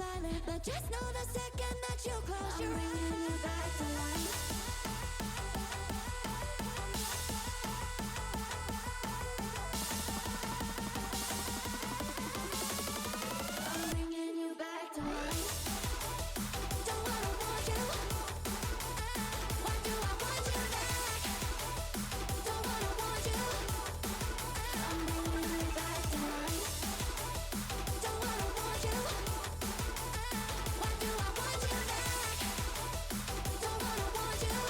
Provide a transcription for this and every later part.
silent, but just know the second that you close your eyes, I'm bringing you back to life. I'm bringing you back to life. Don't wanna want you. Why do I want you back? Don't wanna want you. I'm bringing you back to life. Don't wanna want you. Why do I want you back? Don't wanna want you.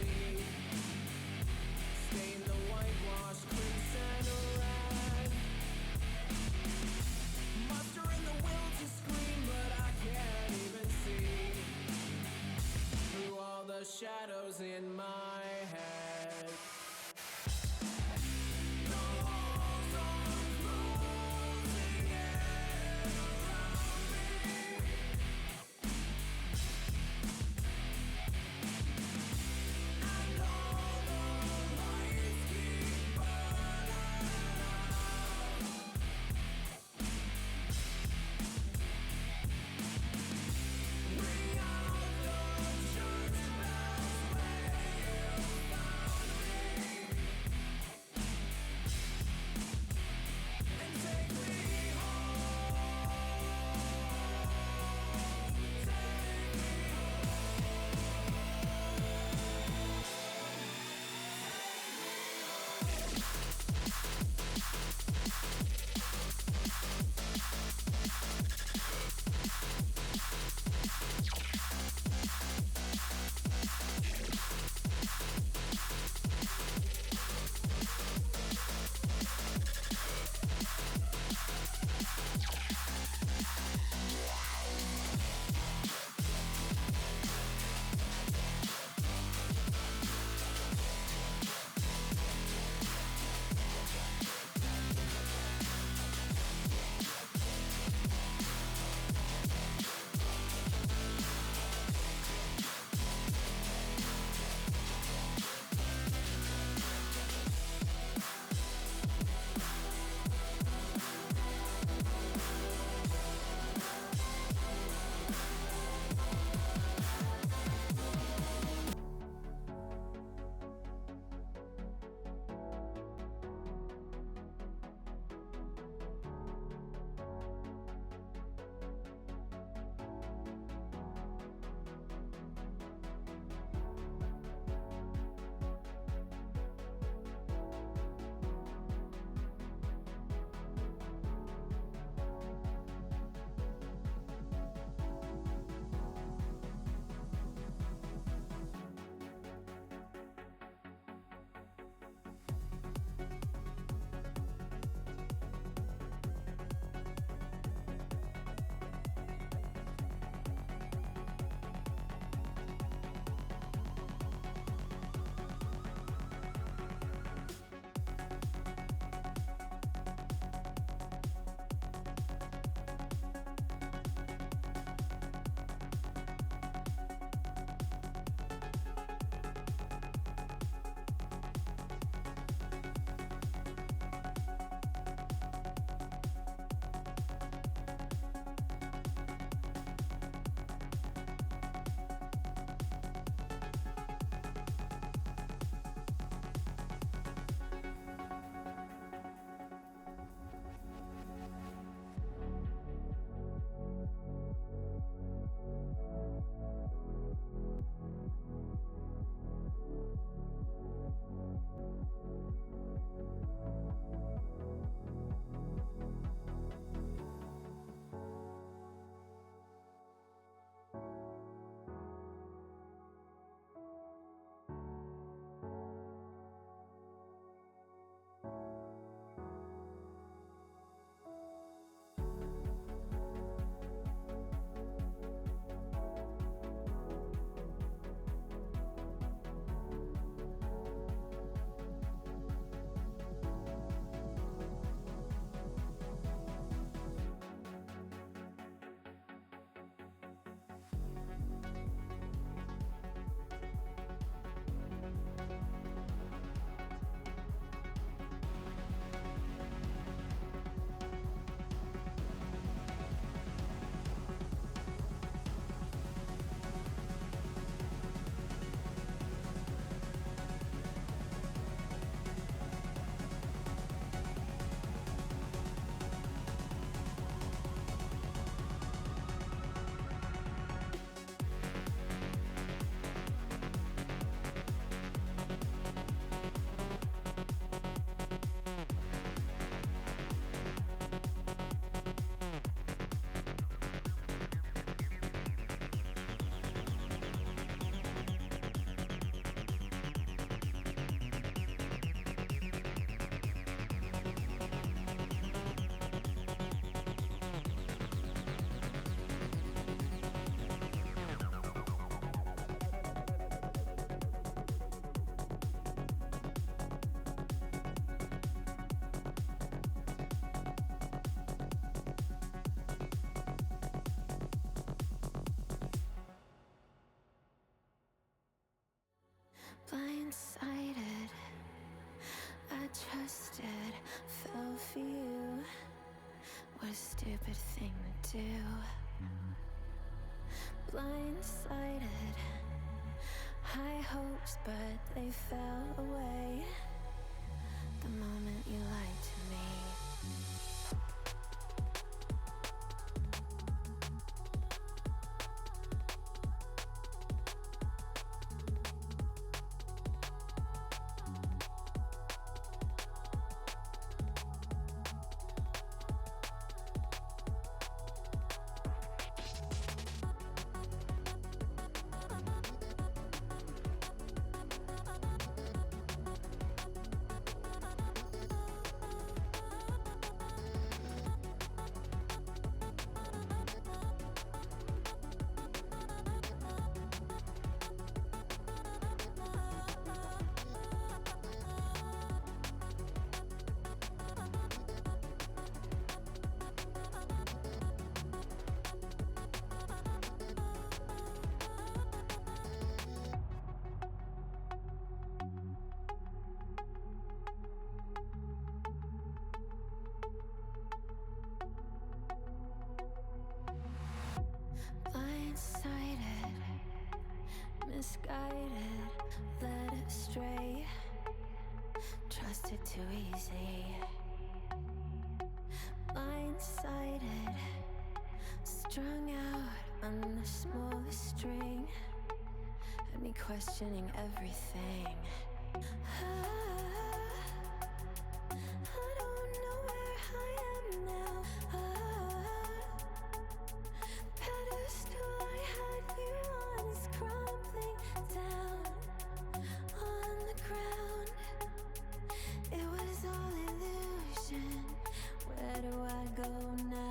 see. Stain the whitewashed crimson red. Mustering the will to scream, but I can't even see through all the shadows in my head. do. Blindsided, high hopes, but they fell away the moment you lied to me. Blindsided, misguided, led astray, trusted too easy. Blindsided, strung out on the smallest string, had me questioning everything. I don't know where I am now. Pedestal I had you on is crumbling down on the ground. It was all illusion. Where do I go now?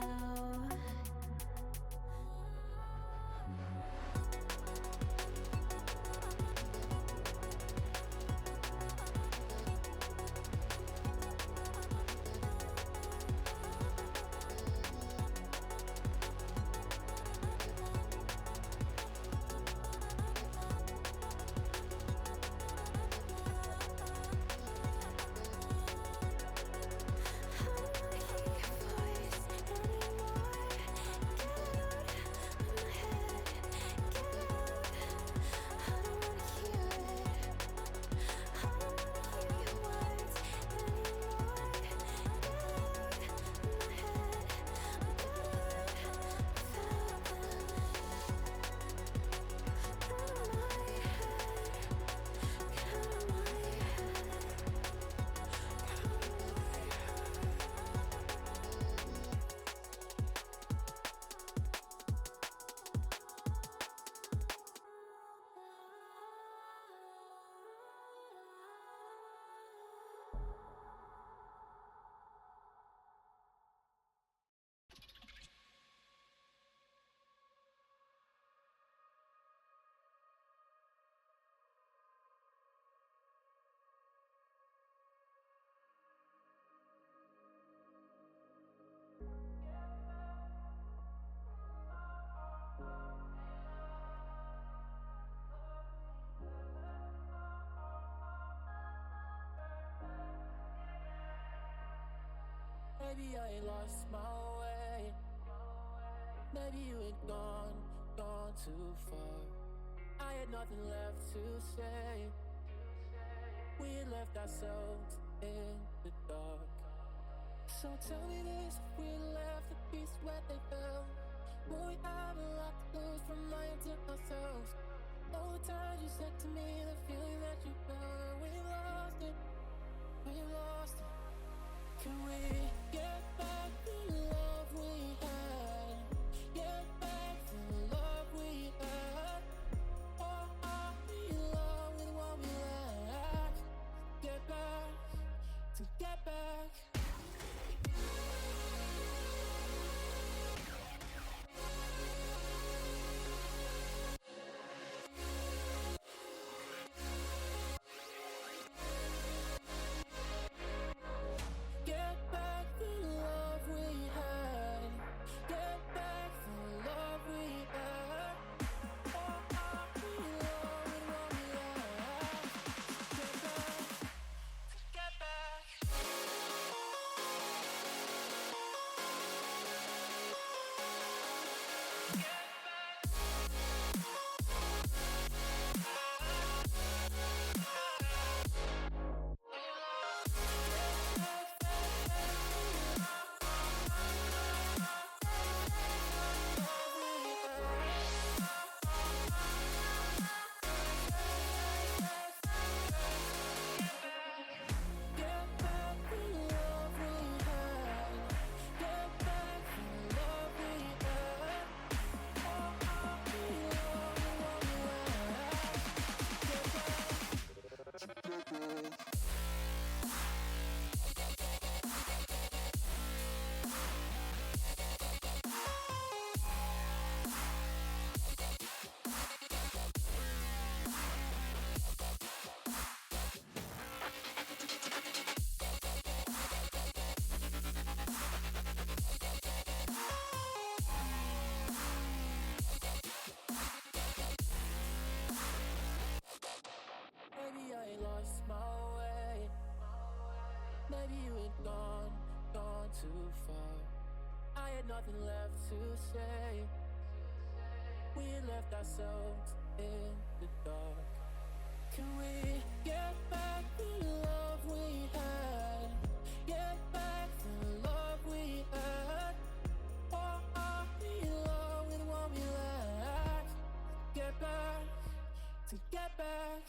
Maybe I lost my way. Maybe you had gone too far. I had nothing left to say. We had left ourselves in the dark. So tell me this, if we left the pieces where they fell, will we have a lot to lose from lying to ourselves? All the times you said to me, the feeling that you felt, we lost it. Can we get back the love we had? Get back the love we had? Or are we in love with what we lack? Get back. Maybe you had gone too far. I had nothing left to say. We left ourselves in the dark. Can we get back the love we had? Get back the love we had. Or are we in love with what we lack? Get back, to get back.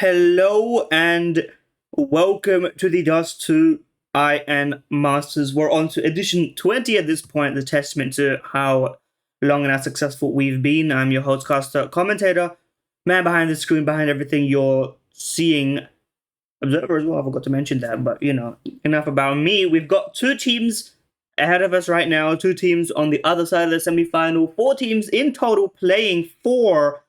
Hello and welcome to the Dust2IN Masters. We're on to edition 20 at this point, the testament to how long and how successful we've been. I'm your host, caster, commentator, man behind the screen, behind everything you're seeing. Observer as well, I forgot to mention that, but enough about me. We've got two teams ahead of us right now, two teams on the other side of the semi-final, 4 teams in total playing for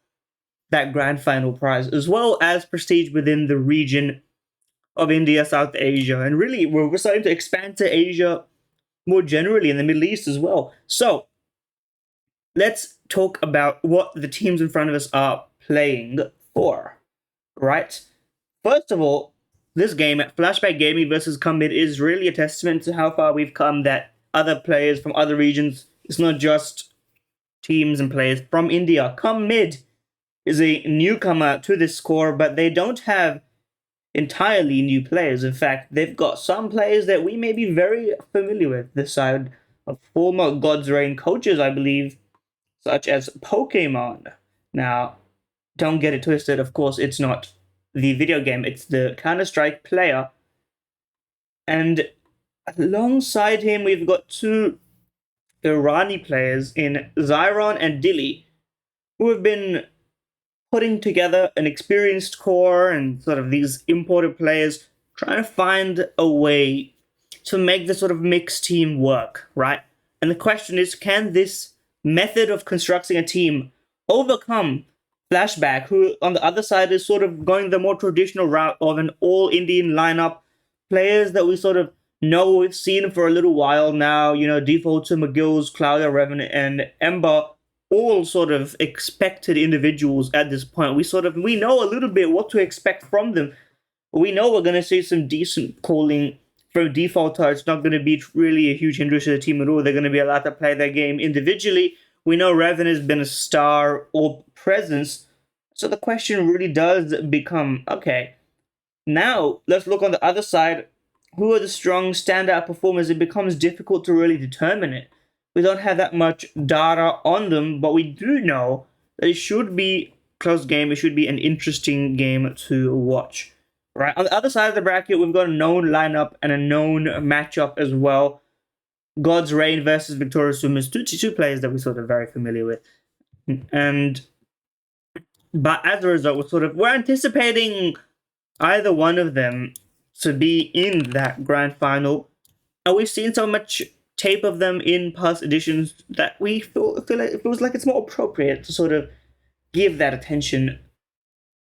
that grand final prize, as well as prestige within the region of India, South Asia. And really, we're starting to expand to Asia more generally, in the Middle East as well. So, let's talk about what the teams in front of us are playing for, right? First of all, this game, Flshbck Gaming versus Commid, is really a testament to how far we've come, that other players from other regions, it's not just teams and players from India. Commid is a newcomer to this score, but they don't have entirely new players. In fact, they've got some players that we may be very familiar with, this side of former God's Reign coaches, I believe, such as Pokemon. Now, don't get it twisted, of course, it's not the video game, it's the Counter-Strike player. And alongside him, we've got 2 Irani players in Zyron and Dilly, who have been putting together an experienced core and sort of these imported players, trying to find a way to make the sort of mixed team work, right? And the question is, can this method of constructing a team overcome Flshbck, who on the other side is sort of going the more traditional route of an all-Indian lineup, players that we sort of know, we've seen for a little while now, default to McGill's, Claudia, Revan, and Ember, all sort of expected individuals at this point. We know a little bit what to expect from them. We know we're going to see some decent calling from defaulter. It's not going to be really a huge hindrance to the team at all. They're going to be allowed to play their game individually. We know Revan has been a star or presence. So the question really does become, okay, now let's look on the other side. Who are the strong standout performers? It becomes difficult to really determine it. We don't have that much data on them, but we do know that it should be a close game. It should be an interesting game to watch. Right, on the other side of the bracket, we've got a known lineup and a known matchup as well. God's Reign versus Victorious SUMUS, two players that we're sort of very familiar with. But as a result, we're anticipating either one of them to be in that grand final. And we've seen so much tape of them in past editions that we feel like it feels like it's more appropriate to sort of give that attention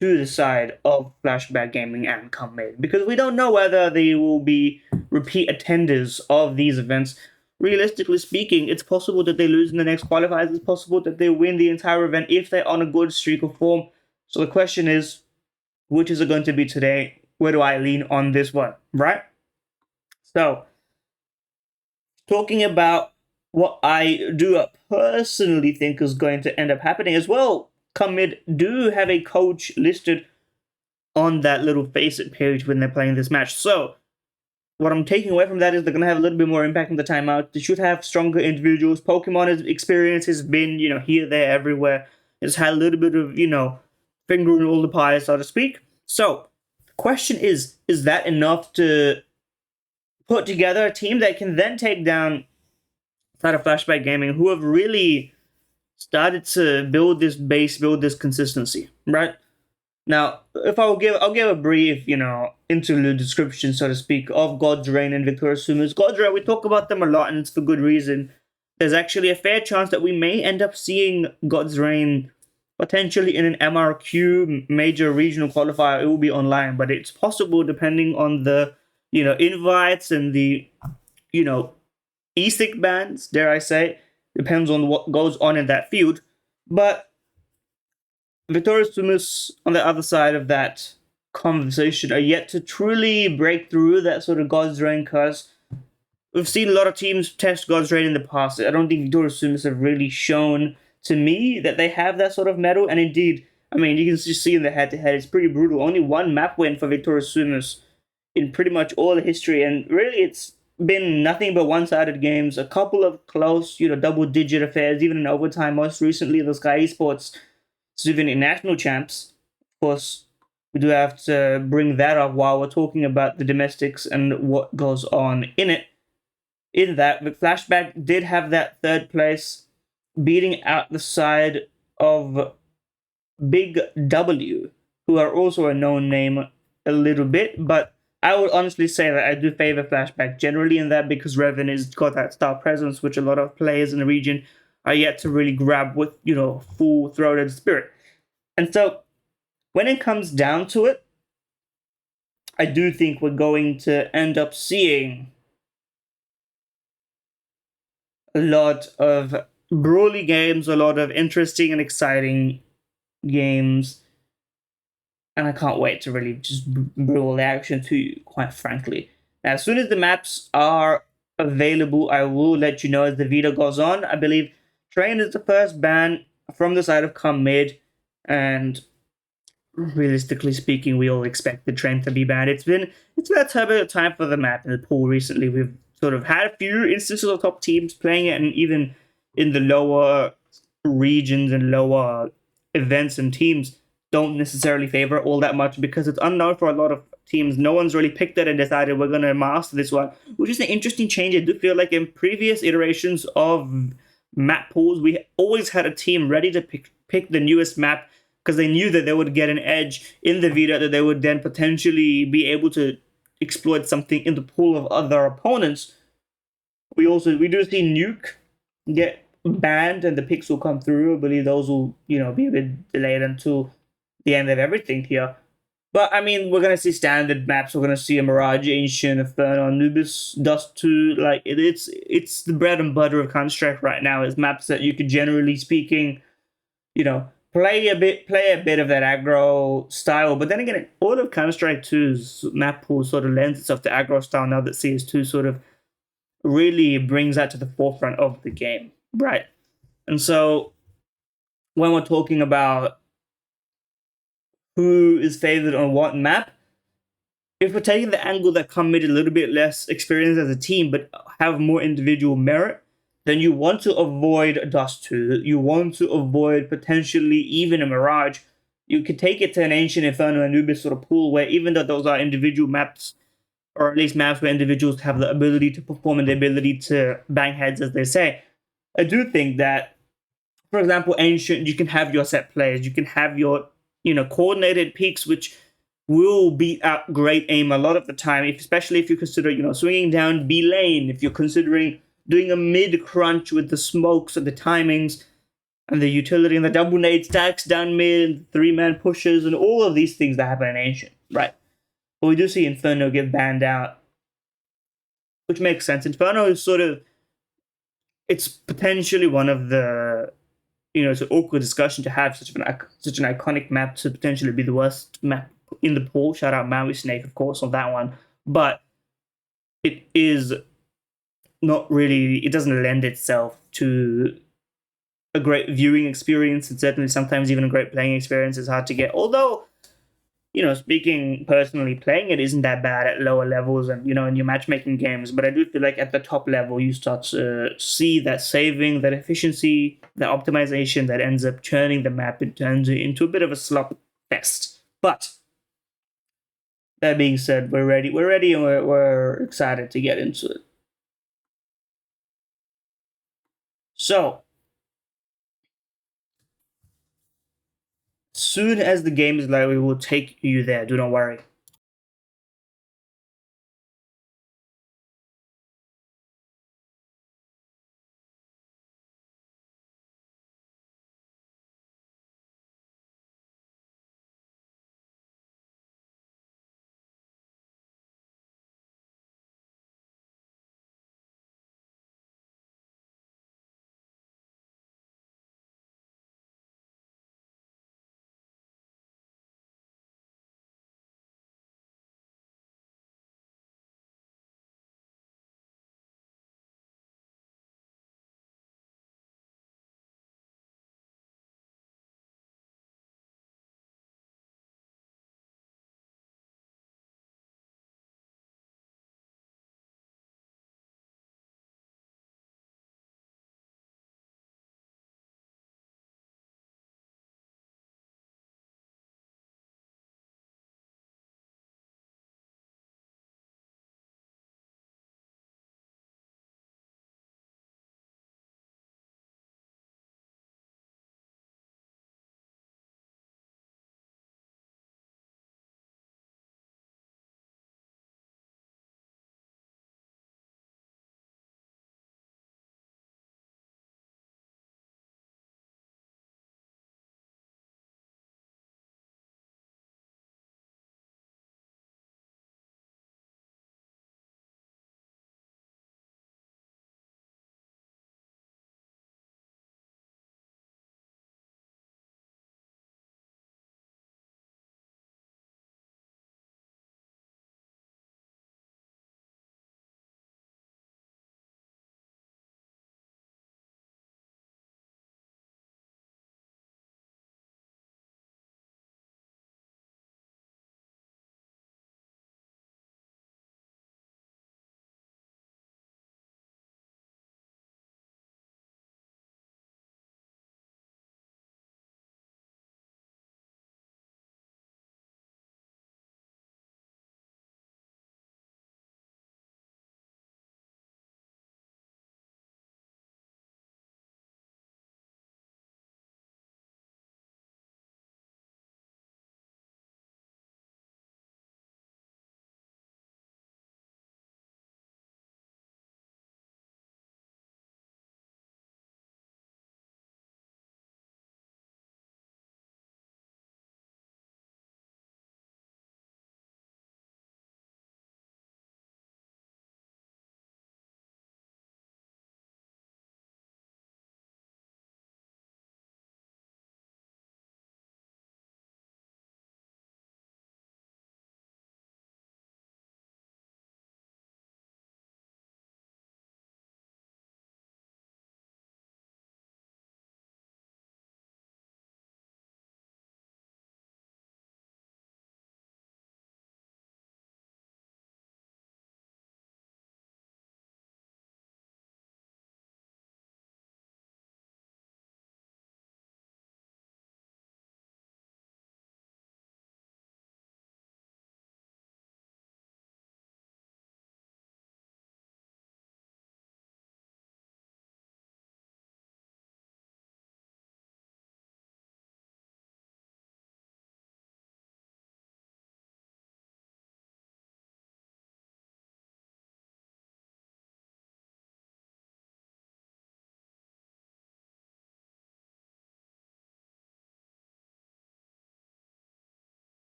to the side of Flshbck Gaming and Commid, because we don't know whether they will be repeat attenders of these events. Realistically speaking, it's possible that they lose in the next qualifiers. It's possible that they win the entire event if they're on a good streak of form. So the question is, which is it going to be today? Where do I lean on this one, right? So, talking about what I do personally think is going to end up happening as well, Commid do have a coach listed on that little Faceit page when they're playing this match. So, what I'm taking away from that is they're going to have a little bit more impact on the timeout. They should have stronger individuals. Pokemon's experience has been, here, there, everywhere. It's had a little bit of, finger in all the pies, so to speak. So, the question is that enough to put together a team that can then take down side of Flshbck Gaming, who have really started to build this base, build this consistency, right? Now, I'll give a brief, interlude description, so to speak, of God's Reign and Victorious SUMUS. God's Reign, we talk about them a lot, and it's for good reason. There's actually a fair chance that we may end up seeing God's Reign potentially in an MRQ major regional qualifier. It will be online, but it's possible depending on the, invites and the, ESIC bans, dare I say. Depends on what goes on in that field. But Victorious SUMUS, on the other side of that conversation, are yet to truly break through that sort of God's Reign curse. We've seen a lot of teams test God's Reign in the past. I don't think Victorious SUMUS have really shown to me that they have that sort of mettle. And indeed, you can just see in the head-to-head, it's pretty brutal. Only 1 map win for Victorious SUMUS in pretty much all the history. And really, it's been nothing but one-sided games. A couple of close, double-digit affairs, even in overtime. Most recently, the Sky Esports Souvenir National Champs. Of course, we do have to bring that up while we're talking about the domestics and what goes on in it. In that, the Flshbck did have that third place, beating out the side of Big W, who are also a known name a little bit, but I would honestly say that I do favor Flshbck generally in that because Revan has got that star presence, which a lot of players in the region are yet to really grab with, full-throated spirit. And so, when it comes down to it, I do think we're going to end up seeing a lot of brawly games, a lot of interesting and exciting games, and I can't wait to really just brawl the action to you, quite frankly. Now, as soon as the maps are available, I will let you know as the video goes on. I believe Train is the first ban from the side of Come Mid, and realistically speaking, we all expect the Train to be banned. It's been a turbulent time for the map in the pool recently. We've sort of had a few instances of top teams playing it, and even in the lower regions and lower events and teams don't necessarily favor it all that much because it's unknown for a lot of teams. No one's really picked it and decided we're going to master this one, which is an interesting change. I do feel like in previous iterations of map pools, we always had a team ready to pick the newest map because they knew that they would get an edge in the video, that they would then potentially be able to exploit something in the pool of other opponents. We do see Nuke get banned and the picks will come through. I believe those will, be a bit delayed until the end of everything here. But I mean, we're gonna see standard maps. We're gonna see a Mirage, Ancient, Inferno, Anubis, Dust2. Like it's the bread and butter of Counter-Strike right now. Is maps that you could, generally speaking, play a bit of that aggro style. But then again, all of Counter-Strike 2's map pool sort of lends itself to aggro style now that CS2 sort of really brings that to the forefront of the game, right? And so when we're talking about who is favored on what map, if we're taking the angle that Come Mid a little bit less experience as a team but have more individual merit, then you want to avoid Dust2. You want to avoid potentially even a Mirage. You could take it to an Ancient, Inferno, Anubis sort of pool where even though those are individual maps, or at least maps where individuals have the ability to perform and the ability to bang heads, as they say, I do think that, for example, Ancient, you can have your set plays. You can have your coordinated peaks, which will beat out great aim a lot of the time, especially if you consider, swinging down B lane, if you're considering doing a mid crunch with the smokes and the timings and the utility and the double nade stacks down mid, 3-man pushes, and all of these things that happen in Ancient, right? But we do see Inferno get banned out, which makes sense. Inferno is it's potentially one of the it's an awkward discussion to have such an iconic map to potentially be the worst map in the pool. Shout out Maui Snake, of course, on that one. But it is not really, it doesn't lend itself to a great viewing experience, and certainly sometimes even a great playing experience is hard to get. Although, speaking personally, playing it isn't that bad at lower levels and, in your matchmaking games. But I do feel like at the top level, you start to see that saving, that efficiency, that optimization that ends up churning the map. It turns it into a bit of a slop fest. But that being said, we're ready. We're ready and we're excited to get into it. So, soon as the game is live, we will take you there. Do not worry.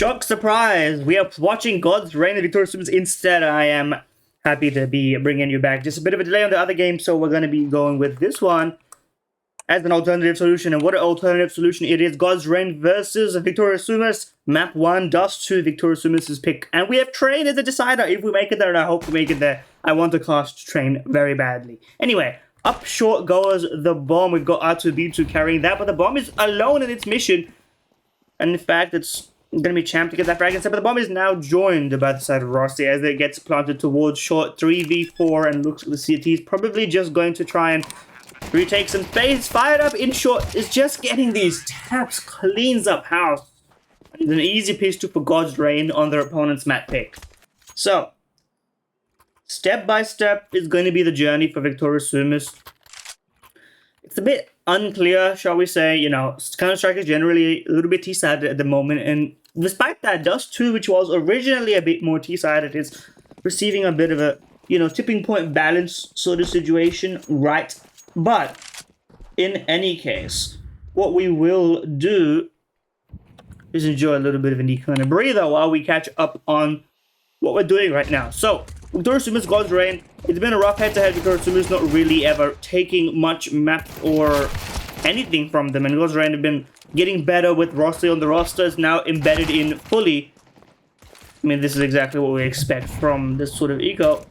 Shock surprise! We are watching God's Reign of Victorious SUMUS instead. I am happy to be bringing you back. Just a bit of a delay on the other game, so we're going to be going with this one as an alternative solution. And what an alternative solution it is. God's Reign versus Victorious SUMUS. Map 1, Dust2, Victorious SUMUS' pick. And we have Train as a decider. If we make it there, and I hope we make it there, I want to cast Train very badly. Anyway, up short goes the bomb. We've got R2B2 carrying that, but the bomb is alone in its mission. And in fact, it's going to be Champ to get that frag instead, but the bomb is now joined by the side of Rossi as it gets planted towards short 3v4 and looks like the CT is probably just going to try and retake some space. Fired up in short is just getting these taps, cleans up house. It's an easy piece to for God's Reign on their opponent's map pick. So, step by step is going to be the journey for Victorious SUMUS. It's a bit unclear, shall we say. You know, Counter-Strike is generally a little bit T-sided at the moment, and despite that, Dust2, which was originally a bit more T-sided, is receiving a bit of a, you know, tipping point balance sort of situation, right? But, in any case, what we will do is enjoy a little bit of a kind of breather while we catch up on what we're doing right now. So, Victorious SUMUS, God's Reign. It's been a rough head-to-head. Victorious SUMUS not really ever taking much map or anything from them, and God's Reign have been getting better with Rossi on the roster. Is now embedded in fully. I mean, this is exactly what we expect from this sort of eco.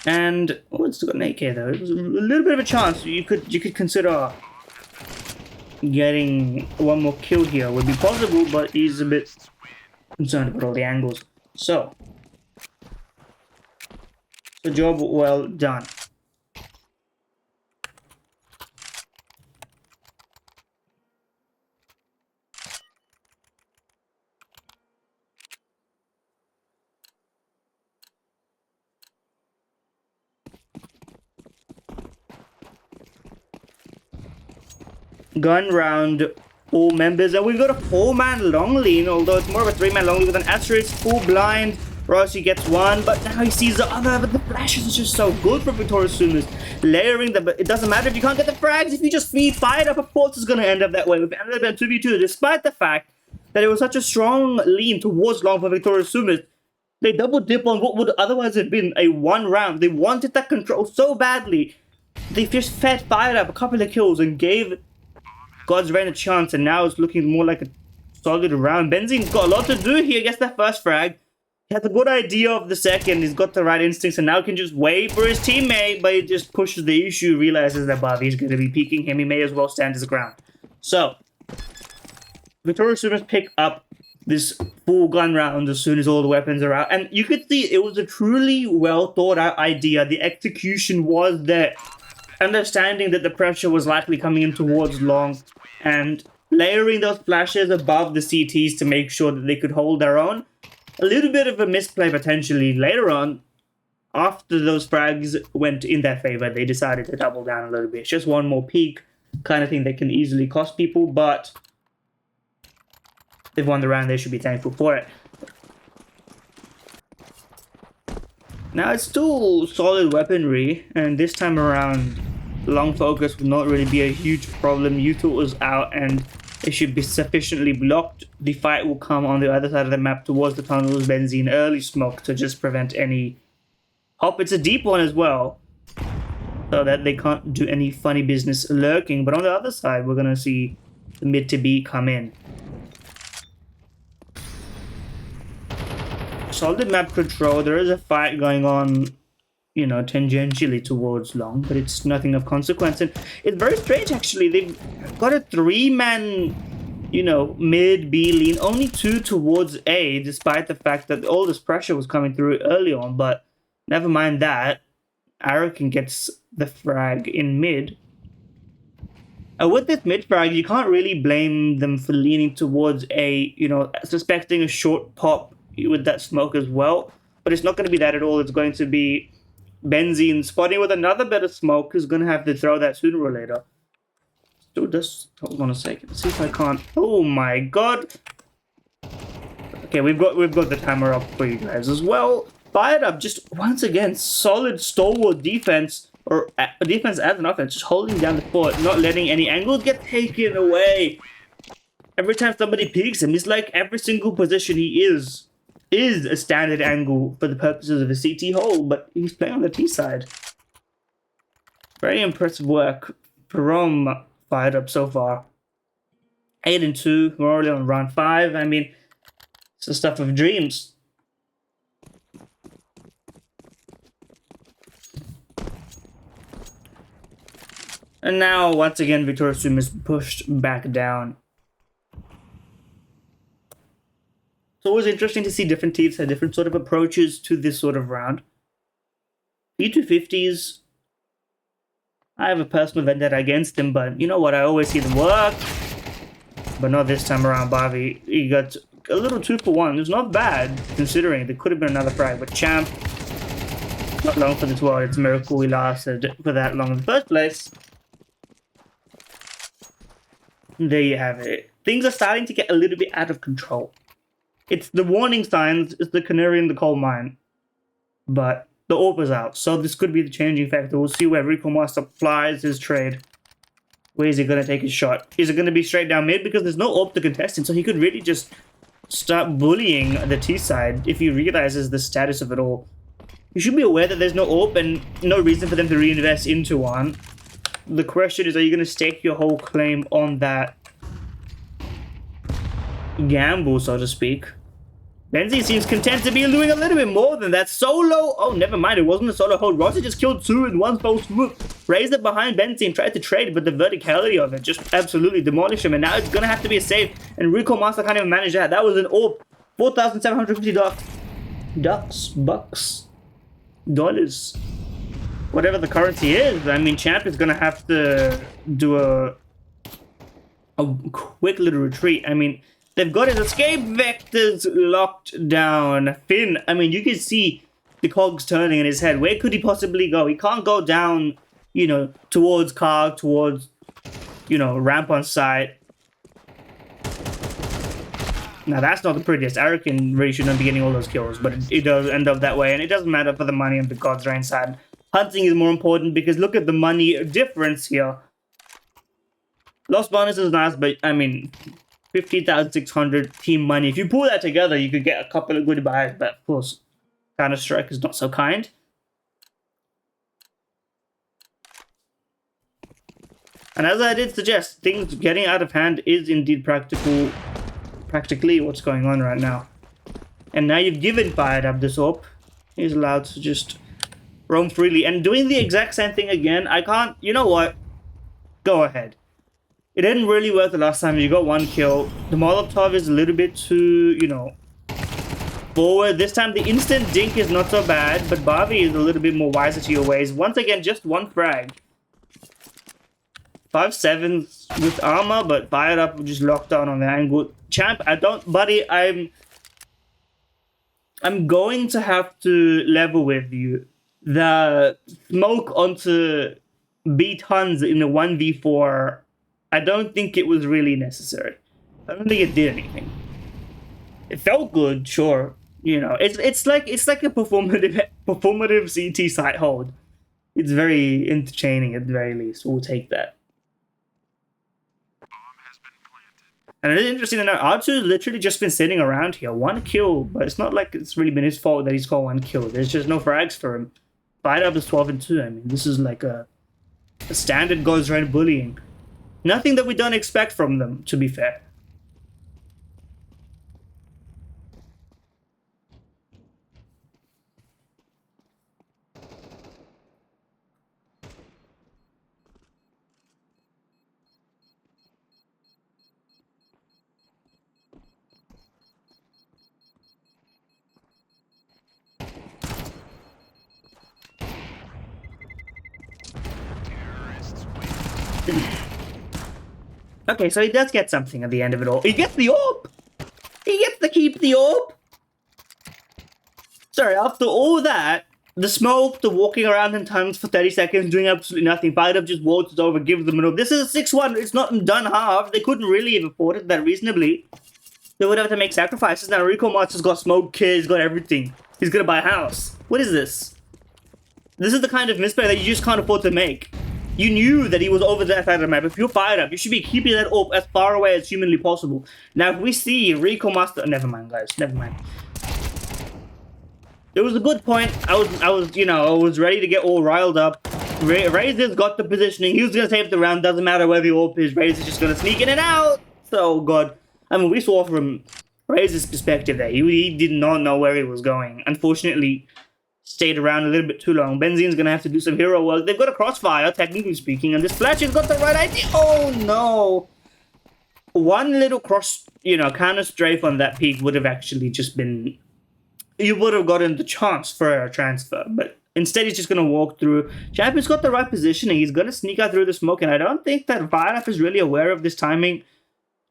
And oh, it's got an AK though. It was a little bit of a chance. You could consider getting one more kill here. Would be possible, but he's a bit concerned about all the angles. So, the job well done. Gun round all members, and we've got a 4-man long lean, although it's more of a 3-man long lean with an asterisk, full blind. Rossi gets one, but now he sees the other, but the flashes is just so good for Victorious SUMUS. Layering them, but it doesn't matter if you can't get the frags, if you just feed fired up, of course it's going to end up that way. We've ended up at 2v2, despite the fact that it was such a strong lean towards long for Victorious SUMUS. They double dip on what would otherwise have been a 1 round. They wanted that control so badly. They just fired up a couple of kills and gave God's Reign a chance, and now it's looking more like a solid round. Benzine's got a lot to do here. Gets that first frag. He has a good idea of the second. He's got the right instincts, and now can just wait for his teammate, but he just pushes the issue, realizes that Bobby's going to be peeking him. He may as well stand his ground. So, Victorious SUMUS pick up this full gun round as soon as all the weapons are out. And you could see it was a truly well thought out idea. The execution was there. Understanding that the pressure was likely coming in towards long, and layering those flashes above the CTs to make sure that they could hold their own. A little bit of a misplay potentially later on. After those frags went in their favor, they decided to double down a little bit. It's just one more peak kind of thing that can easily cost people, but they've won the round. They should be thankful for it. Now it's still solid weaponry, and this time around long focus would not really be a huge problem. Util was out and it should be sufficiently blocked. The fight will come on the other side of the map towards the tunnels. Benzine early smoke to just prevent any hop. It's a deep one as well, so that they can't do any funny business lurking. But on the other side, we're going to see the mid to B come in. Solid map control. There is a fight going on, you know, tangentially towards long, but it's nothing of consequence. And it's very strange, actually. They've got a 3-man, you know, mid B lean, only 2 towards A, despite the fact that all this pressure was coming through early on. But never mind that. Arakan gets the frag in mid. And with this mid frag, you can't really blame them for leaning towards A, you know, suspecting a short pop with that smoke as well. But it's not going to be that at all. It's going to be Benzine spotting with another bit of smoke, who's going to have to throw that sooner or later. Still just hold on a second. See if I can't. Oh my god. Okay, we've got the timer up for you guys as well. Fired up, just once again, solid stalwart defense, or defense as an offense, just holding down the fort, not letting any angles get taken away. Every time somebody peeks him, it's like every single position he is a standard angle for the purposes of a CT hole, but he's playing on the T side. Very impressive work from Fired Up so far. 8-2, we're already on round 5. I mean, it's the stuff of dreams. And now, once again, Victoria's SUMUS pushed back down. It's always interesting to see different teams have different sort of approaches to this sort of round. E250s, I have a personal vendetta against them, but you know what, I always see them work. But not this time around, Bobby. He got a little 2 for 1. It's not bad, considering there could have been another frag, but Champ, not long for this world. It's a miracle he lasted for that long in the first place. There you have it. Things are starting to get a little bit out of control. It's the warning signs, it's the canary in the coal mine. But the AWP is out, so this could be the changing factor. We'll see where Rico Master flies his trade. Where is he going to take his shot? Is it going to be straight down mid? Because there's no AWP to contest him, so he could really just start bullying the T side if he realizes the status of it all. You should be aware that there's no AWP and no reason for them to reinvest into one. The question is, are you going to stake your whole claim on that gamble, so to speak? Benzie seems content to be doing a little bit more than that. Solo, oh, never mind, it wasn't a solo hold. Rossi just killed 2 in one fell swoop. Raised it behind Benzie and tried to trade, but the verticality of it just absolutely demolished him. And now it's going to have to be a save. And Rico Master can't even manage that. That was an AWP. 4,750 dollars. Whatever the currency is. I mean, Champ is going to have to do a quick little retreat. I mean, they've got his escape vectors locked down. Finn, I mean, you can see the cogs turning in his head. Where could he possibly go? He can't go down, you know, towards car, towards, you know, ramp on site. Now, that's not the prettiest. Arakin really shouldn't be getting all those kills, but it does end up that way. And it doesn't matter for the money on the God's Reign side. Hunting is more important because look at the money difference here. Lost bonus is nice, but I mean, 15,600 team money. If you pull that together, you could get a couple of good buys, but of course, Counter-Strike is not so kind. And as I did suggest, things getting out of hand is indeed practically what's going on right now. And now you've given Fired Up this AWP. He's allowed to just roam freely. And doing the exact same thing again, I can't... You know what? Go ahead. It didn't really work the last time. You got 1 kill. The Molotov is a little bit too, you know, forward. This time the instant dink is not so bad, but Barbie is a little bit more wiser to your ways. Once again, just 1 frag. 5-7s with armor, but Fired Up just locked down on the angle. Champ, buddy, I'm going to have to level with you. The smoke onto B tons in a 1v4, I don't think it was really necessary. I don't think it did anything. It felt good, sure. You know, it's like a performative CT site hold. It's very entertaining at the very least. We'll take that. And it is interesting to know, R2's literally just been sitting around here. 1 kill, but it's not like it's really been his fault that he's got 1 kill. There's just no frags for him. Fired Up is 12-2. I mean, this is like a standard God's Reign bullying. Nothing that we don't expect from them, to be fair. Okay, so he does get something at the end of it all. He gets the AWP! He gets to keep the AWP! Sorry, after all that, the smoke, the walking around in tunnels for 30 seconds, doing absolutely nothing, Fired Up just waltzes over, gives them an AWP. This is a 6-1, it's not done half. They couldn't really have afforded that reasonably. They would have to make sacrifices. Now Rico Master's got smoke, kids, got everything. He's gonna buy a house. What is this? This is the kind of misplay that you just can't afford to make. You knew that he was over that side of the map. If you're fired up, you should be keeping that AWP as far away as humanly possible. Now, if we see Rico Master... Never mind, guys. Never mind. It was a good point. I was ready to get all riled up. Razor's got the positioning. He was going to save the round. Doesn't matter whether the AWP is. Razor's just going to sneak in and out. So, God. I mean, we saw from Razor's perspective there. He did not know where he was going. Unfortunately... stayed around a little bit too long. Benzine's gonna have to do some hero work. They've got a crossfire, technically speaking, and this Flash has got the right idea. Oh no! One little counter strafe on that peak would have actually just been... You would have gotten the chance for a transfer, but instead he's just gonna walk through. Champion's got the right positioning. He's gonna sneak out through the smoke, and I don't think that Fireup is really aware of this timing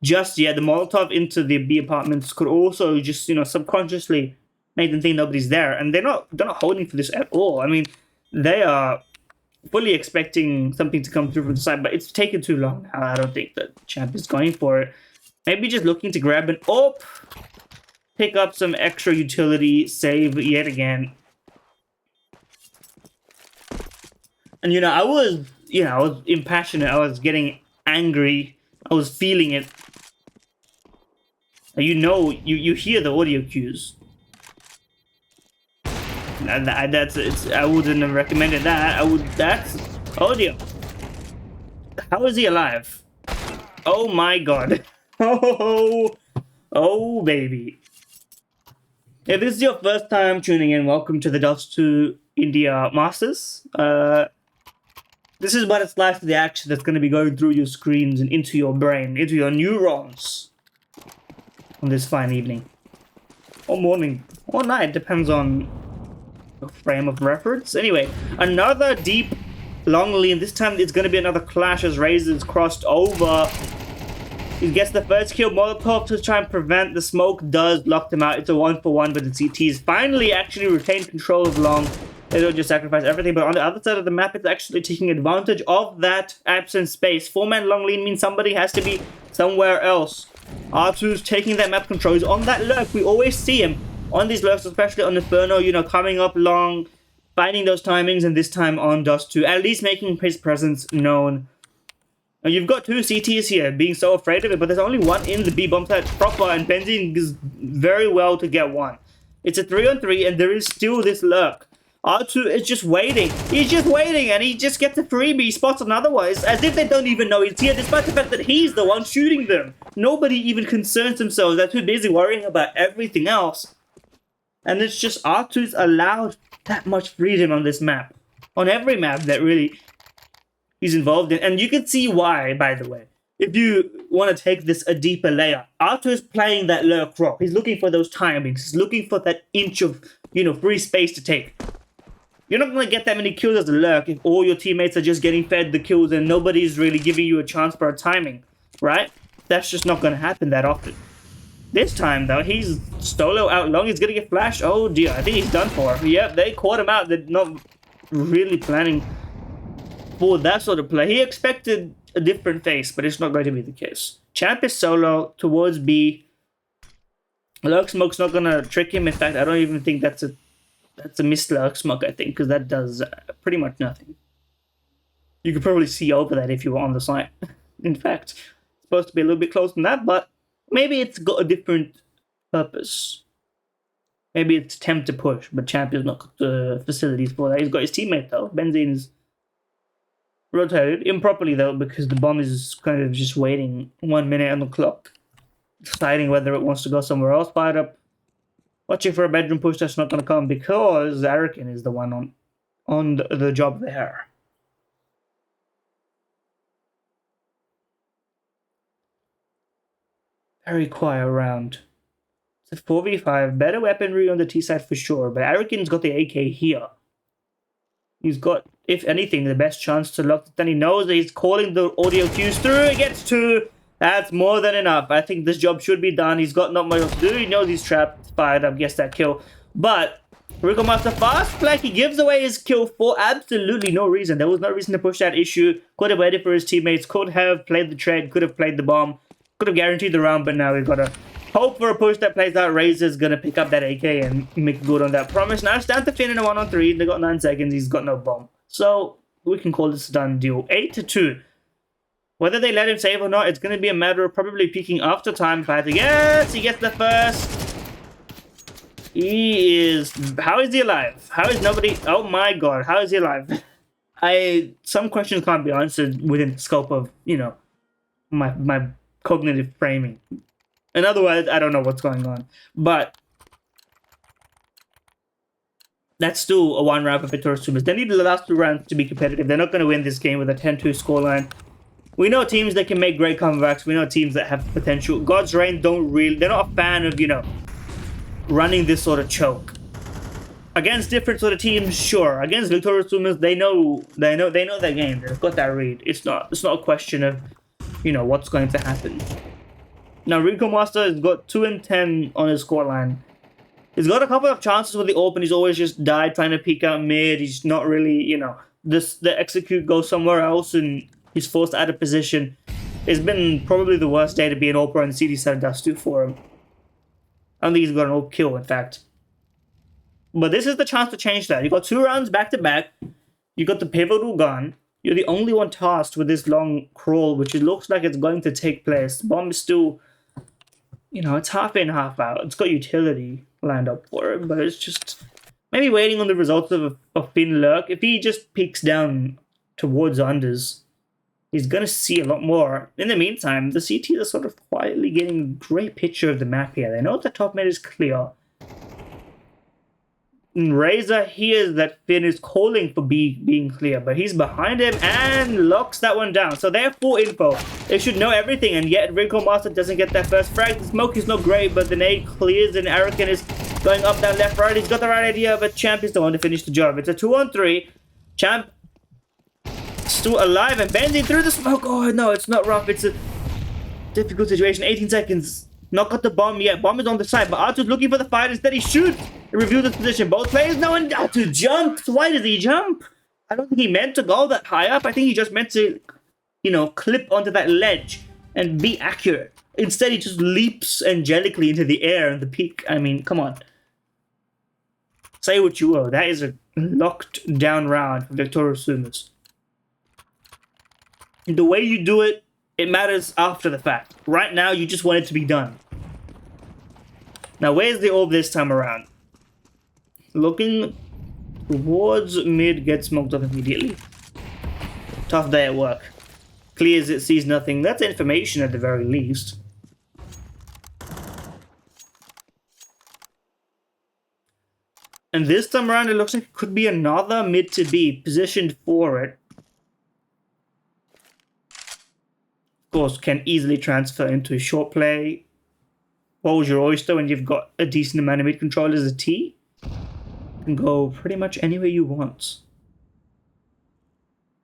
just yet. The Molotov into the B apartments could also just, subconsciously make them think nobody's there, and they're not holding for this at all. I mean, they are fully expecting something to come through from the side, but it's taken too long now. I don't think that Champ is going for it. Maybe just looking to grab an AWP, pick up some extra utility, save yet again. And I was impassionate. I was getting angry. I was feeling it. You hear the audio cues. I wouldn't have recommended that. That's audio. How is he alive? Oh my god. Oh baby. If this is your first time tuning in, welcome to the Dust2IN Masters. This is what it's like for the action that's going to be going through your screens and into your brain, into your neurons on this fine evening. Or morning. Or night, depends on frame of reference. Anyway, another deep long lean. This time it's going to be another clash as Razor's crossed over. He gets the first kill. Molotov to try and prevent the smoke does lock them out. It's a 1-for-1, but the CTs finally actually retain control of long. They don't just sacrifice everything, but on the other side of the map, it's actually taking advantage of that absent space. 4-man long lean means somebody has to be somewhere else. R2's taking that map control. He's on that lurk. We always see him on these lurks, especially on Inferno, coming up long, finding those timings, and this time on Dust2, at least making his presence known. Now, you've got two CTs here being so afraid of it, but there's only one in the B bomb site proper, and Benzine is very well to get one. It's a 3-on-3, and there is still this lurk. R2 is just waiting. He's just waiting, and he just gets a freebie. He spots another one. It's as if they don't even know he's here, despite the fact that he's the one shooting them. Nobody even concerns themselves. They're too busy worrying about everything else. And it's just R2's allowed that much freedom on this map. On every map that really he's involved in. And you can see why, by the way. If you want to take this a deeper layer, R2 is playing that lurk rock. He's looking for those timings. He's looking for that inch of, free space to take. You're not going to get that many kills as a lurk if all your teammates are just getting fed the kills and nobody's really giving you a chance for a timing, right? That's just not going to happen that often. This time, though, he's solo out long. He's going to get flashed. Oh, dear. I think he's done for. Yep, they caught him out. They're not really planning for that sort of play. He expected a different face, but it's not going to be the case. Champ is solo towards B. Lurk Smoke's not going to trick him. In fact, I don't even think that's a missed Lurk Smoke, I think, because that does pretty much nothing. You could probably see over that if you were on the site. In fact, it's supposed to be a little bit closer than that, but maybe it's got a different purpose. Maybe it's attempt to push, but Champion's not got the facilities for that. He's got his teammate, though. Benzine's rotated improperly, though, because the bomb is kind of just waiting 1 minute on the clock, deciding whether it wants to go somewhere else. Fired up, watching for a bedroom push that's not going to come because Arakin is the one on the job there. Very quiet round. It's a 4v5. Better weaponry on the T side for sure, but Arakin's got the AK here. He's got, if anything, the best chance to lock it. Then he knows that he's calling the audio cues through. He gets 2. That's more than enough. I think this job should be done. He's got not much else to do. He knows he's trapped. Fired up. Gets that kill. But Rico Master fast like he gives away his kill for absolutely no reason. There was no reason to push that issue. Could have waited for his teammates. Could have played the trade. Could have played the bomb. Could have guaranteed the round. But now we've got to hope for a push that plays out. Razor's going to pick up that AK and make good on that promise. Now it's down to Finn in a 1-on-3. They got 9 seconds. He's got no bomb. So we can call this a done deal. 8-2. Whether they let him save or not, it's going to be a matter of probably peeking after time fighting. Yes, he gets the first. He is... How is he alive? How is nobody... Oh my god, how is he alive? Some questions can't be answered within the scope of, you know, my cognitive framing. In other words, I don't know what's going on. But that's still a one round for Victorious SUMUS. They need the last 2 rounds to be competitive. They're not going to win this game with a 10-2 scoreline. We know teams that can make great comebacks. We know teams that have potential. God's Reign they're not a fan of, you know, running this sort of choke. Against different sort of teams, sure. Against Victorious SUMUS, they know their game. They've got that read. It's not a question of, you know, what's going to happen. Now, Rico Master has got 2-10 on his scoreline. He's got a couple of chances with the open. He's always just died trying to peek out mid. He's not really, you know, the execute goes somewhere else and he's forced out of position. It's been probably the worst day to be an all-pro in the CD7 Dust2 for him. I don't think he's got an all kill, in fact. But this is the chance to change that. You got 2 rounds back-to-back. You got the pivotal gun. You're the only one tasked with this long crawl, which it looks like it's going to take place. Bomb is still, you know, it's half in, half out. It's got utility lined up for it, but it's just maybe waiting on the results of Finn Lurk. If he just peeks down towards unders, he's going to see a lot more. In the meantime, the CTs are sort of quietly getting a great picture of the map here. They know the top mid is clear. And Razor hears that Finn is calling for B being clear, but he's behind him and locks that one down. So they have full info. They should know everything, and yet Rico Master doesn't get that first frag. The smoke is not great, but the nade clears, and Arakan is going up, down, left, right. He's got the right idea, but Champ is the one to finish the job. It's a 2-on-3. Champ still alive and bending through the smoke. Oh no, it's not rough. It's a difficult situation. 18 seconds. Not got the bomb yet. Bomb is on the side, but Artu's looking for the fight. Instead, he shoots. He reviews his position. Both players know, and Artu jumps. Why does he jump? I don't think he meant to go that high up. I think he just meant to, you know, clip onto that ledge and be accurate. Instead, he just leaps angelically into the air and the peak. I mean, come on. Say what you will. That is a locked down round for Victorious SUMUS. The way you do it, it matters after the fact. Right now, you just want it to be done. Now, where's the orb this time around? Looking towards mid, gets smoked up immediately. Tough day at work. Clears it, sees nothing. That's information at the very least. And this time around, it looks like it could be another mid to be positioned for it. Of course, can easily transfer into a short play. What was your oyster when you've got a decent amount of mid control as a T? You can go pretty much anywhere you want.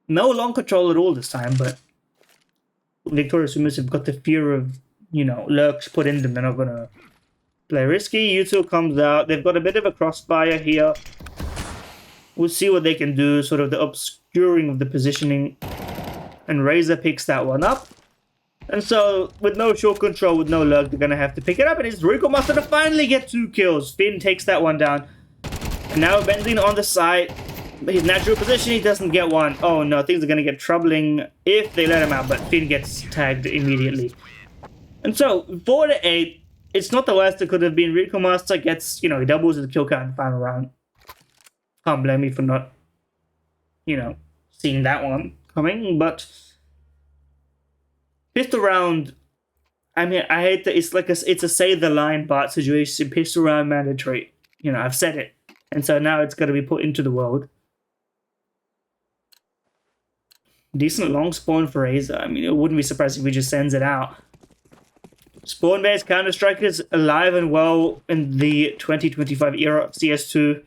No long control at all this time, but Victorious SUMUS have got the fear of, you know, lurks put in them. They're not gonna play risky. U2 comes out. They've got a bit of a crossfire here. We'll see what they can do, sort of the obscuring of the positioning. And Razor picks that one up. And so, with no short control, with no lurk, they're going to have to pick it up. And it's Rico Master to finally get 2 kills. Finn takes that one down. And now Benzine on the side. His natural position, he doesn't get one. Oh no, things are going to get troubling if they let him out. But Finn gets tagged immediately. And so, 4-8, it's not the worst it could have been. Rico Master gets, you know, he doubles his kill count in the final round. Can't blame me for not, you know, seeing that one coming. But pistol round, I mean, I hate that it's like it's a say the line part situation. Pistol round mandatory. You know, I've said it. And so now it's got to be put into the world. Decent long spawn for Razor. I mean, it wouldn't be surprised if he just sends it out. Spawn-based Counter-Strike is alive and well in the 2025 era of CS2.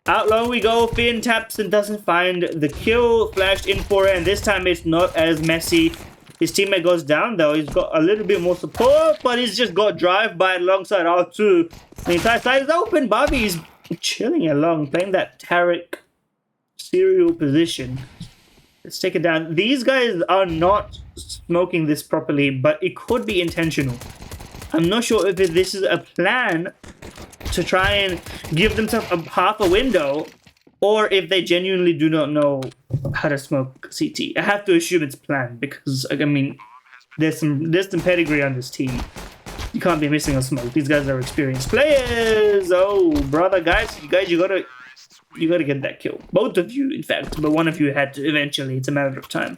Out low we go. Finn taps and doesn't find the kill. Flashed in for it, and this time it's not as messy. His teammate goes down though. He's got a little bit more support, but he's just got drive-by alongside R2. The entire side is open. Bobby's chilling along, playing that Tarek serial position. Let's take it down. These guys are not smoking this properly, but it could be intentional. I'm not sure if this is a plan to try and give themselves half a window, or if they genuinely do not know how to smoke CT. I have to assume it's planned because, I mean, there's some pedigree on this team. You can't be missing a smoke. These guys are experienced players. Oh, brother, guys, you gotta get that kill. Both of you, in fact, but one of you had to eventually. It's a matter of time.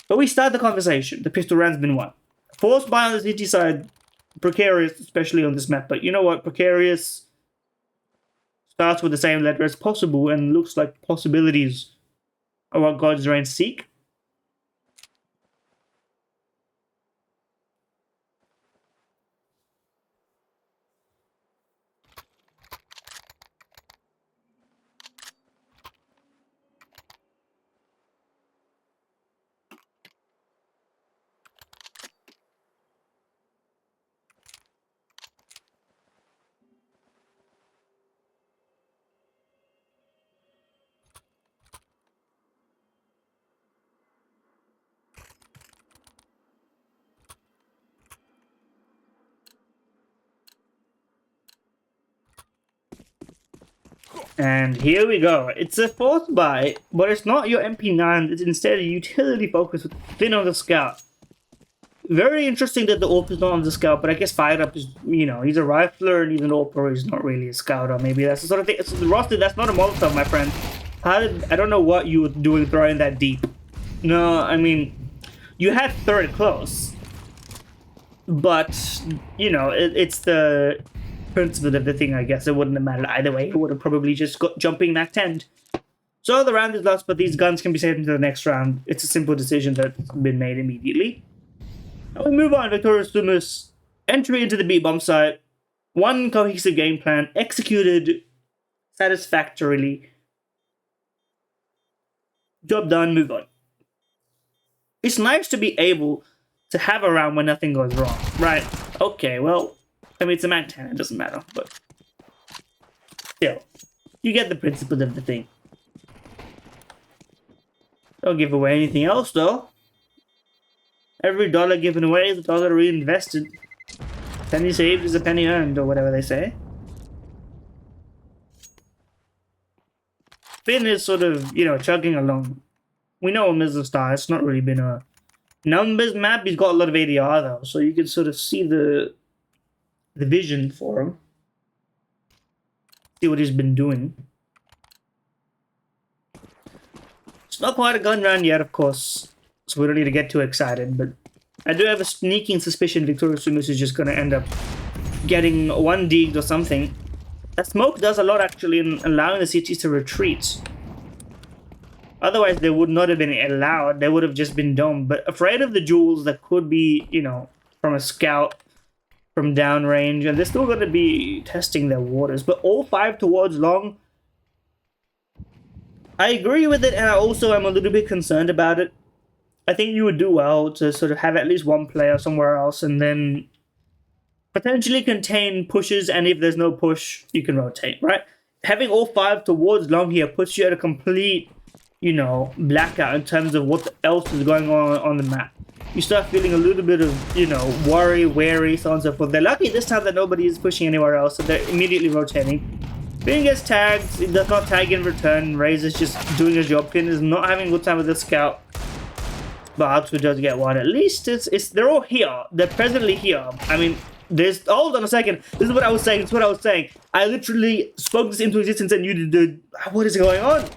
But we start the conversation. The pistol round's been won. Forced by on the CT side, precarious, especially on this map. But you know what? Precarious starts with the same letter as possible and looks like possibilities are what God's reign seek. And here we go. It's a forced buy, but it's not your MP9. It's instead a utility focus with Finn on the scout. Very interesting that the AWP is not on the scout, but I guess Fired Up is, you know, he's a rifler and he's an AWPer. He's not really a scout, or maybe that's the sort of thing. So the roster, that's not a Molotov, my friend. I don't know what you were doing throwing that deep. No, I mean, you had third close, but you know, it's the principle of the thing. I guess it wouldn't have mattered either way. It would have probably just got jumping Mac 10. So the round is lost, but these guns can be saved into the next round. It's a simple decision that's been made immediately. Now we move on. Victorious SUMUS, entry into the B bomb site. One cohesive game plan executed satisfactorily. Job done. Move on. It's nice to be able to have a round when nothing goes wrong, right? Okay, well, I mean, it's a Mac 10, it doesn't matter, but still, you get the principle of the thing. Don't give away anything else, though. Every dollar given away is a dollar reinvested. Penny saved is a penny earned, or whatever they say. Finn is sort of, you know, chugging along. We know him as a star. It's not really been a numbers map. He's got a lot of ADR, though, so you can sort of see the vision for him. See what he's been doing. It's not quite a gun round yet, of course, so we don't need to get too excited, but I do have a sneaking suspicion Victorious SUMUS is just going to end up getting one digged or something. That smoke does a lot, actually, in allowing the CTs to retreat. Otherwise, they would not have been allowed. They would have just been domed. But afraid of the jewels that could be, you know, from a scout, from downrange, and they're still going to be testing their waters. But all 5 towards long, I agree with it, and I also am a little bit concerned about it. I think you would do well to sort of have at least one player somewhere else, and then potentially contain pushes, and if there's no push, you can rotate, right? Having all 5 towards long here puts you at a complete, you know, blackout in terms of what else is going on the map. You start feeling a little bit of, you know, worry, wary, so on and so forth. They're lucky this time that nobody is pushing anywhere else, so they're immediately rotating. Finn gets tagged, it does not tag in return. Raze is just doing his job. Finn is not having a good time with the scout. But Oxford does get one. At least they're all here. They're presently here. I mean, hold on a second. This is what I was saying. I literally spoke this into existence and you did. What is going on?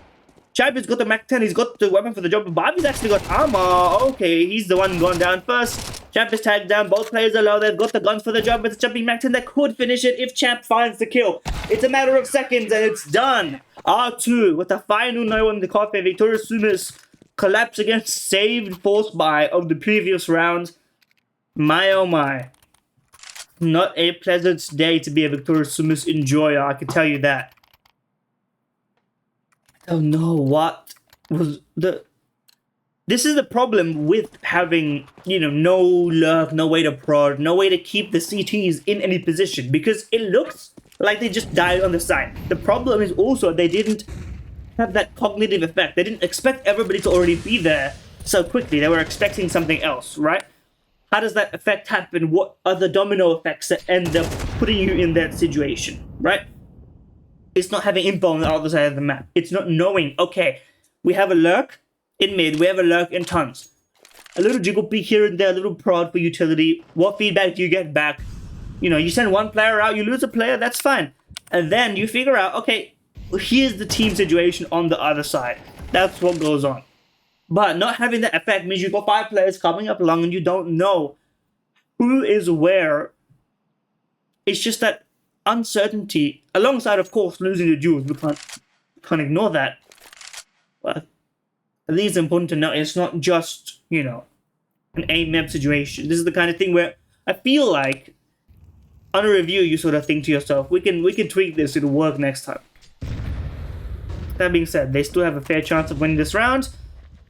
Champion's got the Mac 10, he's got the weapon for the job, but Bobby's actually got armor. Okay, he's the one gone down first. Champ is tagged down, both players are low, they've got the guns for the job, but it's jumping Mac 10 that could finish it if Champ finds the kill. It's a matter of seconds and it's done. R2 with the final no in the coffee. Victorious SUMUS collapse against saved force buy of the previous round. My oh my. Not a pleasant day to be a Victorious SUMUS enjoyer, I can tell you that. I don't know what was the... This is the problem with having, you know, no lurk, no way to prod, no way to keep the CTs in any position, because it looks like they just died on the side. The problem is also they didn't have that cognitive effect. They didn't expect everybody to already be there so quickly. They were expecting something else, right? How does that effect happen? What are the domino effects that end up putting you in that situation, right? It's not having info on the other side of the map. It's not knowing, okay, we have a lurk in mid, we have a lurk in tons. A little jiggle peek here and there, a little prod for utility. What feedback do you get back? You know, you send one player out, you lose a player, that's fine. And then you figure out, okay, here's the team situation on the other side. That's what goes on. But not having that effect means you've got 5 players coming up along and you don't know who is where. It's just that uncertainty, alongside, of course, losing the duels. We can't ignore that. But I think it's important to note it's not just, you know, an aim map situation. This is the kind of thing where I feel like on a review you sort of think to yourself, we can tweak this, it'll work next time. That being said, they still have a fair chance of winning this round.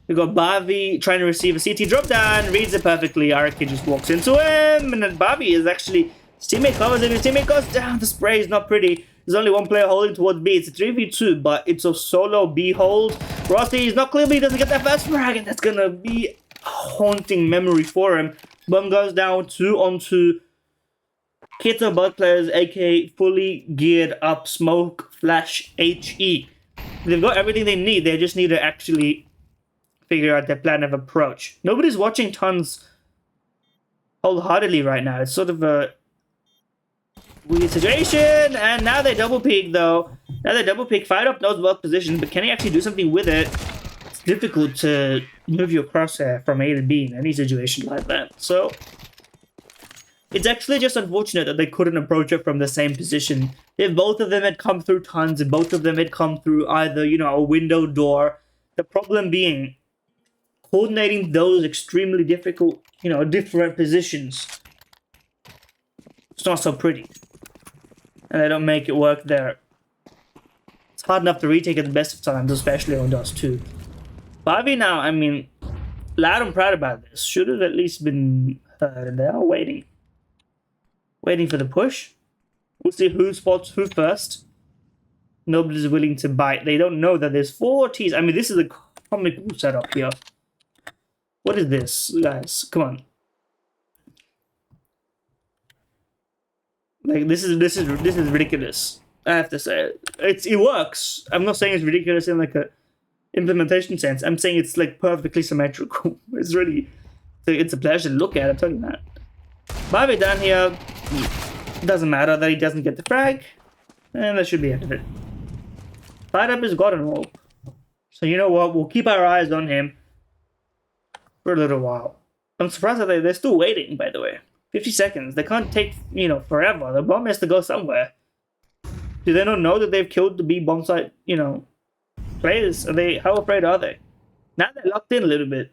We got Barbie trying to receive a CT drop down, reads it perfectly. Araki just walks into him, and then Barbie is actually, his teammate covers him, his teammate goes down. The spray is not pretty. There's only one player holding towards B. It's a 3v2, but it's a solo B hold. Rossi is not clear, but he doesn't get that first frag, and that's gonna be a haunting memory for him. Bomb goes down 2 on 2. Kits are both players, aka fully geared up smoke flash HE. They've got everything they need, they just need to actually figure out their plan of approach. Nobody's watching tons wholeheartedly right now. It's sort of a weird situation, and now they double peek though. Now they double peek. Fired Up knows both positions, but can he actually do something with it? It's difficult to move your crosshair from A to B in any situation like that. So it's actually just unfortunate that they couldn't approach it from the same position. If both of them had come through tons, if both of them had come through either, you know, a window door, the problem being coordinating those extremely difficult, you know, different positions. It's not so pretty. And they don't make it work there. It's hard enough to retake at the best of times, especially on Dust 2. Bobby now, I mean, loud and proud about this. Should have at least been heard. They are waiting. Waiting for the push. We'll see who spots who first. Nobody's willing to bite. They don't know that there's 4 Ts. I mean, this is a comical setup here. What is this, guys? Come on. Like, this is ridiculous. I have to say it works. I'm not saying it's ridiculous in like a implementation sense. I'm saying it's like perfectly symmetrical. It's a pleasure to look at. I'm telling you that. Bobby down here. Doesn't matter that he doesn't get the frag, and that should be it of it. Fired Up has got an orb, so you know what? We'll keep our eyes on him for a little while. I'm surprised that they're still waiting, by the way. 50 seconds. They can't take, you know, forever. The bomb has to go somewhere. Do they not know that they've killed the B bomb site, you know, players? How afraid are they? Now they're locked in a little bit.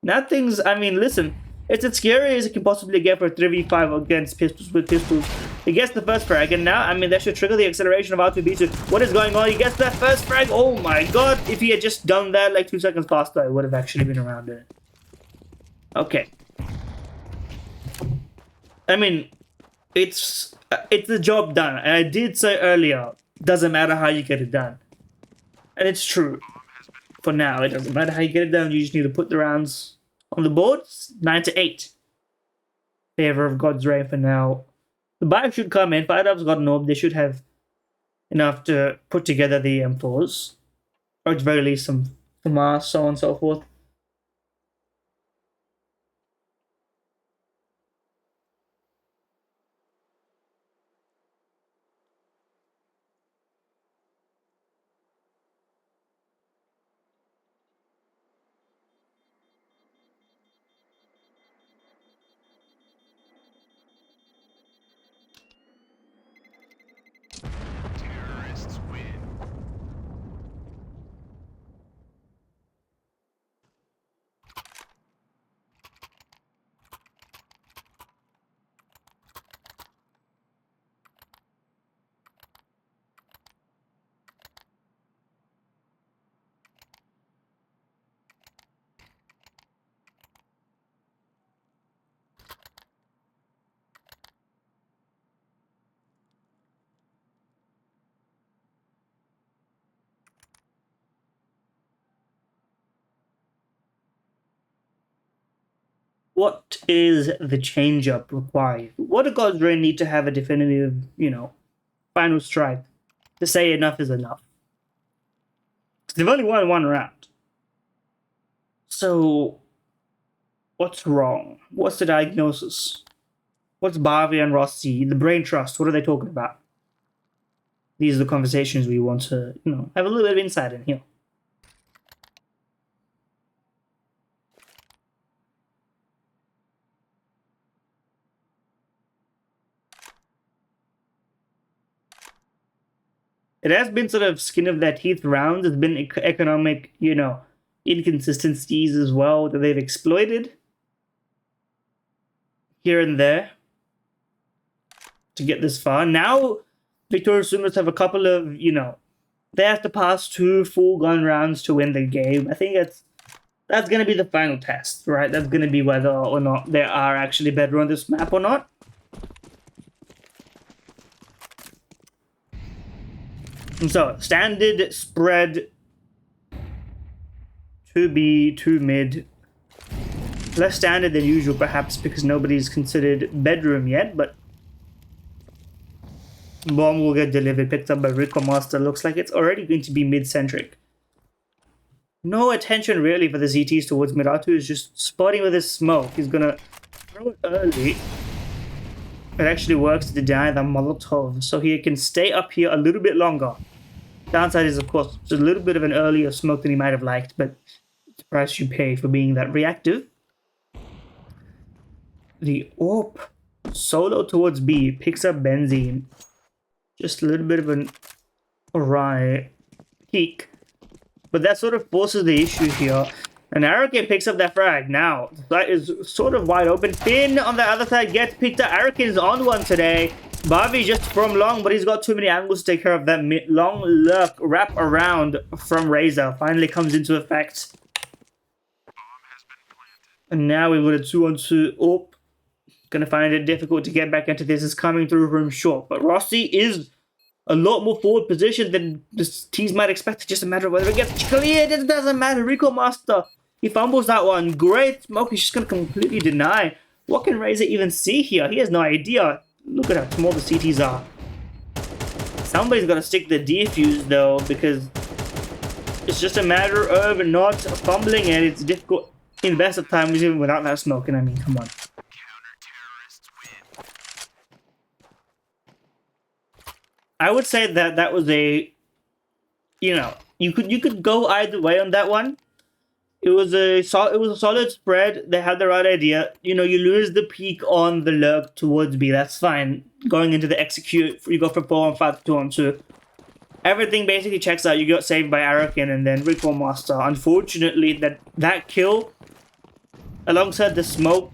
Now things, I mean, listen, it's as scary as it can possibly get for a 3v5 against pistols with pistols. He gets the first frag, and now, I mean, that should trigger the acceleration of R2B2. What is going on? He gets that first frag. Oh my god. If he had just done that like 2 seconds faster, I would have actually been around it. Okay. I mean, it's the job done. And I did say earlier, doesn't matter how you get it done. And it's true. For now, it doesn't matter how you get it done. You just need to put the rounds on the board. 9-8. Favor of God's Ray for now. The buy should come in. Fired Up's got an orb. They should have enough to put together the M4s. Or at the very least some FAMAS, so on and so forth. What is the change-up required? What do God's Ray need to have a definitive, you know, final strike? to say enough is enough. They've only won one round. So, what's wrong? What's the diagnosis? What's Barbie and Rossi, the brain trust, what are they talking about? These are the conversations we want to, have a little bit of insight in here. It has been sort of skin of their teeth rounds. There's been economic, inconsistencies as well that they've exploited here and there to get this far. Now, Victorious SUMUS have a couple of, they have to pass 2 full gun rounds to win the game. I think that's going to be the final test, right? That's going to be whether or not they are actually better on this map or not. And so, standard spread 2B, 2 mid. Less standard than usual, perhaps, because nobody's considered bedroom yet, but bomb will get delivered, picked up by Rico Master. Looks like it's already going to be mid-centric. No attention, really, for the ZTs towards Mirage. Is just spotting with his smoke. He's gonna throw it early. It actually works to deny the Molotov, so he can stay up here a little bit longer. Downside is, of course, just a little bit of an earlier smoke than he might have liked, but it's the price you pay for being that reactive. The AWP solo towards B picks up Benzene. Just a little bit of an awry peak. But that sort of forces the issue here. And Arakin picks up that frag. Now, that is sort of wide open. Finn on the other side gets picked up. Arakin is on one today. Barbie just from long, but he's got too many angles to take care of. That long lurk wrap around from Razor finally comes into effect. And now we've got a 2-on-2 AWP. Gonna find it difficult to get back into this. It's coming through from short. But Rossi is a lot more forward position than the teams might expect. It's just a matter of whether it gets cleared. It doesn't matter. Rico Master, he fumbles that one. Great smoke. He's just gonna completely deny. What can Razor even see here? He has no idea. Look at how small the CTs are. Somebody's got to stick the defuse though, because it's just a matter of not fumbling it. It's difficult in the best of times even without that smoke. And I mean, come on. I would say that was a, you could go either way on that one. It was a solid spread. They had the right idea. You lose the peak on the lurk towards B. That's fine. Going into the execute, you go from 4-on-5 to 2-on-2. Everything basically checks out. You got saved by Arakin and then Rico Master. Unfortunately, that kill, alongside the smoke,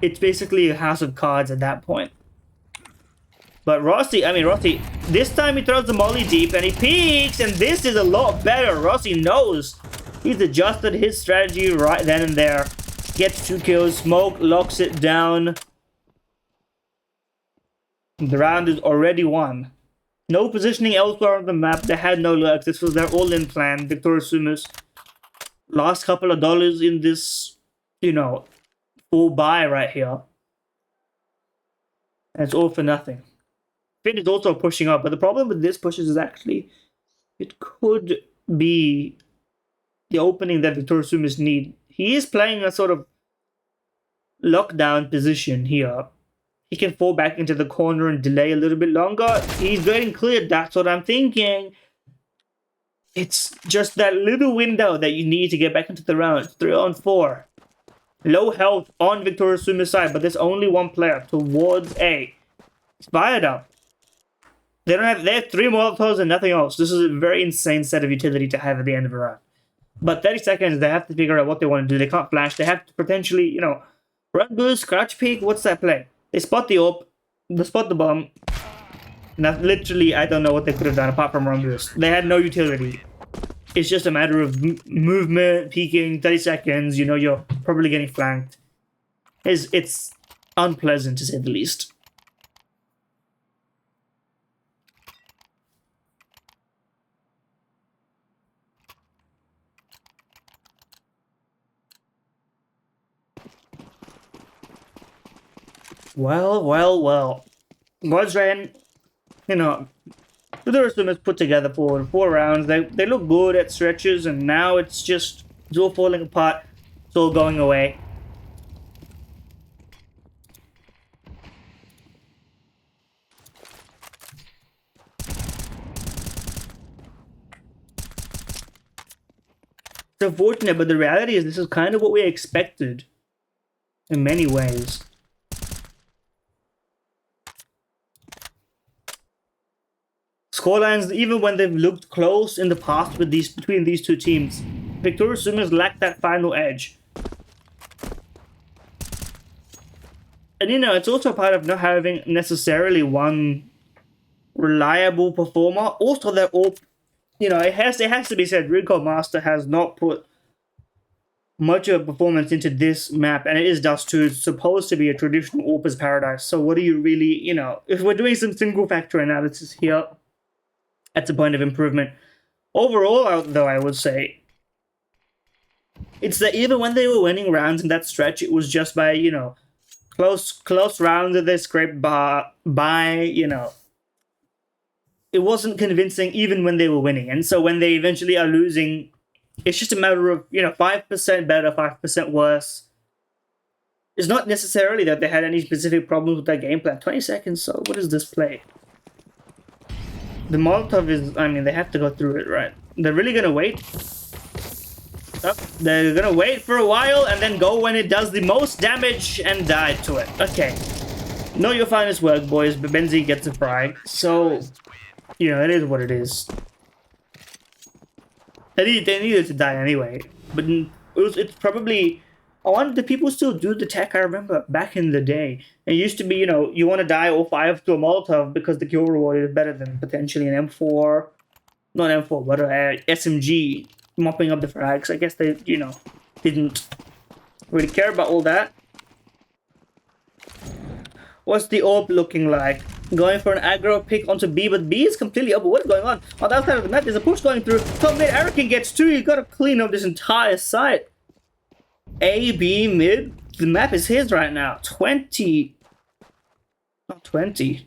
it's basically a house of cards at that point. But Rossi, this time he throws the molly deep and he peeks, and this is a lot better. Rossi knows. He's adjusted his strategy right then and there. Gets 2 kills, smoke, locks it down. The round is already won. No positioning elsewhere on the map. They had no lurks. This was their all-in plan. Victorious SUMUS. Last couple of dollars in this, full buy right here. And it's all for nothing. Finn is also pushing up, but the problem with this pushes is actually it could be the opening that Victorious SUMUS need. He is playing a sort of lockdown position here. He can fall back into the corner and delay a little bit longer. He's getting cleared, that's what I'm thinking. It's just that little window that you need to get back into the round. 3-on-4. Low health on Victorious SUMUS side, but there's only one player towards A. It's fired up. They have 3 Molotovs and nothing else. This is a very insane set of utility to have at the end of a round. But 30 seconds, they have to figure out what they want to do. They can't flash. They have to potentially, run boost, crouch peek. What's that play? They spot the AWP. They spot the bomb. Now, literally, I don't know what they could have done apart from run boost. They had no utility. It's just a matter of movement, peeking, 30 seconds. You're probably getting flanked. It's unpleasant, to say the least. Well. Wozran you know, the SUMUS put together for 4 rounds. They look good at stretches, and now it's all falling apart. It's all going away. It's unfortunate, but the reality is this is kind of what we expected in many ways. Scorelines, even when they've looked close in the past between these two teams, Victorious SUMUS lack that final edge. And it's also part of not having necessarily one reliable performer. Also, they're all, it has to be said, Recall Master has not put much of a performance into this map, and it is Dust2. It's supposed to be a traditional AWP's paradise. So what do you really, if we're doing some single factor analysis here, that's a point of improvement. Overall, though, I would say, it's that even when they were winning rounds in that stretch, it was just by, close rounds that they scraped by, it wasn't convincing even when they were winning. And so when they eventually are losing, it's just a matter of, 5% better, 5% worse. It's not necessarily that they had any specific problems with their game plan. 20 seconds, so what is this play? The Molotov is, they have to go through it, right? They're really gonna wait. They're gonna wait for a while and then go when it does the most damage and die to it. Okay. Know your finest work, boys, but Benzie gets a frag. So, it is what it is. They needed to die anyway. But it's probably... do people still do the tech? I remember back in the day. It used to be, you want to die all 5 to a Molotov because the kill reward is better than potentially an M4. Not M4, but SMG mopping up the frags. I guess they, didn't really care about all that. What's the AWP looking like? Going for an aggro pick onto B, but B is completely open. What's going on? On the outside of the map, there's a push going through. Top mid, Arakin gets 2. You gotta clean up this entire site. A, B, mid. The map is his right now. 20. Not 20.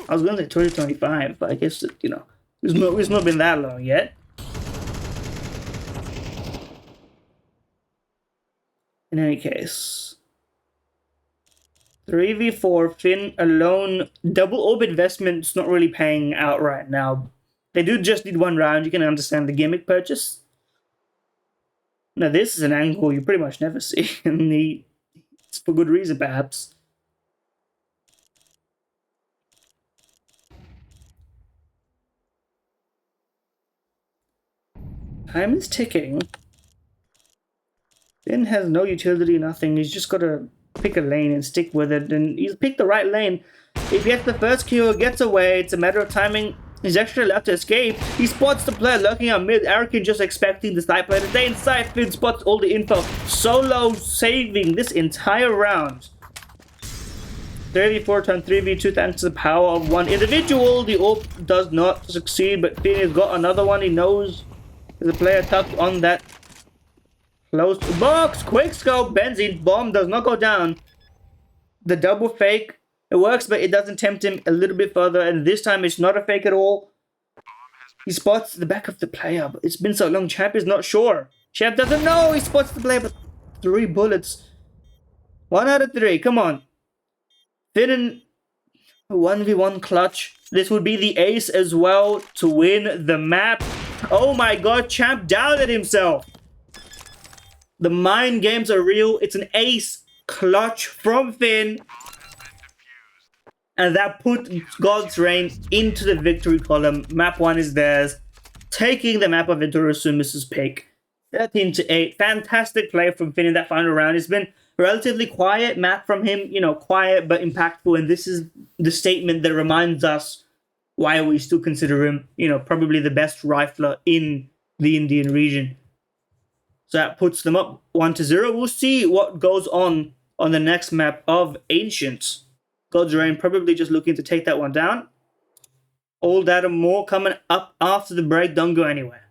I was going to say 2025, but I guess, it's not been that long yet. In any case. 3v4, Finn alone. Double AWP investment's not really paying out right now. They do just need 1 round. You can understand the gimmick purchase. Now this is an angle you pretty much never see. And it's for good reason, perhaps. Time is ticking. Finn has no utility, nothing. He's just got to pick a lane and stick with it. And he's picked the right lane. If he gets the first kill, gets away. It's a matter of timing. He's actually left to escape. He spots the player lurking out mid. Arakin just expecting the sniper to stay inside. Finn spots all the info. Solo saving this entire round. 3v4 turn 3v2 thanks to the power of one individual. The AWP does not succeed, but Finn has got another one. He knows there's a player tucked on that close box. Quick scope. Benzene bomb does not go down. The double fake. It works, but it doesn't tempt him a little bit further. And this time it's not a fake at all. He spots the back of the player, but it's been so long. Champ is not sure. Champ doesn't know. He spots the player, but 3 bullets. 1 out of 3. Come on. Finn in 1v1 clutch. This would be the ace as well to win the map. Oh my god, Champ doubted himself. The mind games are real. It's an ace clutch from Finn. And that put God's Reign into the victory column. Map 1 is theirs. Taking the map of Victorious SUMUS' pick. 13-8. Fantastic play from Finn in that final round. It's been relatively quiet map from him. Quiet but impactful. And this is the statement that reminds us why we still consider him, probably the best rifler in the Indian region. So that puts them up 1-0. We'll see what goes on the next map of Ancient. God's Reign probably just looking to take that one down. All that and more coming up after the break. Don't go anywhere.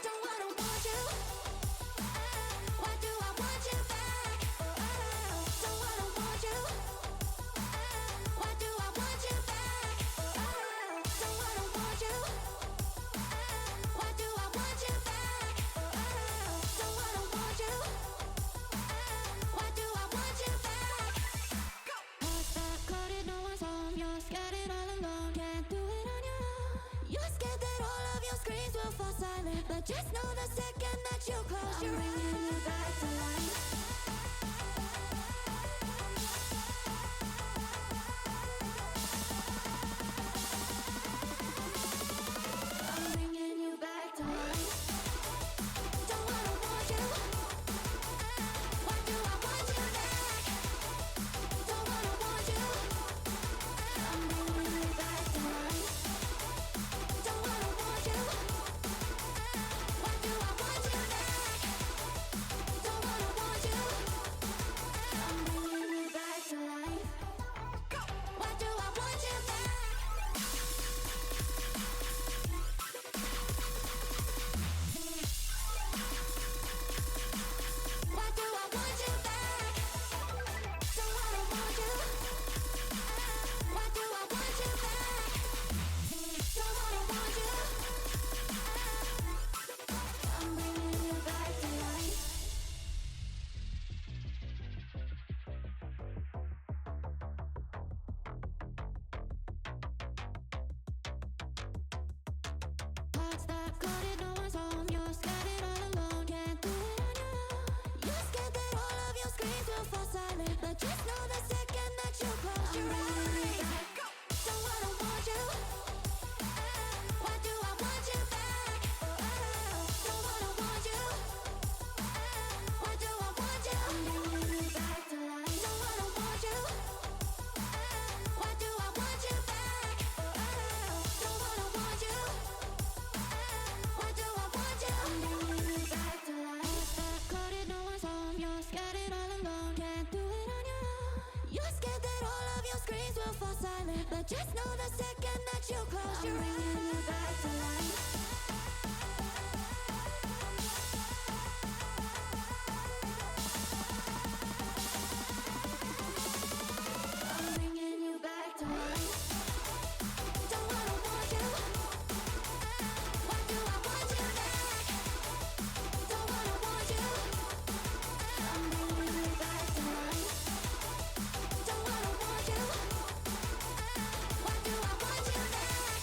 Don't wanna want you. Why do I want you back? Don't wanna want you. Why do I want you back? Don't wanna want you. Why do I want you back? Don't wanna want you. Why do I want you back? Hearts that coded, no one's home. You're scared and all alone. Can't do it on your own. You're scared that all of your screams will fall silent, but just know the second that you close your eyes, I'm bringing you back to life. I'm bringing you back to life. Don't wanna want you. Why do I want you back? Don't wanna want you. I'm bringing you back to life. Don't wanna want you. Why do I want you back? Don't wanna want you. I'm bringing you back to life. Why do I want you back? Why do I want you back? Don't wanna want you. Why do I want you back? Don't wanna want you. I'm bringing you back to life. Hearts that coded, no one's home. You're scared and all alone. Can't do it on your own. You're scared that all of your screams will fall silent, but just know the second that you close your eyes. Don't wanna want you. Why do I want you back? Don't wanna want you. Why do I want you? I'm bringing you back to life. Don't wanna want you. Why do I want you back? Don't wanna want you. Why do I want you? I'm bringing you back to life. Hearts that coded, no one's home. You're scared and all alone. Can't do it on your own. You're scared that all of your screams will fall silent, but just know the second that you close your eyes, I'm bringing you back to life. I'm bringing you back to life. Don't wanna want you. Why do I want you back? Don't wanna want you. I'm bringing you back to life. Don't wanna want you. Why do I want you back?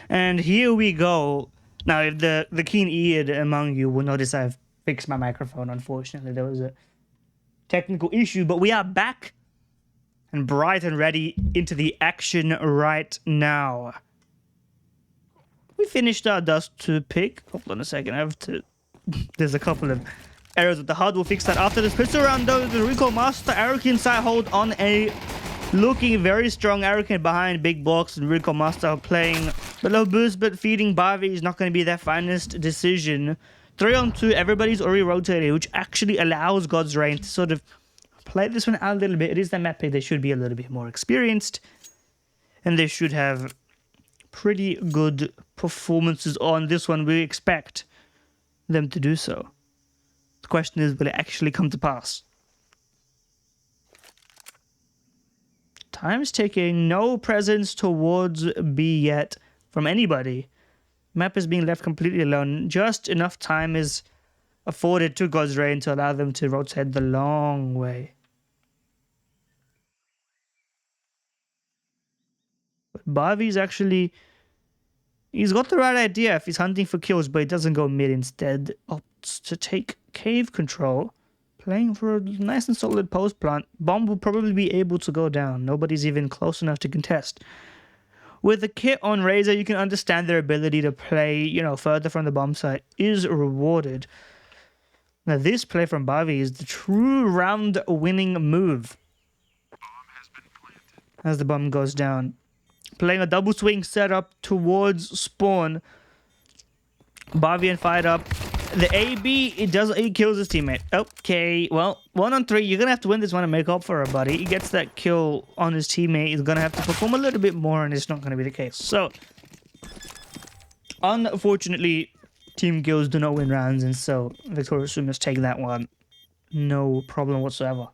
And here we go. Now, if the keen-eared among you will notice I've fixed my microphone, unfortunately. There was a technical issue, but we are back and bright and ready into the action right now. We finished our Dust 2 pick. Hold on a second, I have to... There's a couple of errors with the HUD. We'll fix that after this. Pistol round though, the Recall Master, Arakin side hold on a looking very strong Arakin behind big blocks, and Recall Master playing below boost, but feeding Barbie is not going to be their finest decision. 3-on-2, everybody's already rotated, which actually allows God's Reign to sort of play this one out a little bit. It is their map pick. They should be a little bit more experienced, and they should have pretty good performances on this one. We expect them to do so. The question is, will it actually come to pass? Time's ticking. No presence towards B yet from anybody. Map is being left completely alone. Just enough time is afforded to God's Reign to allow them to rotate the long way. But Bavi's actually... He's got the right idea if he's hunting for kills, but he doesn't go mid. Instead opts to take cave control. Playing for a nice and solid post plant. Bomb will probably be able to go down. Nobody's even close enough to contest. With the kit on Razor, you can understand their ability to play, you know, further from the bomb site is rewarded. Now this play from Bavi is the true round-winning move. As the bomb goes down. Playing a double swing setup towards spawn. Bavi and fired up. The AB, it kills his teammate. Okay, well, 1-on-3, you're gonna have to win this one and make up for it, buddy. He gets that kill on his teammate. He's gonna have to perform a little bit more, and it's not gonna be the case. So, unfortunately, team kills do not win rounds, and so Victorious SUMUS take that one. No problem whatsoever.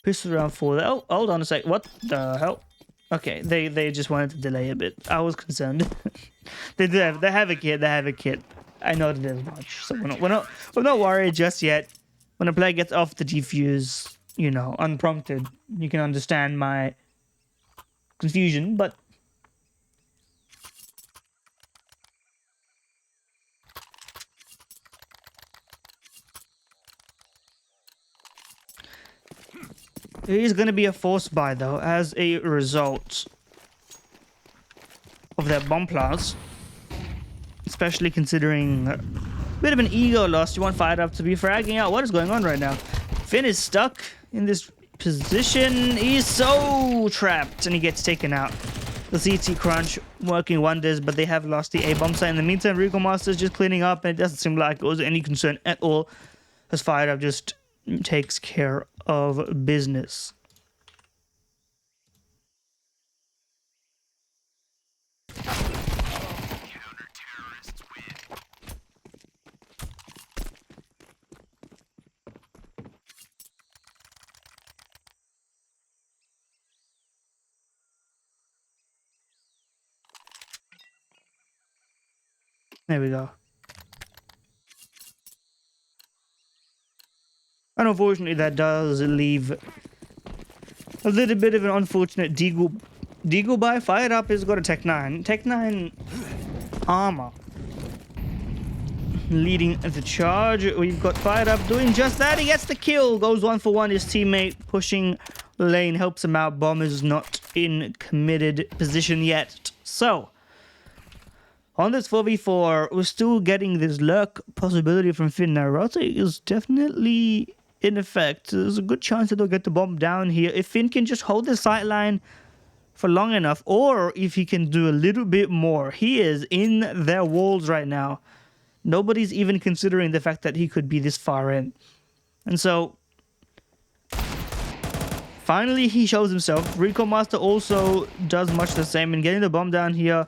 Pistol round 4. Oh, hold on a sec. What the hell? Okay, they just wanted to delay a bit. I was concerned. They have a kit. I noted as much, so we're not worried just yet. When a player gets off the defuse, you know, unprompted, you can understand my confusion, but it is going to be a force buy though, as a result of that bomb plant. Especially considering a bit of an ego loss. You want Fired Up to be fragging out. What is going on right now? Finn is stuck in this position. He's so trapped, and he gets taken out. The CT crunch working wonders, but they have lost the A-bomb site. In the meantime, Recall Master is just cleaning up, and it doesn't seem like it was any concern at all, as Fired Up just takes care of business. There we go. And unfortunately, that does leave a little bit of an unfortunate deagle buy. Fired Up has got a Tech 9. Tech 9 armor. Leading the charge. We've got Fired Up doing just that. He gets the kill. Goes 1-for-1. His teammate pushing lane helps him out. Bomb is not in committed position yet. So... on this 4v4, we're still getting this lurk possibility from Finn. Now, Rota is definitely in effect. There's a good chance that they'll get the bomb down here. If Finn can just hold the sight line for long enough, or if he can do a little bit more. He is in their walls right now. Nobody's even considering the fact that he could be this far in. And so, finally he shows himself. Recall Master also does much the same in getting the bomb down here.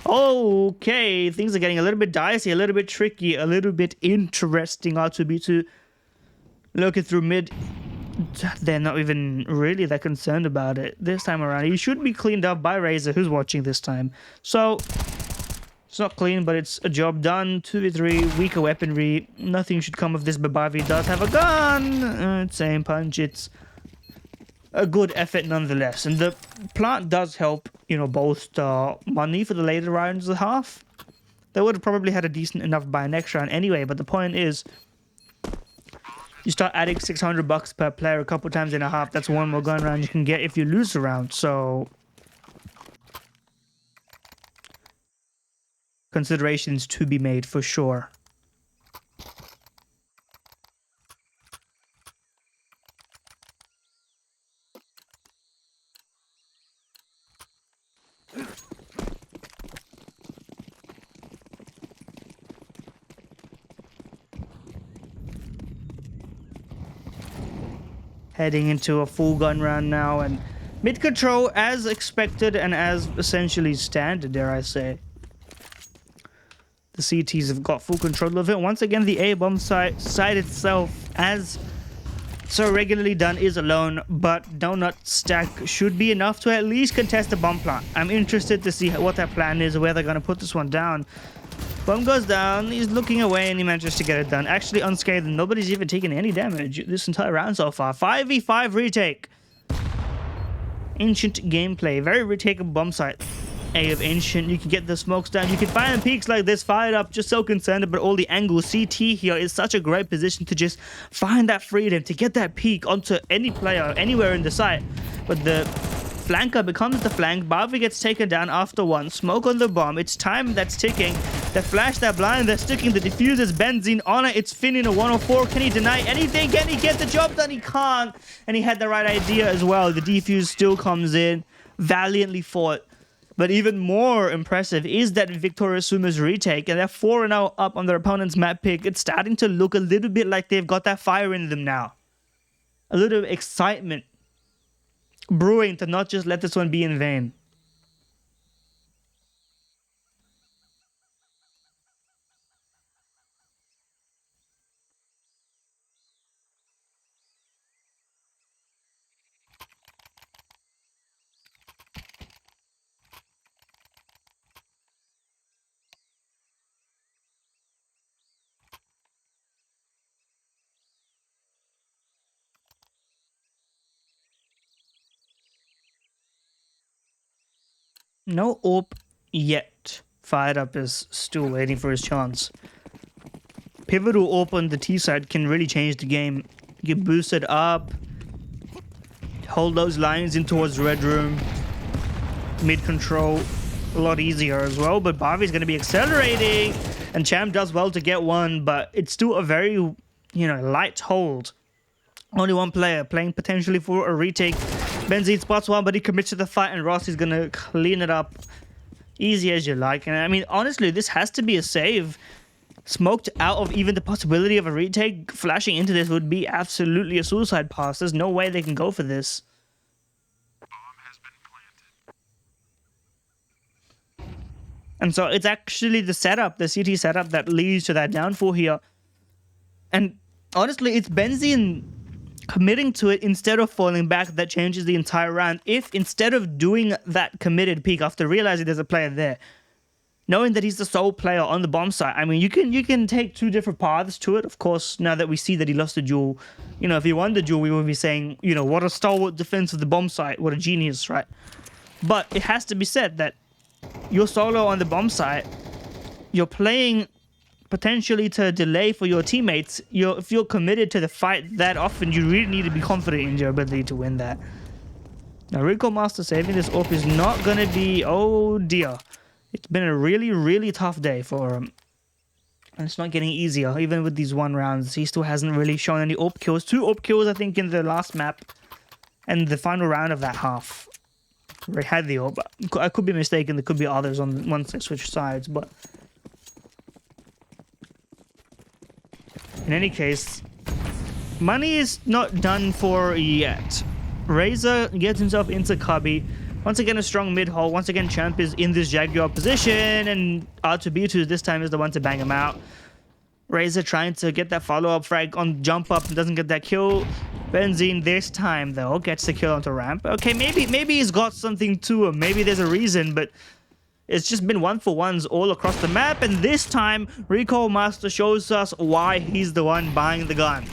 Okay, things are getting a little bit dicey, a little bit tricky, a little bit interesting. R2B2 looking through mid. They're not even really that concerned about it this time around. He should be cleaned up by Razor, who's watching this time. So, it's not clean, but it's a job done. 2v3, weaker weaponry. Nothing should come of this, but Bavi does have a gun. Same punch. It's a good effort nonetheless. And the plant does help, you know, bolster money for the later rounds of the half. They would have probably had a decent enough by next round anyway, but the point is, you start adding $600 per player a couple times in a half. That's one more gun round you can get if you lose a round. So considerations to be made for sure. Heading into a full gun round now, and mid control as expected and as essentially standard, dare I say. The CTs have got full control of it. Once again, the A bomb site itself, as so regularly done, is alone, but donut stack should be enough to at least contest the bomb plant. I'm interested to see what their plan is, where they're going to put this one down. Bomb goes down, he's looking away, and he manages to get it done. Actually unscathed, and nobody's even taken any damage this entire round so far. 5v5 retake. Ancient gameplay. Very retakeable bomb site. A of Ancient. You can get the smokes down. You can find the peaks like this, fired up, just so concerned about all the angles. CT here is such a great position to just find that freedom, to get that peak onto any player, anywhere in the site. But the flanker becomes the flank. Barbie gets taken down after one. Smoke on the bomb. It's time that's ticking. The flash, that blind, they're sticking the diffusers. Benzene on it. It's Finn in a 104. Can he deny anything? Can he get the job done? He can't. And he had the right idea as well. The defuse still comes in. Valiantly fought. But even more impressive is that victorious SUMUS retake. And they're 4-0 up on their opponent's map pick. It's starting to look a little bit like they've got that fire in them now. A little excitement brewing to not just let this one be in vain. No AWP yet. Fired Up is still waiting for his chance. Pivotal AWP on the T side can really change the game. Get boosted up. Hold those lines in towards Red Room. Mid control. A lot easier as well. But Barbie's going to be accelerating. And Champ does well to get one. But it's still a very, you know, light hold. Only one player playing potentially for a retake. Benzene spots one, but he commits to the fight, and Ross is going to clean it up easy as you like. And I mean, honestly, this has to be a save. Smoked out of even the possibility of a retake, flashing into this would be absolutely a suicide pass. There's no way they can go for this. And so it's actually the setup, the CT setup, that leads to that downfall here. And honestly, it's Benzene committing to it instead of falling back that changes the entire round. If instead of doing that committed peek after realizing there's a player there, knowing that he's the sole player on the bomb site, I mean, you can take two different paths to it. Of course, now that we see that he lost the duel, you know, if he won the duel, we would be saying, you know, what a stalwart defense of the bomb site, what a genius, right? But it has to be said that you're solo on the bomb site, you're playing potentially to delay for your teammates. If you're committed to the fight that often, you really need to be confident in your ability to win that. Now, Rico Master saving this AWP is not going to be... Oh, dear. It's been a really, really tough day for him. And it's not getting easier. Even with these one rounds, he still hasn't really shown any AWP kills. 2 AWP kills, I think, in the last map. And the final round of that half. Where he had the AWP. I could be mistaken. There could be others on once they switch sides, but... In any case, money is not done for yet. Razor gets himself into Cubby. Once again, a strong mid-hole. Once again, Champ is in this Jaguar position, and R2B2 this time is the one to bang him out. Razor trying to get that follow-up frag on jump up and doesn't get that kill. Benzene this time, though, gets the kill onto ramp. Okay, maybe he's got something to him. Maybe there's a reason, but... It's just been 1-for-1s all across the map, and this time, Rico Master shows us why he's the one buying the gun.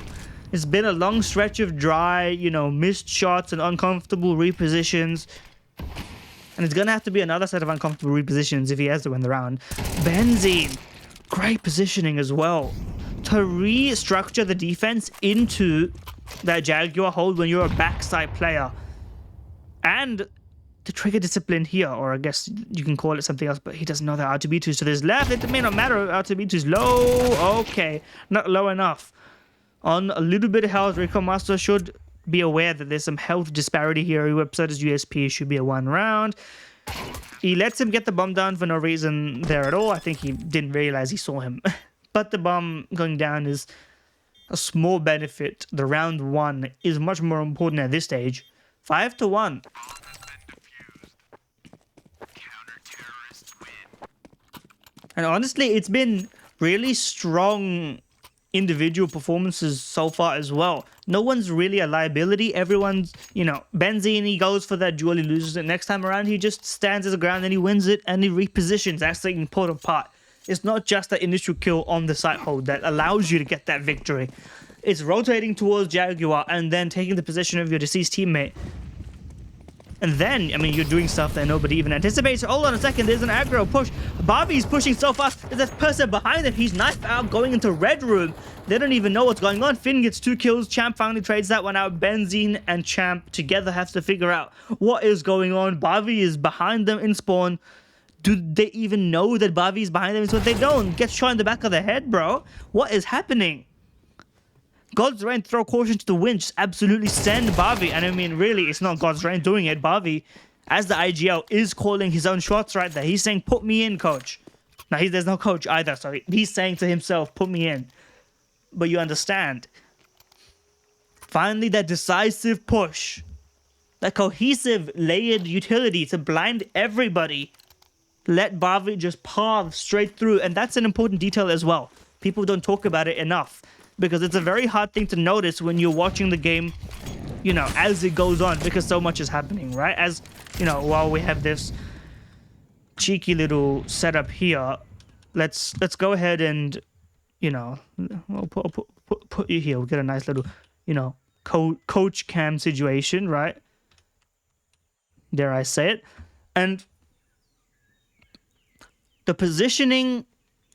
It's been a long stretch of dry, you know, missed shots and uncomfortable repositions. And it's going to have to be another set of uncomfortable repositions if he has to win the round. Benzene, great positioning as well. To restructure the defense into that Jaguar hold when you're a backside player. And to trigger discipline here, or I guess you can call it something else, but he doesn't know that R2B2 is to his left. It may not matter. R2B2 is low. Okay, not low enough. On a little bit of health, Recon Master should be aware that there's some health disparity here. He whips out his USP. It should be a 1 round. He lets him get the bomb down for no reason there at all. I think he didn't realize he saw him. But the bomb going down is a small benefit. The round 1 is much more important at this stage. 5-1. And honestly, it's been really strong individual performances so far as well. No one's really a liability. Everyone's, you know, Benzene, he goes for that duel, he loses it. Next time around, he just stands as a ground and he wins it and he repositions. That's the important part. It's not just the initial kill on the site hold that allows you to get that victory. It's rotating towards Jaguar and then taking the position of your deceased teammate. And then, I mean, you're doing stuff that nobody even anticipates. Hold on a second, there's an aggro push. Bobby's pushing so fast. There's that person behind him. He's knife out, going into red room. They don't even know what's going on. Finn gets 2 kills. Champ finally trades that one out. Benzene and Champ together have to figure out what is going on. Bobby is behind them in spawn. Do they even know that Bobby is behind them in spawn? They don't. Get shot in the back of the head, bro. What is happening? God's Reign throw caution to the wind, just absolutely send Bobby. And I mean, really, it's not God's Reign doing it. Bobby, as the IGL, is calling his own shots right there. He's saying, put me in, coach. Now, there's no coach either, so he's saying to himself, put me in. But you understand. Finally, that decisive push. That cohesive, layered utility to blind everybody. Let Bobby just path straight through. And that's an important detail as well. People don't talk about it enough. Because it's a very hard thing to notice when you're watching the game, you know, as it goes on, because so much is happening, right? As, you know, while we have this cheeky little setup here, let's go ahead and, you know, we'll put you here. We'll get a nice little, you know, coach cam situation, right? Dare I say it? And the positioning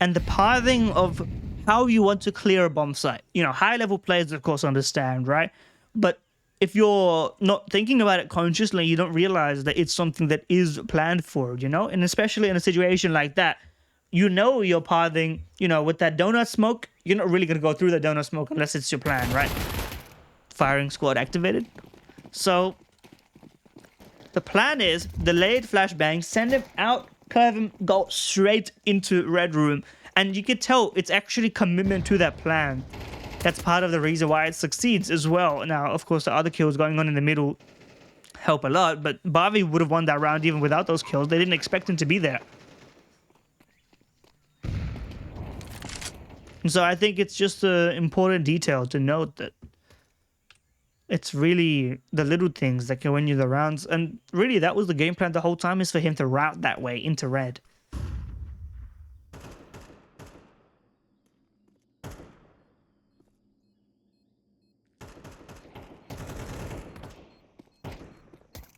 and the pathing of how you want to clear a bomb site. You know, high-level players, of course, understand, right? But if you're not thinking about it consciously, you don't realize that it's something that is planned for, you know? And especially in a situation like that, you know you're pathing, you know, with that donut smoke. You're not really going to go through the donut smoke unless it's your plan, right? Firing squad activated. So the plan is delayed flashbang, send him out, curve him, go straight into red room. And you could tell it's actually commitment to that plan. That's part of the reason why it succeeds as well. Now, of course, the other kills going on in the middle help a lot, but Bobby would have won that round even without those kills. They didn't expect him to be there. So I think it's just an important detail to note that it's really the little things that can win you the rounds. And really, that was the game plan the whole time, is for him to route that way into red.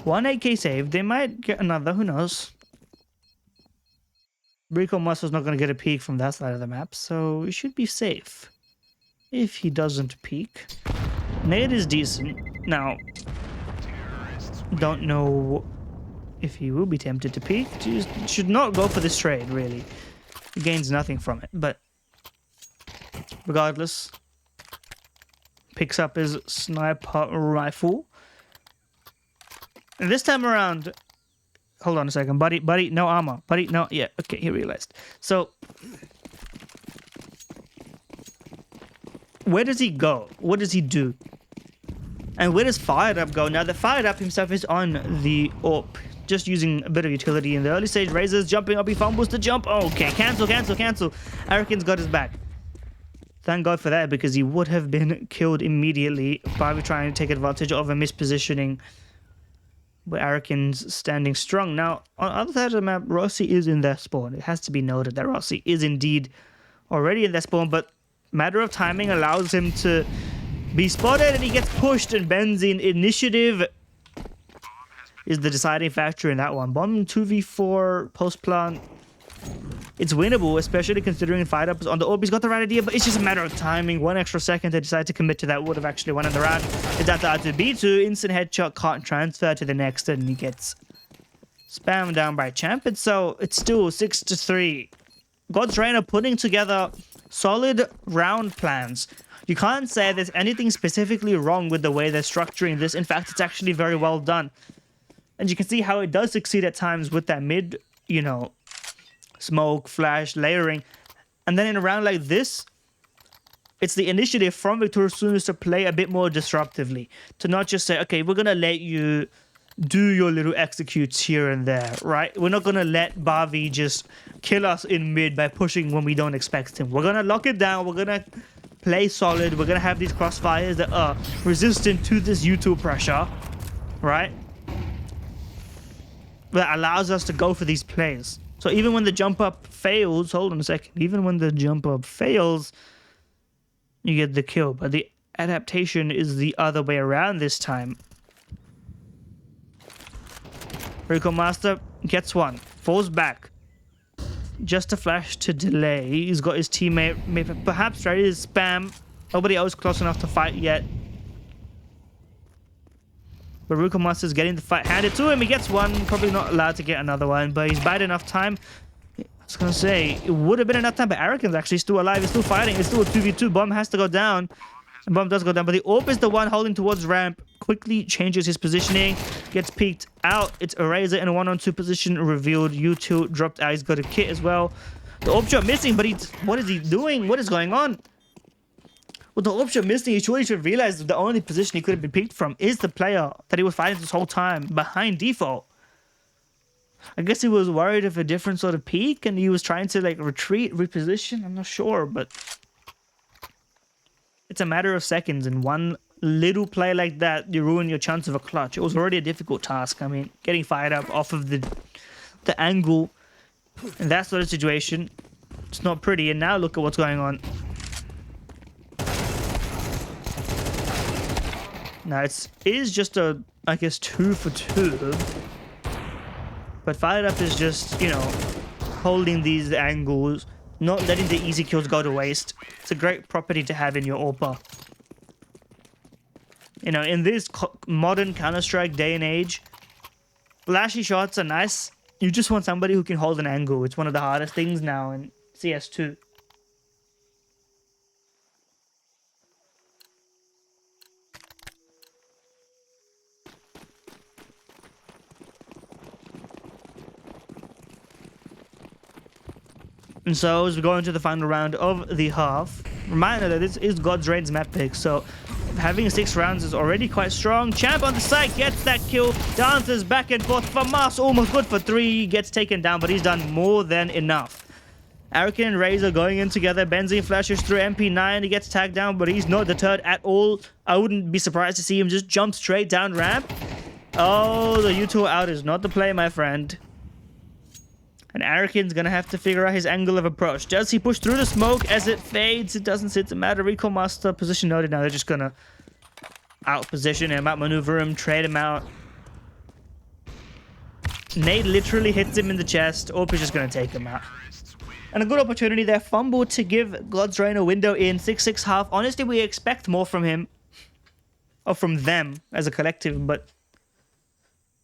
One 8k save. They might get another. Who knows? Recon Master's not going to get a peek from that side of the map, so he should be safe. If he doesn't peek. Nade is decent. Now, don't know if he will be tempted to peek. Just should not go for this trade, really. He gains nothing from it, but regardless, picks up his sniper rifle. And this time around, hold on a second, buddy, no armor, buddy, no, yeah, okay, he realized. So, where does he go? What does he do? And where does Fired Up go? Now, the Fired Up himself is on the AWP, just using a bit of utility in the early stage. Razor's jumping up, he fumbles the jump. Okay, cancel. Arakin's got his back. Thank God for that, because he would have been killed immediately by trying to take advantage of a mispositioning. But Arakin's standing strong. Now, on the other side of the map, Rossi is in their spawn. It has to be noted that Rossi is indeed already in their spawn, but matter of timing allows him to be spotted, and he gets pushed, and Benzene initiative is the deciding factor in that one. Bomb 2v4 post plant. It's winnable, especially considering fight up is on the orb. He's got the right idea, but it's just a matter of timing. 1 extra second to decide to commit to that would have actually won in the round. It's at the R2B2. Instant headshot, can't transfer to the next, and he gets spammed down by Champ. And so it's still 6-3. God's Reign are putting together solid round plans. You can't say there's anything specifically wrong with the way they're structuring this. In fact, it's actually very well done. And you can see how it does succeed at times with that mid, you know, smoke, flash, layering. And then in a round like this, it's the initiative from SUMUS to play a bit more disruptively. To not just say, okay, we're going to let you do your little executes here and there, right? We're not going to let Barbie just kill us in mid by pushing when we don't expect him. We're going to lock it down. We're going to play solid. We're going to have these crossfires that are resistant to this U2 pressure, right? That allows us to go for these plays. So even when the jump up fails, hold on a second, even when the jump up fails, you get the kill. But the adaptation is the other way around this time. Rico Master gets one, falls back. Just a flash to delay. He's got his teammate perhaps ready to spam. Nobody else close enough to fight yet. But Rico Master's getting the fight handed to him. He gets one. Probably not allowed to get another one, but he's bided enough time. I was going to say, it would have been enough time, but Arakin's actually still alive. He's still fighting. It's still a 2v2. Bomb has to go down. And Bomb does go down, but the AWP is the one holding towards ramp. Quickly changes his positioning. Gets peeked out. It's Eraser in a 1-on-2 position. Revealed. U2 dropped out. He's got a kit as well. The AWP shot missing, but what is he doing? What is going on? With the AWP shot missing, he surely should realize that the only position he could have been peeked from is the player that he was fighting this whole time behind default. I guess he was worried of a different sort of peek and he was trying to like retreat, reposition. I'm not sure, but it's a matter of seconds, and one little play like that, you ruin your chance of a clutch. It was already a difficult task. I mean, getting fired up off of the angle in that sort of situation, it's not pretty. And now look at what's going on. Now it is just a, I guess, 2 for 2. But fired up is just, you know, holding these angles, not letting the easy kills go to waste. It's a great property to have in your AWPer. You know, in this modern Counter-Strike day and age, flashy shots are nice. You just want somebody who can hold an angle. It's one of the hardest things now in CS2. And so as we go into the final round of the half, reminder that this is God's Reigns map pick, so having 6 rounds is already quite strong. Champ on the side gets that kill, dances back and forth. Famas almost good for 3, gets taken down, but he's done more than enough. Arakin and Razor going in together. Benzene flashes through MP9, he gets tagged down, but he's not deterred at all. I wouldn't be surprised to see him just jump straight down ramp. Oh, the U2 out is not the play, my friend. And Arakin's gonna have to figure out his angle of approach. Does he push through the smoke as it fades? It doesn't seem to matter. Recall Master position noted. Now they're just gonna out-position him, out-maneuver him, trade him out. Nate literally hits him in the chest. Orp is just gonna take him out. And a good opportunity there. Fumble to give God's Reign a window in. 6-6 half. Honestly, we expect more from him. Or from them as a collective, but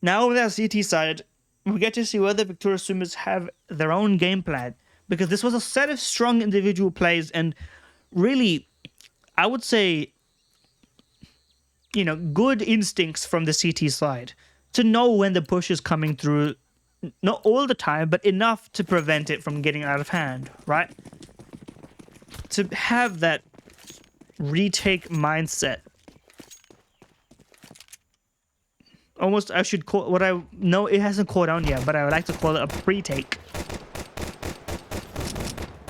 now with our CT side, we get to see whether SUMUS have their own game plan, because this was a set of strong individual plays and really, I would say, you know, good instincts from the CT side to know when the push is coming through, not all the time, but enough to prevent it from getting out of hand, right? To have that retake mindset. Almost, I should call what I know it hasn't caught on yet, but I would like to call it a pre-take.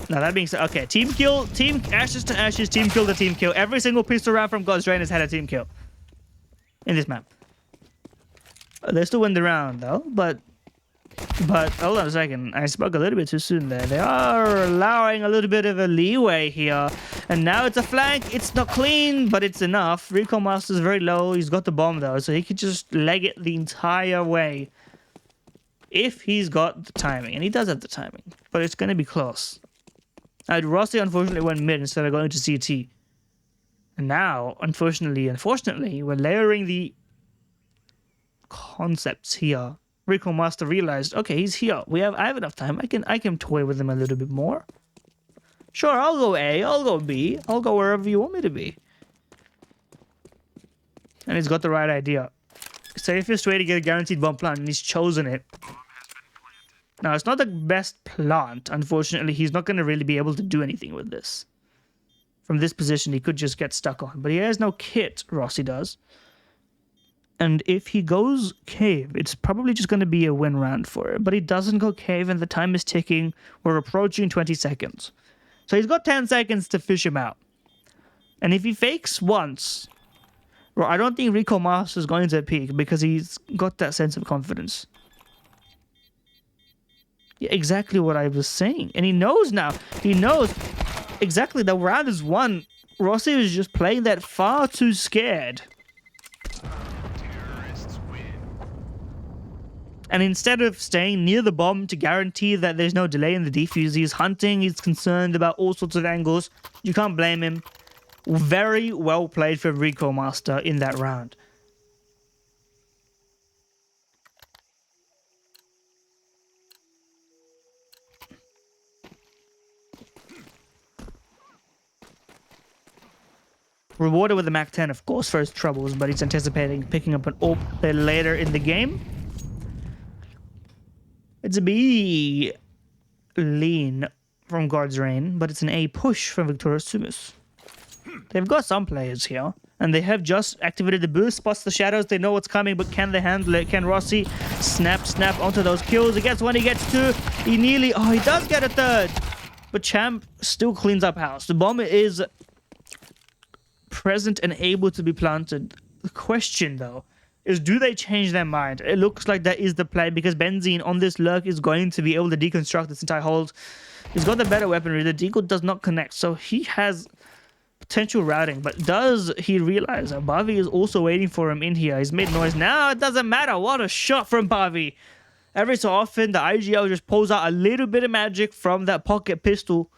Now that being said, okay, team kill, team ashes to ashes, team kill to team kill. Every single pistol round from God's Reign has had a team kill in this map. They still win the round though, but hold on a second, I spoke a little bit too soon there. They are allowing a little bit of a leeway here, And now it's a flank. It's not clean, but it's enough. Recon Master's very low. He's got the bomb, though, so he could just leg it the entire way. If he's got the timing. And he does have the timing. But it's going to be close. Rossi, unfortunately, went mid instead of going to CT. And now, unfortunately, we're layering the concepts here. Recon Master realized, okay, he's here. I have enough time. I can toy with him a little bit more. Sure, I'll go A, I'll go B, I'll go wherever you want me to be. And he's got the right idea. Safest way to get a guaranteed bomb plant, and he's chosen it. Now, it's not the best plant. Unfortunately, he's not going to really be able to do anything with this. From this position, he could just get stuck on. But he has no kit, Rossi does. And if he goes cave, it's probably just going to be a win round for it. But he doesn't go cave, and the time is ticking. We're approaching 20 seconds. So he's got 10 seconds to fish him out. And if he fakes once, well, I don't think Recon Master is going to peak because he's got that sense of confidence. Yeah, exactly what I was saying. And he knows now. He knows exactly the round is won. Rossi was just playing that far too scared. And instead of staying near the bomb to guarantee that there's no delay in the defuse, he's hunting, he's concerned about all sorts of angles. You can't blame him. Very well played from Recon Master in that round. Rewarded with the Mach 10, of course, for his troubles, but he's anticipating picking up an AWP bit later in the game. It's a B lean from God's Reign, but it's an A push from Victoria's SUMUS. They've got some players here, and they have just activated the boost, spots the shadows, they know what's coming, but can they handle it? Can Rossi snap onto those kills? He gets one, he gets two, he nearly, he does get a third! But Champ still cleans up house. The bomb is present and able to be planted. The question, though, is do they change their mind? It looks like that is the play because Benzene on this lurk is going to be able to deconstruct this entire hold. He's got the better weaponry. The deagle does not connect, so he has potential routing. But does he realize that Bavi is also waiting for him in here? He's made noise. Now it doesn't matter. What a shot from Bavi. Every so often, the IGL just pulls out a little bit of magic from that pocket pistol.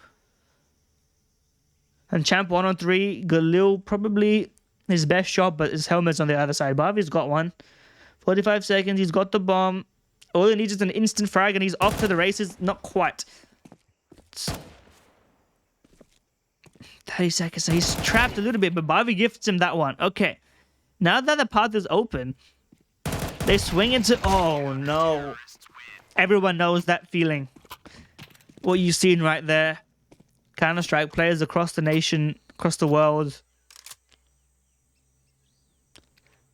And Champ 1 on 3. Galil probably his best shot, but his helmet's on the other side. Bavi's got one. 45 seconds. He's got the bomb. All he needs is an instant frag, and he's off to the races. Not quite. 30 seconds. So he's trapped a little bit, but Bavi gifts him that one. Okay. Now that the path is open, they swing into... Oh, no. Everyone knows that feeling. What you've seen right there. Counter-Strike players across the nation, across the world.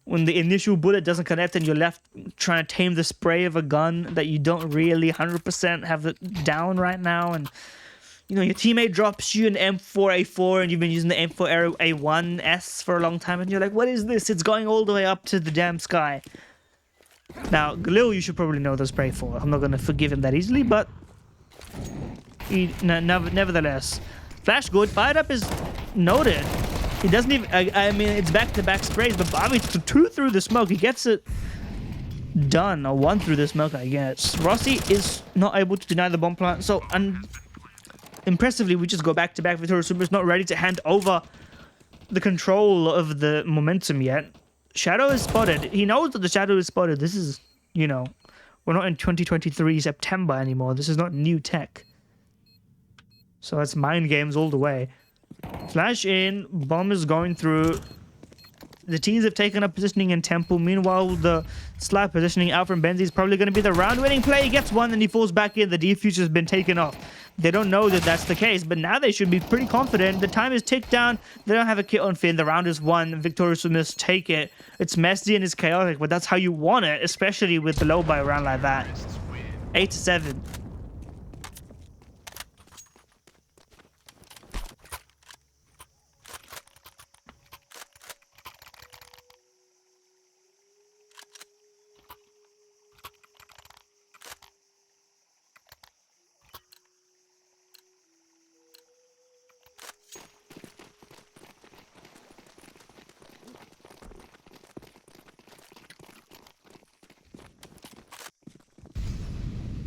When the initial bullet doesn't connect and you're left trying to tame the spray of a gun that you don't really 100% have it down right now. And, you know, your teammate drops you an M4A4 and you've been using the M4A1S for a long time. And you're like, what is this? It's going all the way up to the damn sky. Now, Galil, you should probably know the spray for. I'm not going to forgive him that easily, but... nevertheless. Flash good. Fired up is noted. He doesn't even... I mean, it's back-to-back sprays, but Bobby 2 through the smoke. He gets it done. Or 1 through the smoke, I guess. Rossi is not able to deny the bomb plant. So, impressively, we just go back-to-back. Victoria's SUMUS not ready to hand over the control of the momentum yet. Shadow is spotted. He knows that the Shadow is spotted. This is, you know... We're not in 2023 September anymore. This is not new tech. So it's mind games all the way. Flash in. Bomb is going through. The teams have taken up positioning in Temple. Meanwhile, the slap positioning out from Benzi is probably going to be the round-winning play. He gets one and he falls back in. The defuse has been taken off. They don't know that that's the case, but now they should be pretty confident. The time is ticked down. They don't have a kit on Finn. The round is won. Victoria's SUMUS take it. It's messy and it's chaotic, but that's how you want it, especially with the low by round like that. 8-7.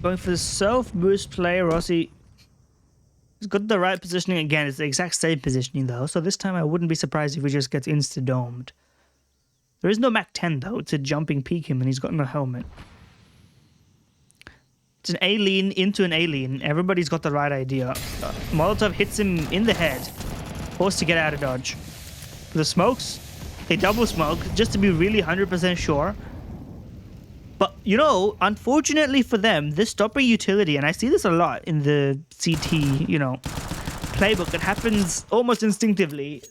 Going for the self-boost play. Rossi has got the right positioning again. It's the exact same positioning though. So this time I wouldn't be surprised if he just gets insta-domed. There is no Mac 10 though to jumping peek him, and he's got no helmet. It's an A-lean into an A-lean. Everybody's got the right idea. Molotov hits him in the head. Forced to get out of dodge. The smokes, they double smoke just to be really 100% sure. But, you know, unfortunately for them, this stopper utility, and I see this a lot in the CT, you know, playbook, it happens almost instinctively.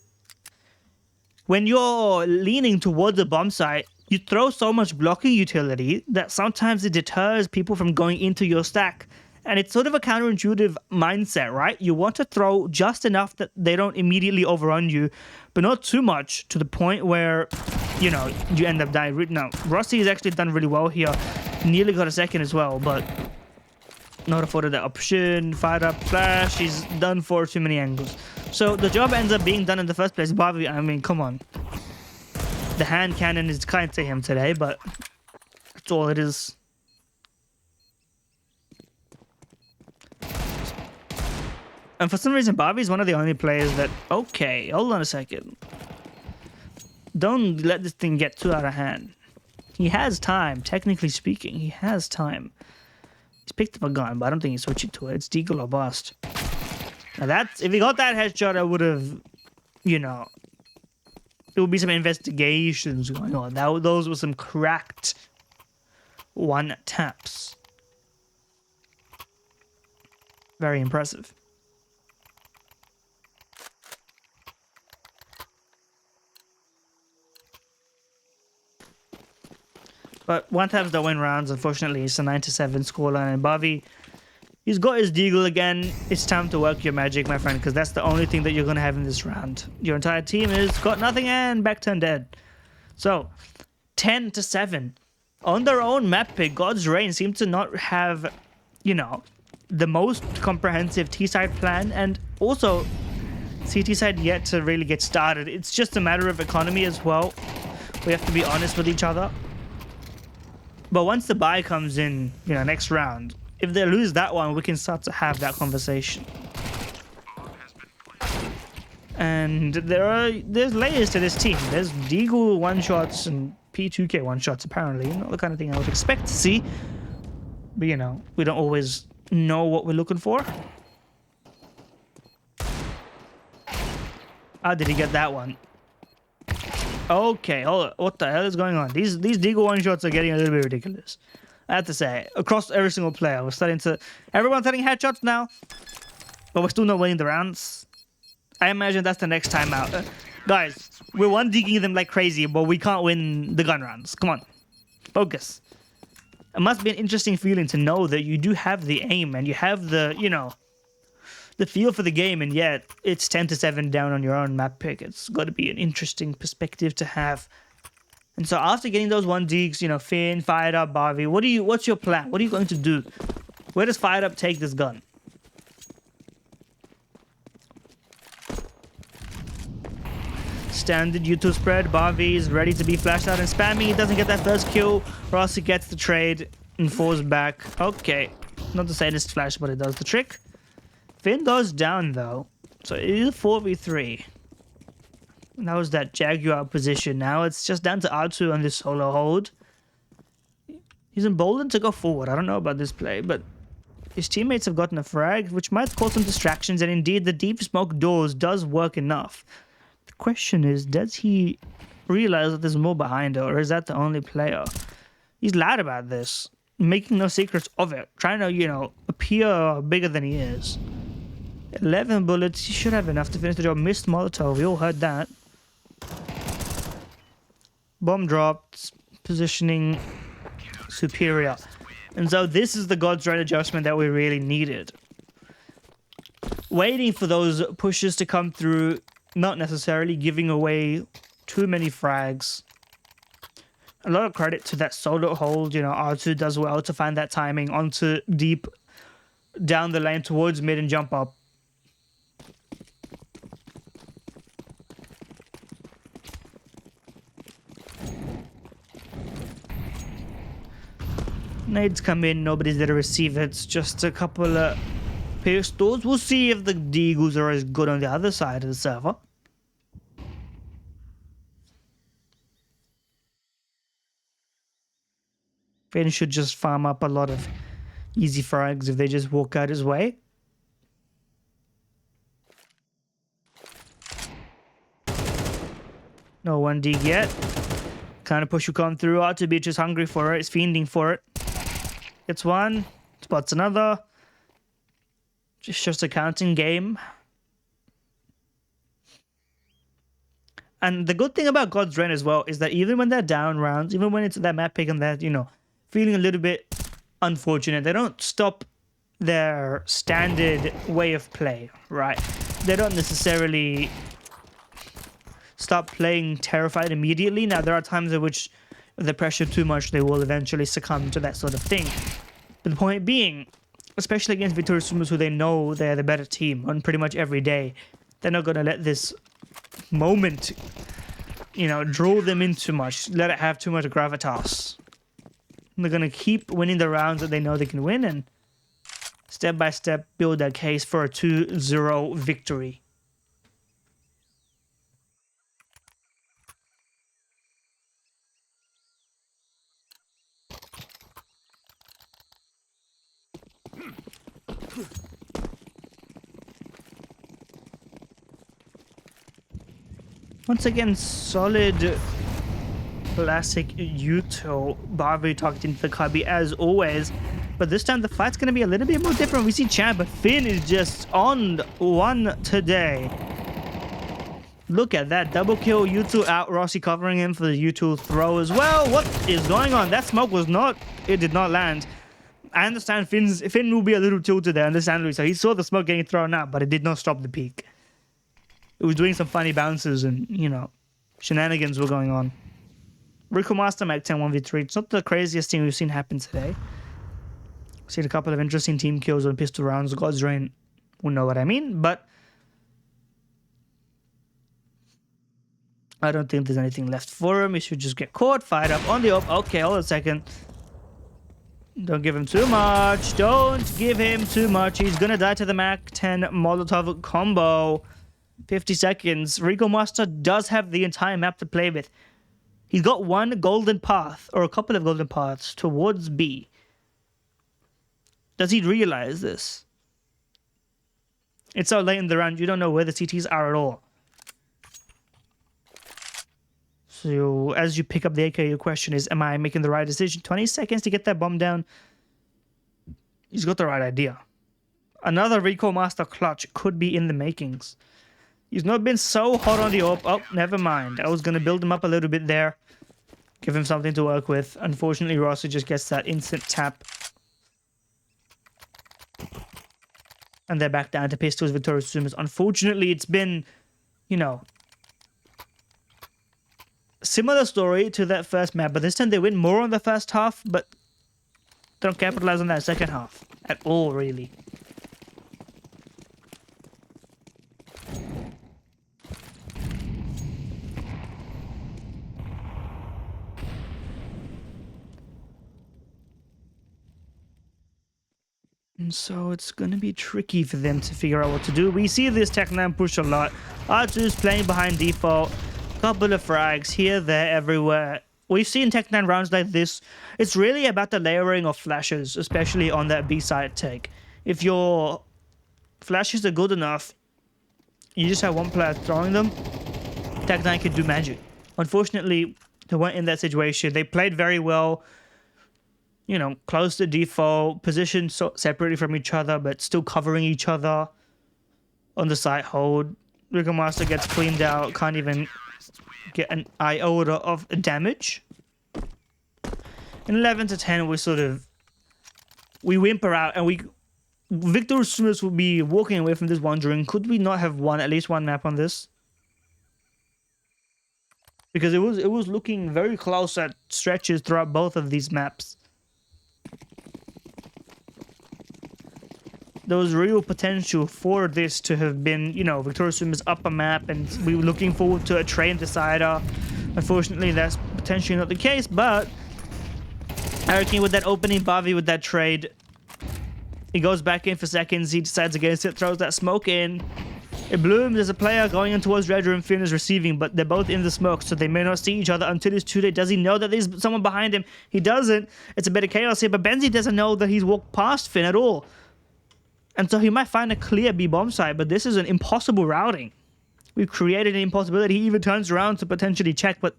When you're leaning towards a bomb site, you throw so much blocking utility that sometimes it deters people from going into your stack. And it's sort of a counterintuitive mindset, right? You want to throw just enough that they don't immediately overrun you, but not too much to the point where, you know, you end up dying. Now, Rossi has actually done really well here. Nearly got a second as well, but not afforded that option. Fired up flash. He's done for too many angles. So the job ends up being done in the first place. Bobby, I mean, come on. The hand cannon is kind to him today, but that's all it is. And for some reason, Bobby's one of the only players that... Okay, hold on a second. Don't let this thing get too out of hand. He has time, technically speaking. He has time. He's picked up a gun, but I don't think he's switching to it. It's deagle or bust. Now that's... If he got that headshot, I would have... You know... There would be some investigations going on. Those were some cracked one taps. Very impressive. But one taps don't win rounds, unfortunately. It's a 9-7 scoreline. And Bobby, he's got his deagle again. It's time to work your magic, my friend, because that's the only thing that you're going to have in this round. Your entire team has got nothing and back turned dead. So, 10-7. On their own map pick, God's Reign seemed to not have, you know, the most comprehensive T-side plan, and also CT side yet to really get started. It's just a matter of economy as well. We have to be honest with each other. But once the buy comes in, you know, next round, if they lose that one, we can start to have that conversation. And there's layers to this team. There's Deagle one-shots and P2K one-shots, apparently. Not the kind of thing I would expect to see. But, you know, we don't always know what we're looking for. How did he get that one? Okay, hold on. What the hell is going on? These Deagle one-shots are getting a little bit ridiculous. I have to say, across every single player, we're starting to... Everyone's hitting headshots now, but we're still not winning the rounds. I imagine that's the next time out. Guys, we're one-digging them like crazy, but we can't win the gun rounds. Come on. Focus. It must be an interesting feeling to know that you do have the aim and you have the, you know, the feel for the game, and yet it's 10-7 down on your own map pick. It's got to be an interesting perspective to have. And so after getting those one digs, you know, Finn, Fired Up, Barbie, what's your plan? What are you going to do? Where does Fired Up take this gun? Standard YouTube spread. Barbie is ready to be flashed out and spamming. He doesn't get that first kill. Rossi gets the trade and falls back. Okay. Not the sadist flash, but it does the trick. Finn goes down though. So it is a 4v3. And that was that Jaguar position. Now it's just down to R2 on this solo hold. He's emboldened to go forward. I don't know about this play, but his teammates have gotten a frag, which might cause some distractions. And indeed, the deep smoke doors does work enough. The question is, does he realize that there's more behind her, or is that the only player? He's loud about this, making no secrets of it, trying to, you know, appear bigger than he is. 11 bullets, he should have enough to finish the job. Missed Molotov, we all heard that. Bomb dropped, positioning superior. And so this is the God's Reign adjustment that we really needed. Waiting for those pushes to come through, not necessarily giving away too many frags. A lot of credit to that solo hold, you know, R2 does well to find that timing onto deep down the lane towards mid and jump up. Nades come in, nobody's there to receive it. It's just a couple of pistols. We'll see if the Deagles are as good on the other side of the server. Finn should just farm up a lot of easy frags if they just walk out his way. No 1D yet. Kind of push you come through. Anubis is hungry for it. He's fiending for it. Gets one. Spots another. Just a counting game. And the good thing about God's Reign as well is that even when they're down rounds, even when it's that map pick and they're, you know, feeling a little bit unfortunate, they don't stop their standard way of play, right? They don't necessarily stop playing terrified immediately. Now, there are times in which if they pressure too much, they will eventually succumb to that sort of thing. But the point being, especially against SUMUS, who they know they're the better team on pretty much every day, they're not going to let this moment, you know, draw them in too much, let it have too much gravitas. They're going to keep winning the rounds that they know they can win and step by step build their case for a 2-0 victory. Once again, solid classic Yuto Barbie tucked into the cubby as always. But this time the fight's going to be a little bit more different. We see Champ, but Finn is just on one today. Look at that. Double kill. Yuto out. Rossi covering him for the Yuto throw as well. What is going on? That smoke was not... It did not land. I understand Finn will be a little tilted there, understandably. So he saw the smoke getting thrown out, but it did not stop the peak. It was doing some funny bounces and, you know, shenanigans were going on. Rico Master Mac 10 1v3. It's not the craziest thing we've seen happen today. Seen a couple of interesting team kills on pistol rounds. God's Reign will know what I mean, but I don't think there's anything left for him. He should just get caught, fired up on the up. Okay, hold on a second. Don't give him too much. Don't give him too much. He's gonna die to the Mac 10 Molotov combo. 50 seconds. Rico Master does have the entire map to play with. He's got one golden path, or a couple of golden paths, towards B. Does he realize this? It's so late in the round, you don't know where the CTs are at all. So, as you pick up the AK, your question is, am I making the right decision? 20 seconds to get that bomb down. He's got the right idea. Another Rico Master clutch could be in the makings. He's not been so hot on the AWP. Oh, never mind. I was going to build him up a little bit there. Give him something to work with. Unfortunately, Rossi just gets that instant tap. And they're back down to pistols with SUMUS. Unfortunately, it's been, you know, similar story to that first map. But this time they win more on the first half, but they don't capitalize on that second half at all, really. And so it's going to be tricky for them to figure out what to do. We see this Tech9 push a lot. R2's playing behind default. Couple of frags here, there, everywhere. We've seen Tech9 rounds like this. It's really about the layering of flashes, especially on that B-side take. If your flashes are good enough, you just have one player throwing them, Tech9 could do magic. Unfortunately, they weren't in that situation. They played very well. You know, close to default, positioned separately from each other, but still covering each other on the side hold. Rico Master gets cleaned out, can't even get an iota of damage. In 11 to 10, we whimper out, and Victor SUMUS will be walking away from this wondering, could we not have won at least one map on this? Because it was looking very close at stretches throughout both of these maps. There was real potential for this to have been, you know, Victor SUMUS up a map, and we were looking forward to a train decider. Unfortunately, that's potentially not the case, but Hurricane with that opening, Bobby with that trade. He goes back in for seconds. He decides against it, throws that smoke in. It blooms. There's a player going in towards Red Room. Finn is receiving, but they're both in the smoke, so they may not see each other until it's too late. Does he know that there's someone behind him? He doesn't. It's a bit of chaos here, but Benzi doesn't know that he's walked past Finn at all. And so he might find a clear B-bomb site, but this is an impossible routing. We've created an impossibility. He even turns around to potentially check, but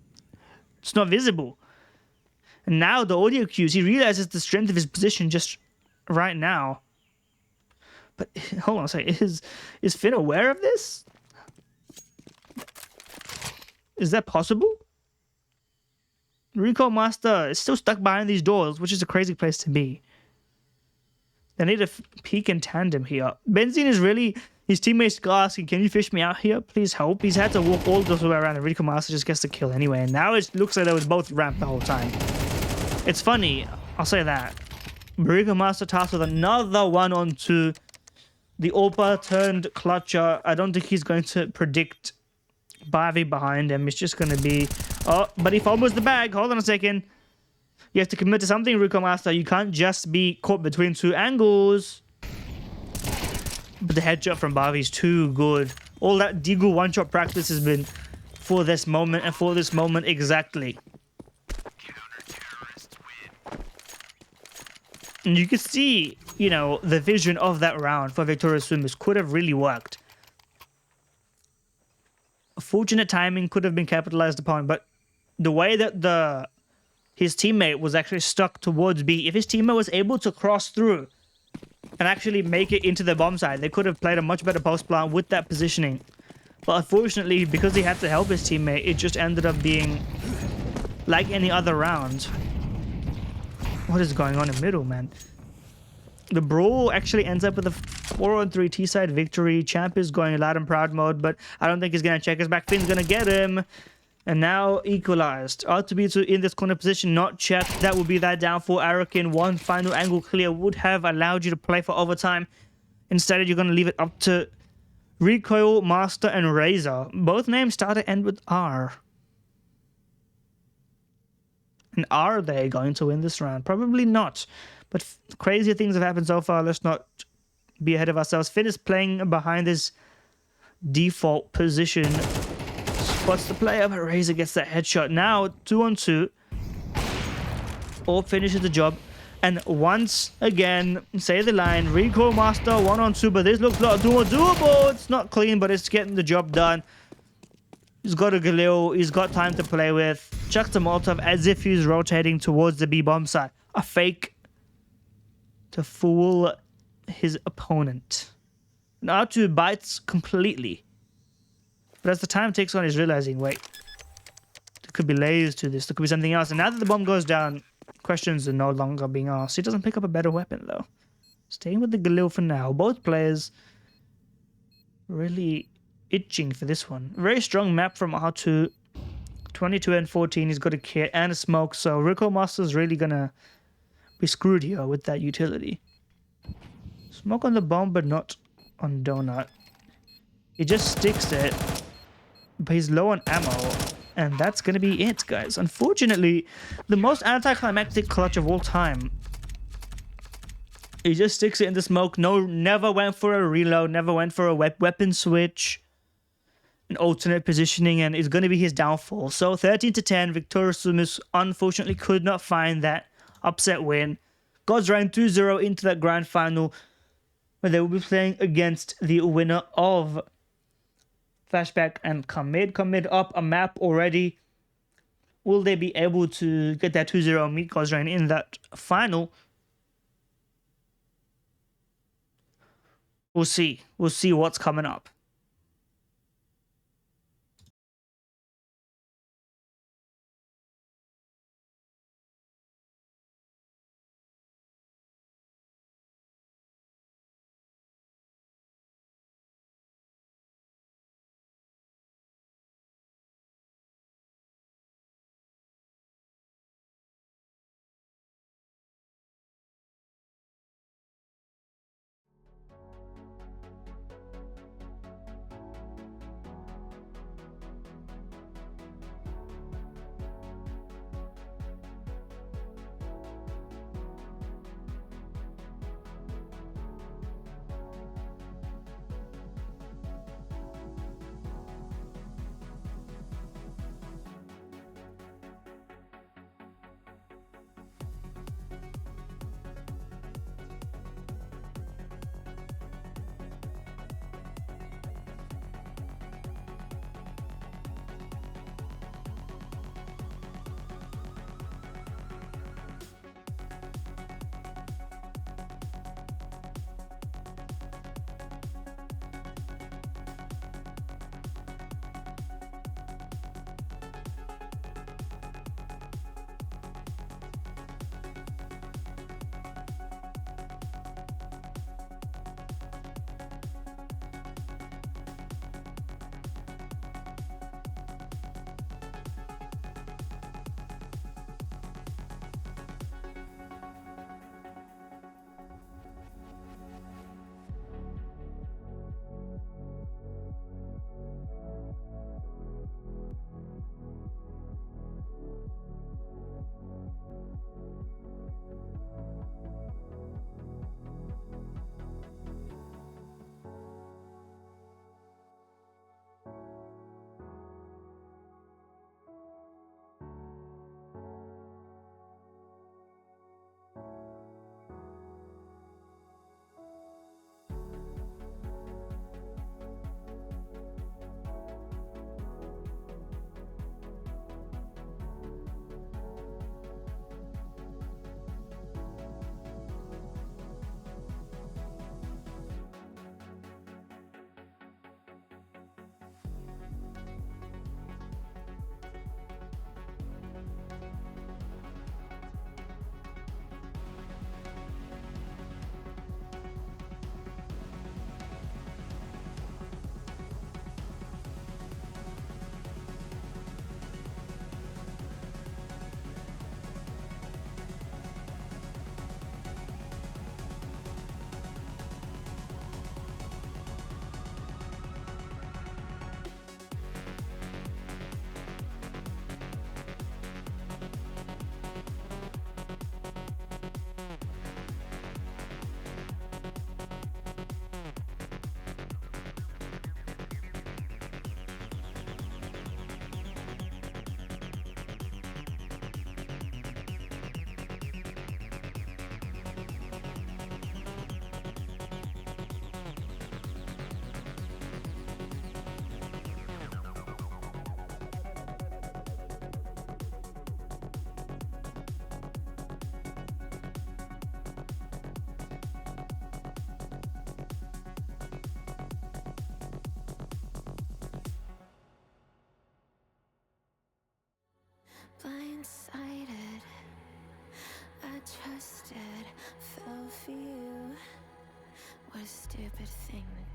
it's not visible. And now the audio cues, he realizes the strength of his position just right now. But hold on a second, is Finn aware of this? Is that possible? Recall Master is still stuck behind these doors, which is a crazy place to be. They need to peek in tandem here. Benzine is really... His teammates go asking, can you fish me out here? Please help. He's had to walk all the way around, and Recall Master just gets the kill anyway. And now it looks like they was both ramped the whole time. It's funny, I'll say that. Recall Master tasked with another 1-on-2. The AWPer turned clutcher. I don't think he's going to predict Bivy behind him. It's just going to be... Oh, but he fumbles the bag. Hold on a second. You have to commit to something, Recall Master. You can't just be caught between two angles. But the headshot from Bivy is too good. All that Deagle one-shot practice has been for this moment, and for this moment exactly. And you can see, you know, the vision of that round for Victorious SUMUS could have really worked. Fortunate timing could have been capitalized upon, but the way that his teammate was actually stuck towards B, if his teammate was able to cross through and actually make it into the bomb side, they could have played a much better post plan with that positioning. But unfortunately, because he had to help his teammate, it just ended up being like any other round. What is going on in middle, man? The brawl actually ends up with a 4-on-3 T-side victory. Champ is going loud and proud mode, but I don't think he's going to check his back. Finn's going to get him. And now equalized. R2B2 in this corner position, not checked. That would be that down for Arakin. One final angle clear would have allowed you to play for overtime. Instead, you're going to leave it up to Recoil, Master, and Razor. Both names start to end with R. And are they going to win this round? Probably not. But crazier things have happened so far. Let's not be ahead of ourselves. Finn is playing behind his default position. Spots the player, but Razor gets that headshot. Now, 2-on-2. Orb finishes the job. And once again, say the line, Recoil Master, 1-on-2. But this looks like doable. It's not clean, but it's getting the job done. He's got a Galil. He's got time to play with. Chucks a Molotov as if he's rotating towards the B-bomb side. A fake to fool his opponent. And R2 bites completely. But as the time takes on, he's realizing, wait, there could be layers to this. There could be something else. And now that the bomb goes down, questions are no longer being asked. He doesn't pick up a better weapon, though. Staying with the Galil for now. Both players really itching for this one. Very strong map from R2. 22 and 14. He's got a kit and a smoke. So Recoil Master's really going to be screwed here with that utility. Smoke on the bomb, but not on Donut. He just sticks it. But he's low on ammo. And that's going to be it, guys. Unfortunately, the most anticlimactic clutch of all time. He just sticks it in the smoke. No, never went for a reload. Never went for a weapon switch. An alternate positioning. And it's going to be his downfall. So 13-10. Victorious SUMUS unfortunately could not find that upset win. Gods ran 2-0 into that grand final. Where they will be playing against the winner of Flshbck and Commit. Commit up a map already. Will they be able to get that 2-0 meet Gosrain in that final? We'll see. We'll see what's coming up.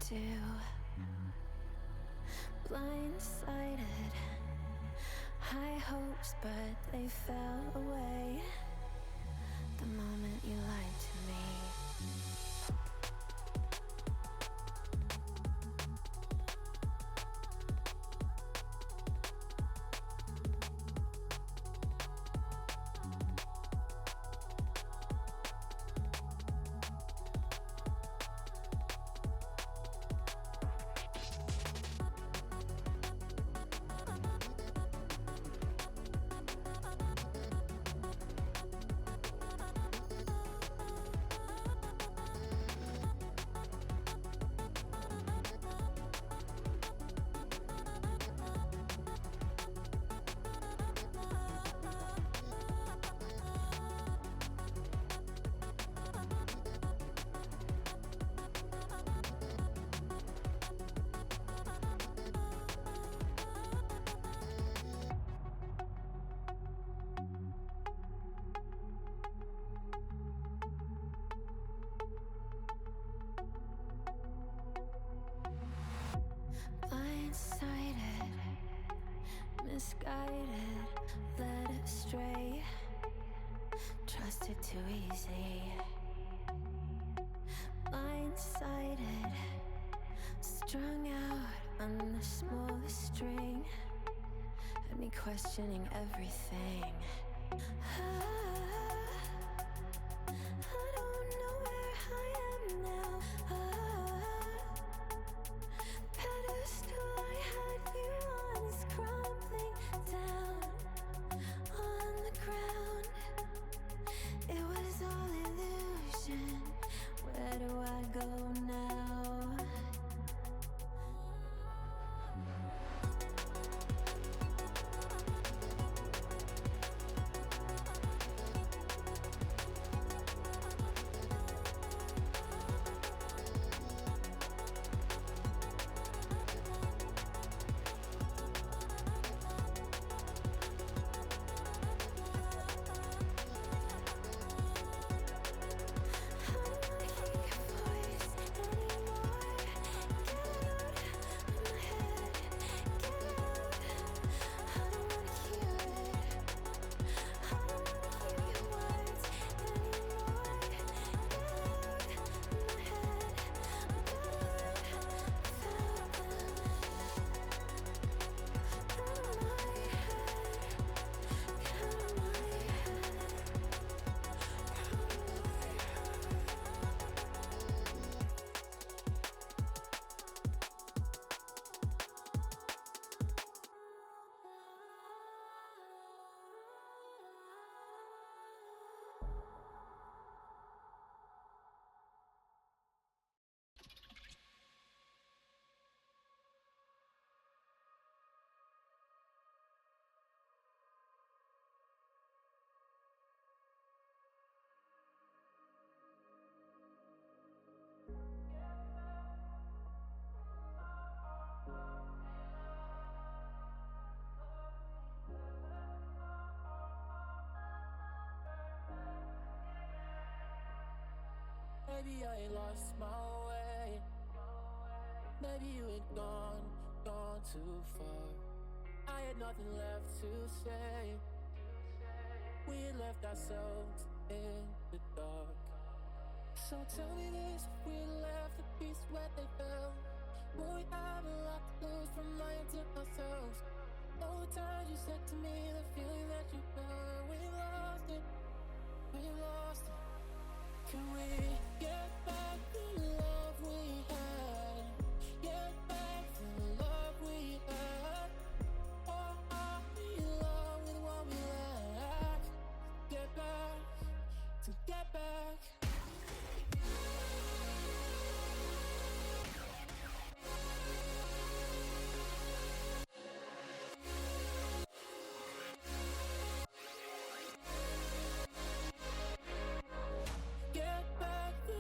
do. Blindsided, high hopes, but they fell away the moment you lied to me. Blindsided, misguided, led astray, trusted too easy. Blindsided, strung out on the smallest string, had me questioning everything. I don't know where I am now. Pedestal I had you on is crumbling down on the ground. It was all illusion. Where do I go now? Maybe I ain't lost my way. Maybe you ain't gone too far. I had nothing left to say. We had left ourselves in the dark. So tell me this, if we left the pieces where they fell, will we have a lot to lose from lying to ourselves? All the times you said to me, the feeling that you felt, we lost it, we lost it. Can we get back the love we had? Get back the love we had? Or are we in love with what we lack? Get back, to get back. Get back the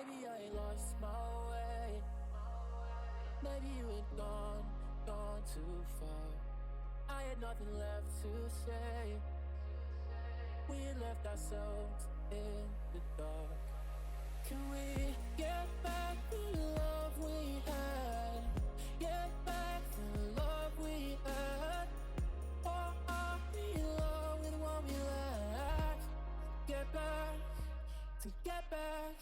Maybe I lost my way. Maybe you had gone too far. I had nothing left to say. We had left ourselves in the dark. Can we get back the love we had? Get back the love we had. Or are we in love with what we lack? Get back, to get back.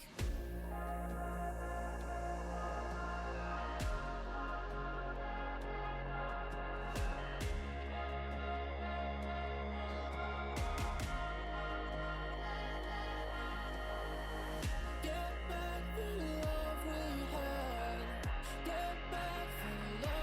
Get back the love we had. Get back the love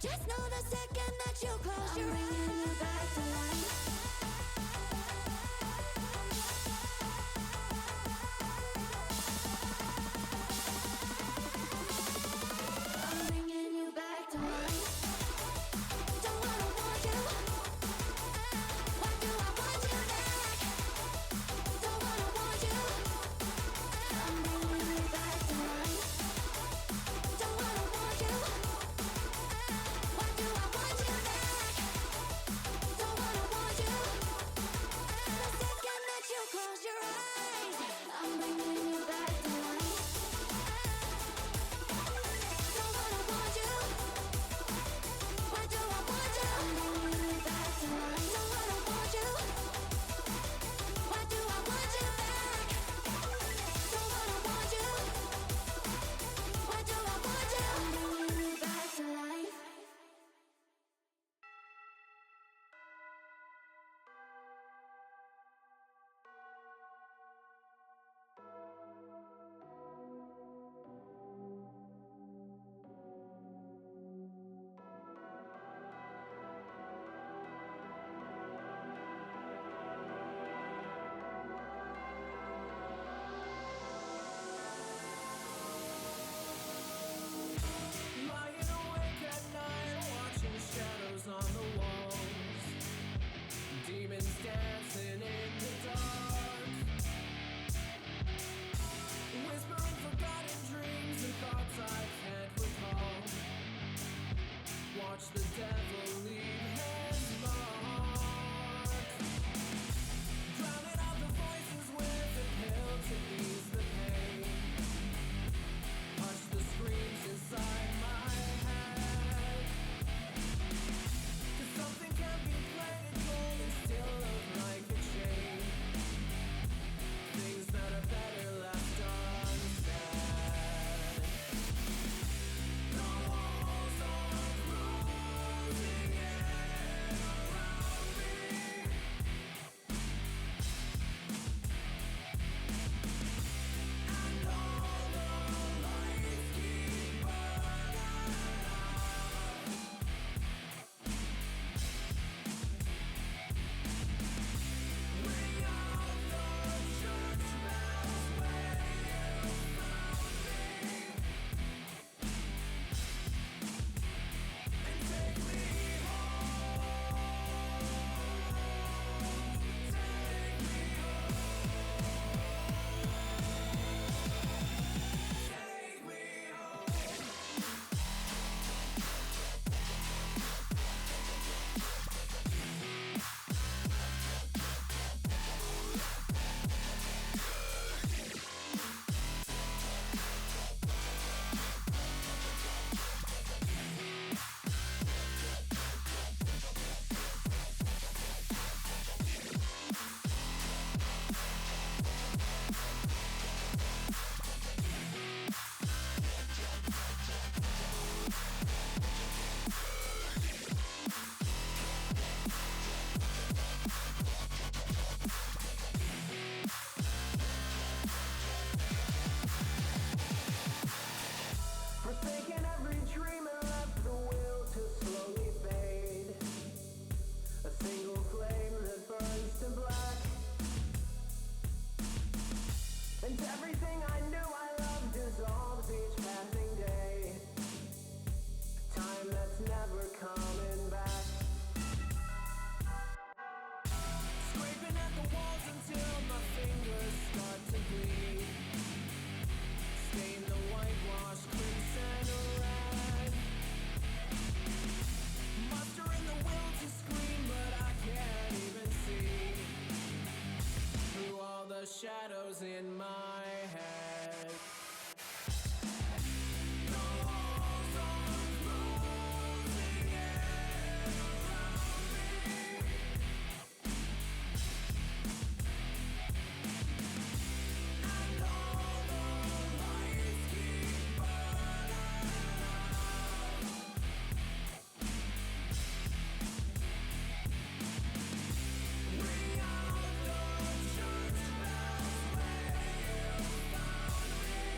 Just know the second that you close your eyes, I'm bringing you back to life. I'm bringing you back to life. Don't wanna want you. Why do I want you back? Don't wanna want you. I'm bringing you back to life. Don't wanna want you. Why do I want you back? Don't wanna want you. The second that you close your eyes, I'm bringing you back to life. Don't wanna want you. Why do I want you? I'm bringing you back to life. Don't wanna want you. Why do I want you back? Don't wanna want you. Why do I want you? I'm bringing you back to life. Lying awake at night, watching shadows on the walls. Demons dancing in the dark. Whispering forgotten dreams and thoughts I can't recall. Watch the devil leave his mark. Drowning out the voices with a pill to ease the pain. Hush the screams inside my head. 'Cause something can be plain and cold and still look like a chain. Things that are better left unsaid. The walls are closing in around me. And all the lights keep burning out. Ring out the church bells where you found me. And take me home. Take me home. Take me home. Forsaken every dream and left the will to slowly fade. A single flame that burns to black. And everything I knew I loved dissolves each passing day. Time that's never coming back. Scraping at the walls until my fingers start to bleed. Stain the whitewash crimson red. Mustering the will to scream, but I can't even see through all the shadows in my head. The walls are closing in around me. And all the lights keep burning out. Ring out the church bells where you found me.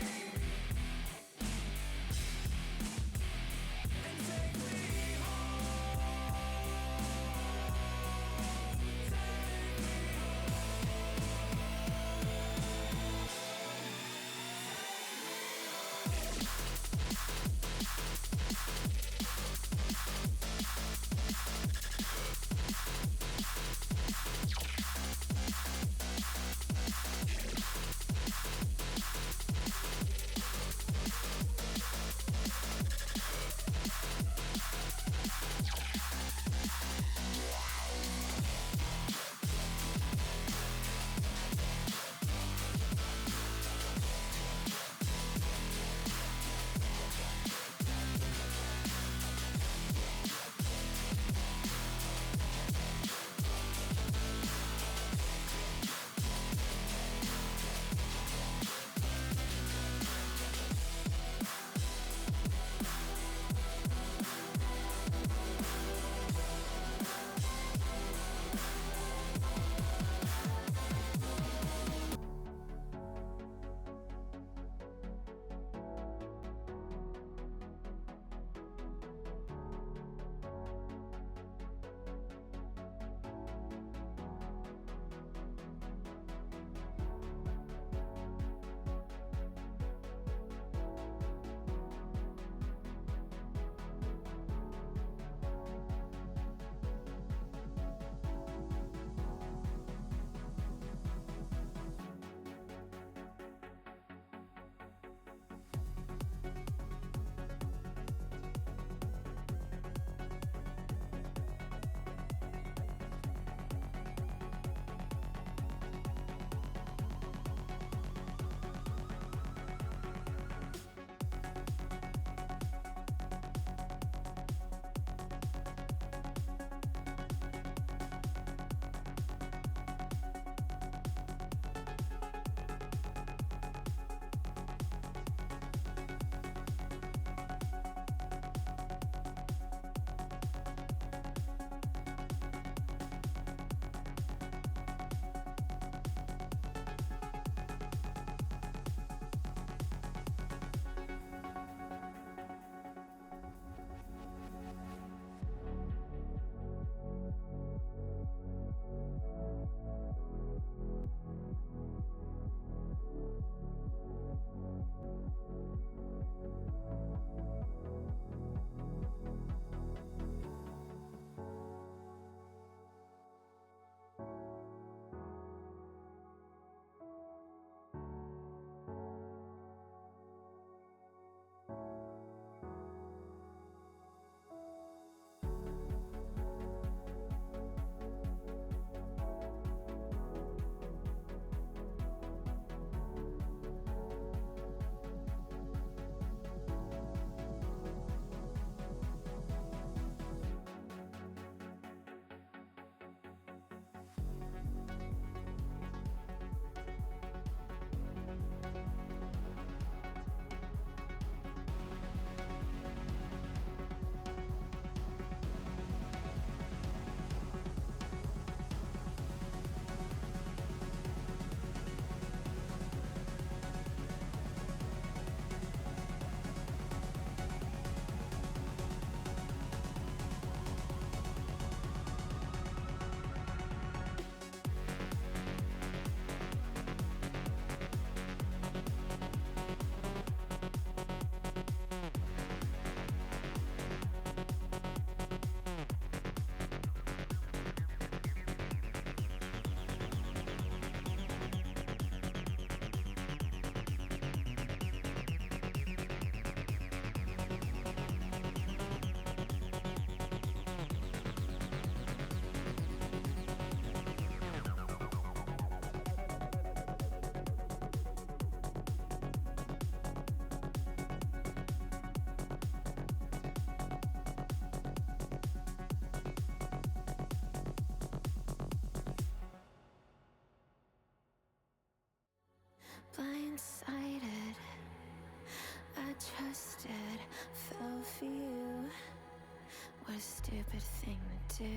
too.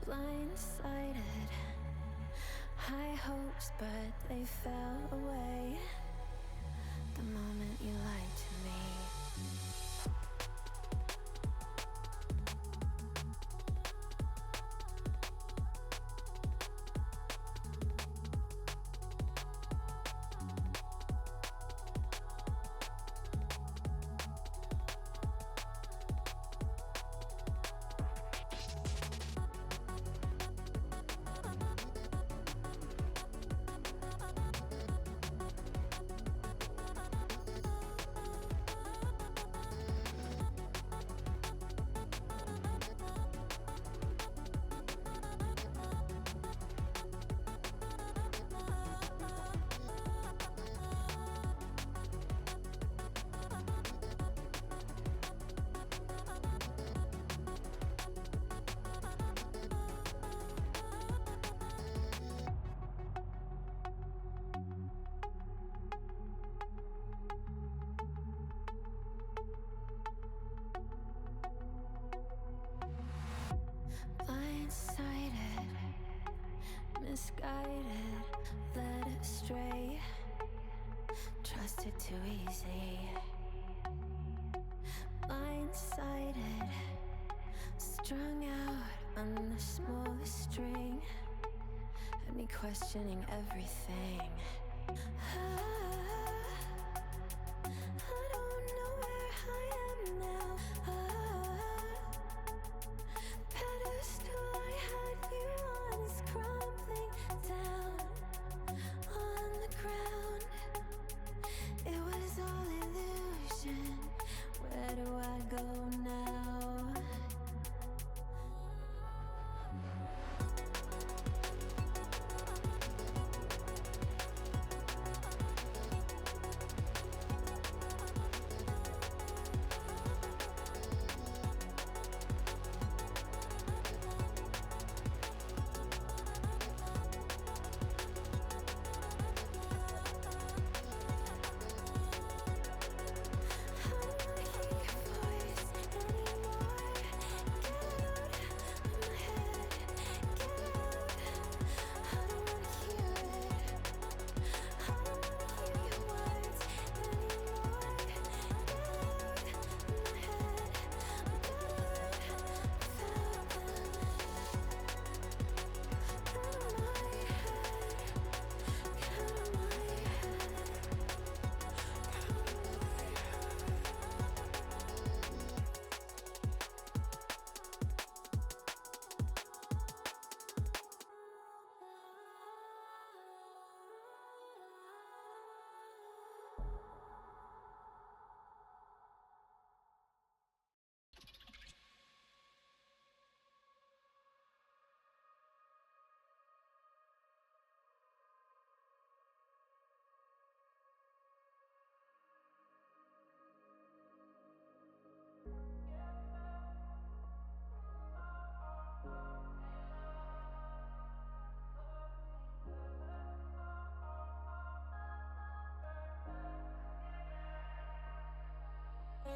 Blindsided, high hopes, but they fell away the moment you lied to me. Blindsided, misguided, led astray, trusted too easy. Blindsided, strung out on the smallest string, had me questioning everything. I don't know where I am now. Pedestal I had you on is crumbling down on the ground. It was all illusion. Where do I go now?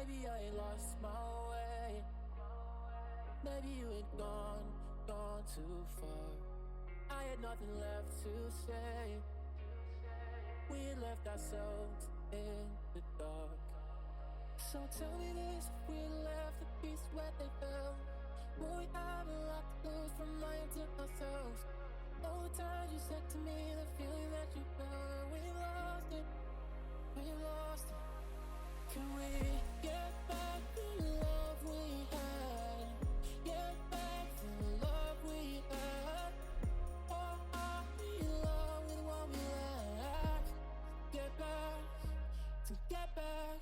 Maybe I ain't lost my way. Maybe you ain't gone too far. I had nothing left to say. We had left ourselves in the dark. So tell me this, if we left the pieces where they fell, would we have a lot to lose from lying to ourselves? All the times you said to me, the feeling that you felt, we lost it, we lost it. Can we get back the love we had? Get back the love we had? Or are we in love with what we lack? Get back, to get back.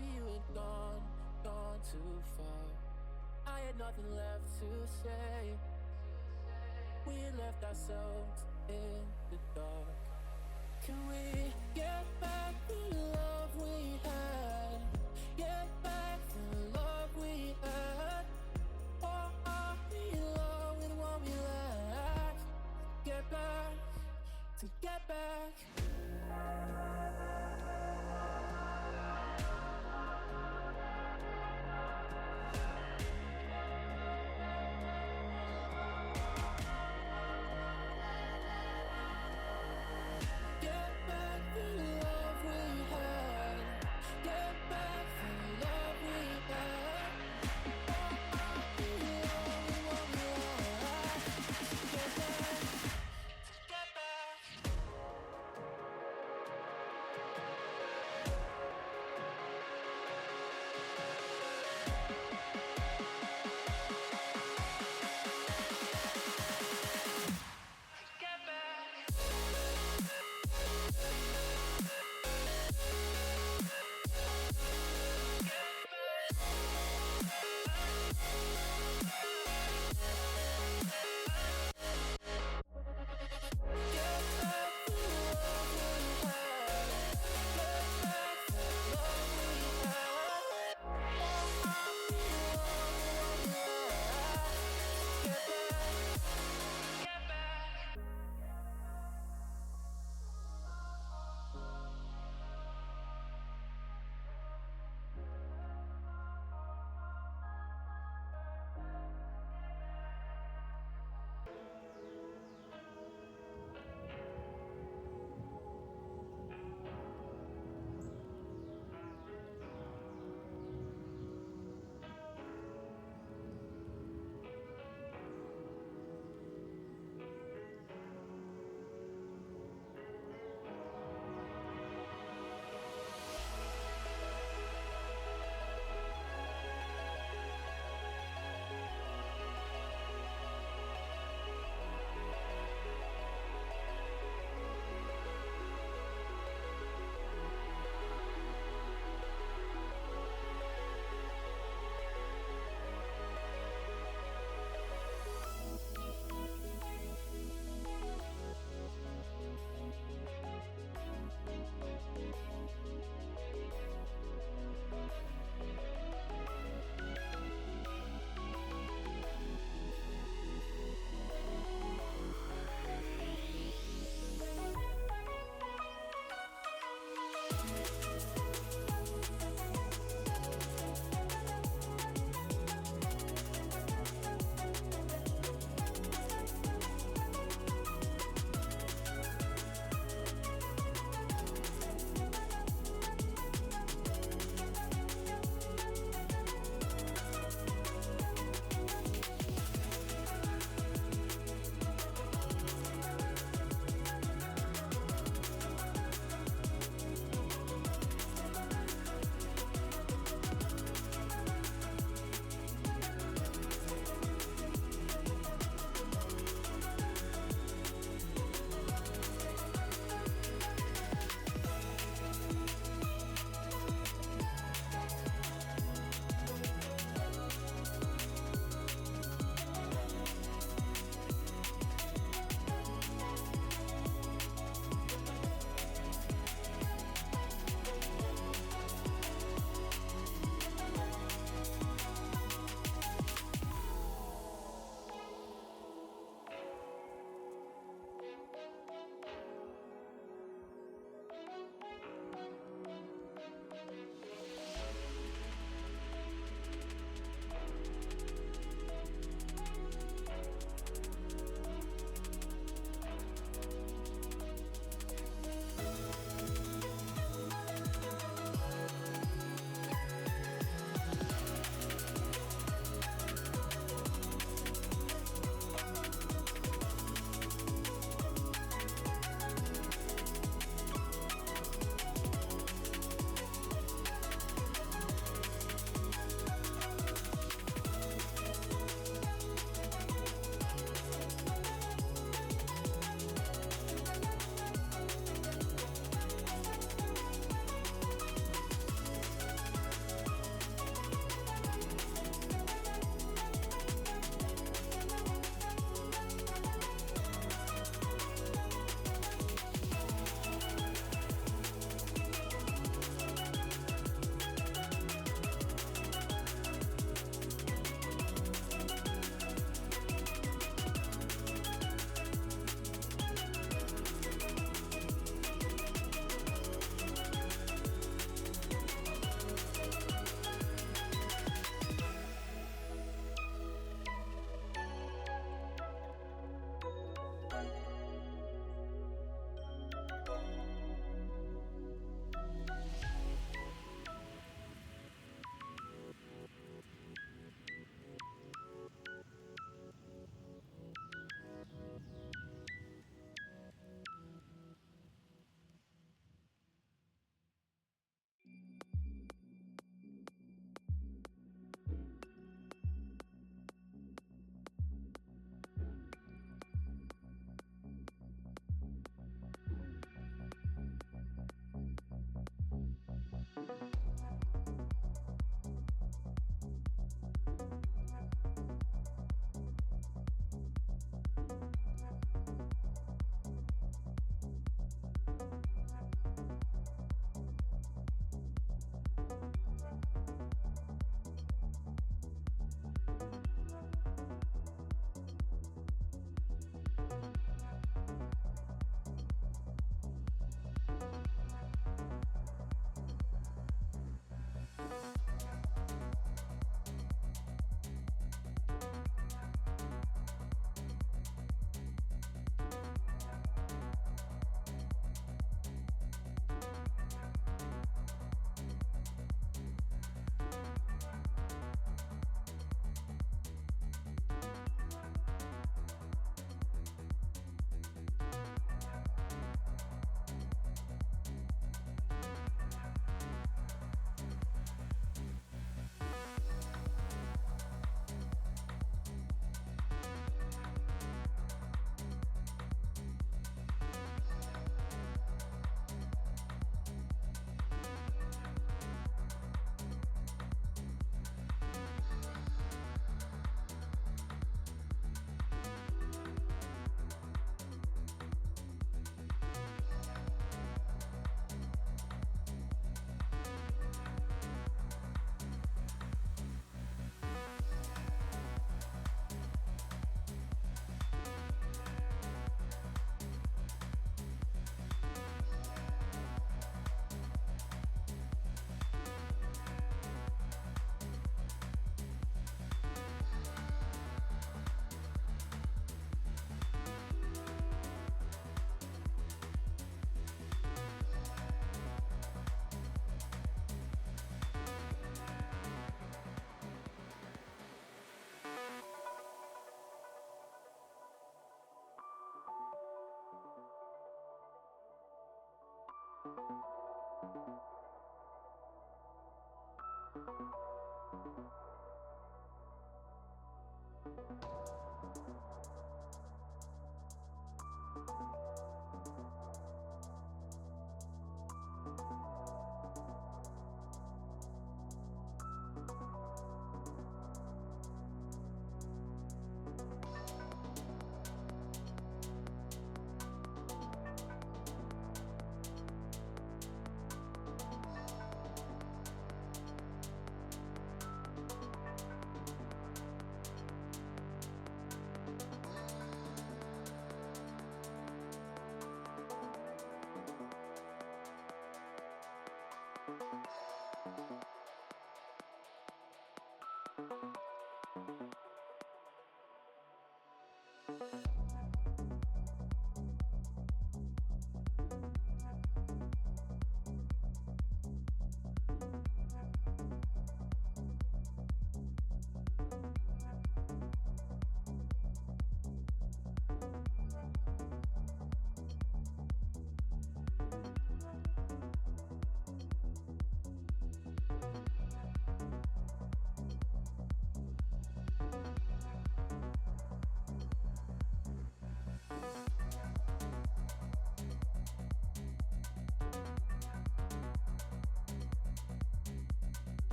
Maybe you had gone too far. I had nothing left to say. We had left ourselves in the dark. Can we get back the love we had? Get back the love we had? Or are we in love with what we lack? Get back, to get back.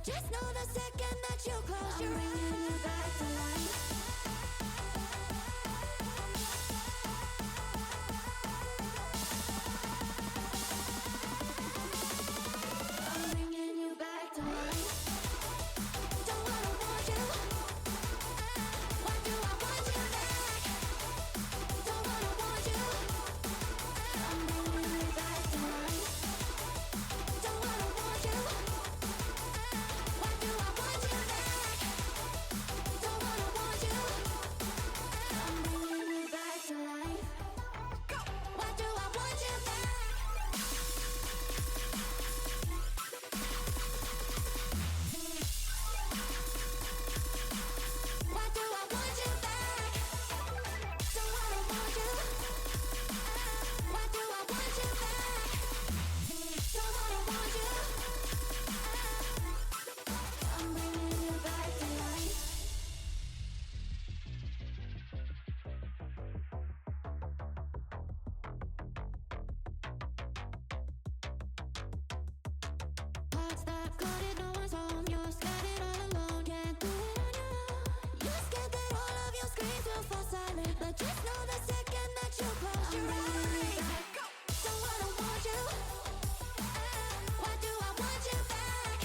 just know the second that you close your eyes, I'm bringing you back to life. I'm bringing you back to life. Don't wanna want you. Why do I want you back? Don't wanna want you. I'm bringing you back to life. Don't wanna want you. Why do I want you back? Don't wanna want you. I'm bringing you back to life. Why do I want you back? Why do I want you back? Don't wanna want you. Why do I want you back? Don't wanna want you. I'm bringing you back to life. Hearts that clouded, no one's home. You're scattered all alone, can't do it on your own. You're scared that all of your screams will fall silent, but just know the second that you close your eyes, don't wanna want you. Why do I want you back?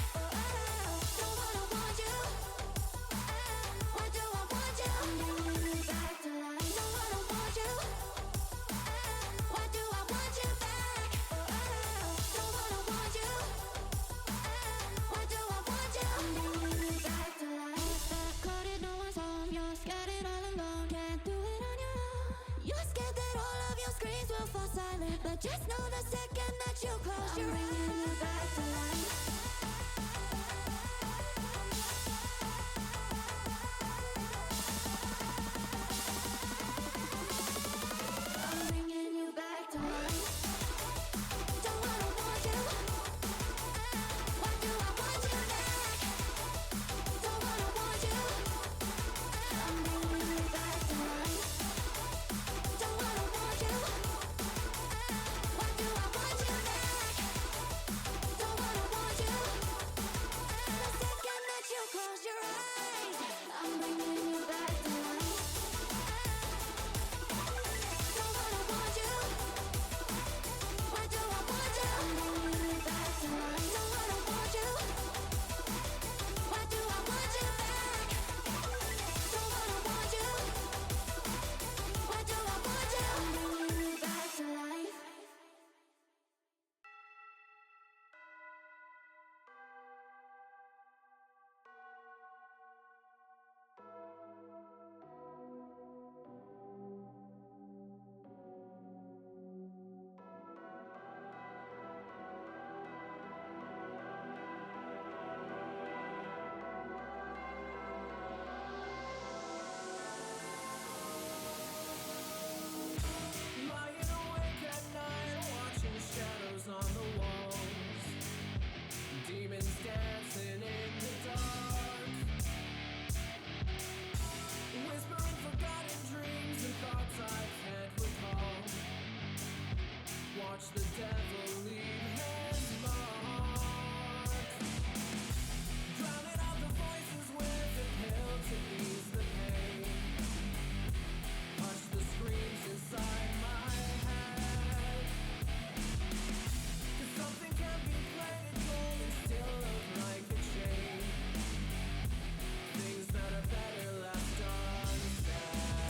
Don't wanna want you. Why do I want you? I'm bringing you back to life. Don't wanna want you. Why do I want you back? Don't wanna want you. Why do I want you? I'm bringing you back to life. Hearts that clouded, no one's home. You're scattered all alone, can't do it on your own. You're scared that all of your screams will fall silent, but just know the second that you close your eyes, I'm bringing you back to life. I'm bringing you back to life. Don't wanna want you. Why do I want you back? Don't wanna want you. I'm bringing you back to life. Don't wanna want you. Why do I want you back? Don't wanna want you. The second that you close your eyes, I'm bringing you back to life. Don't wanna want you. Why do I want you? I'm bringing you back to life. Don't wanna want you. Why do I want you back? Don't wanna want you. Why do I want you? I'm bringing you back to life. Lying awake at night, watching shadows on the walls. Demons dancing in the dark. Whispering forgotten dreams and thoughts I can't recall. Watch the devil leave his mark. Drowning out the voices with a pill to ease the pain. Hush the screams inside my head. 'Cause something can be played in gold and still look like a chain. Things that are better left unsaid.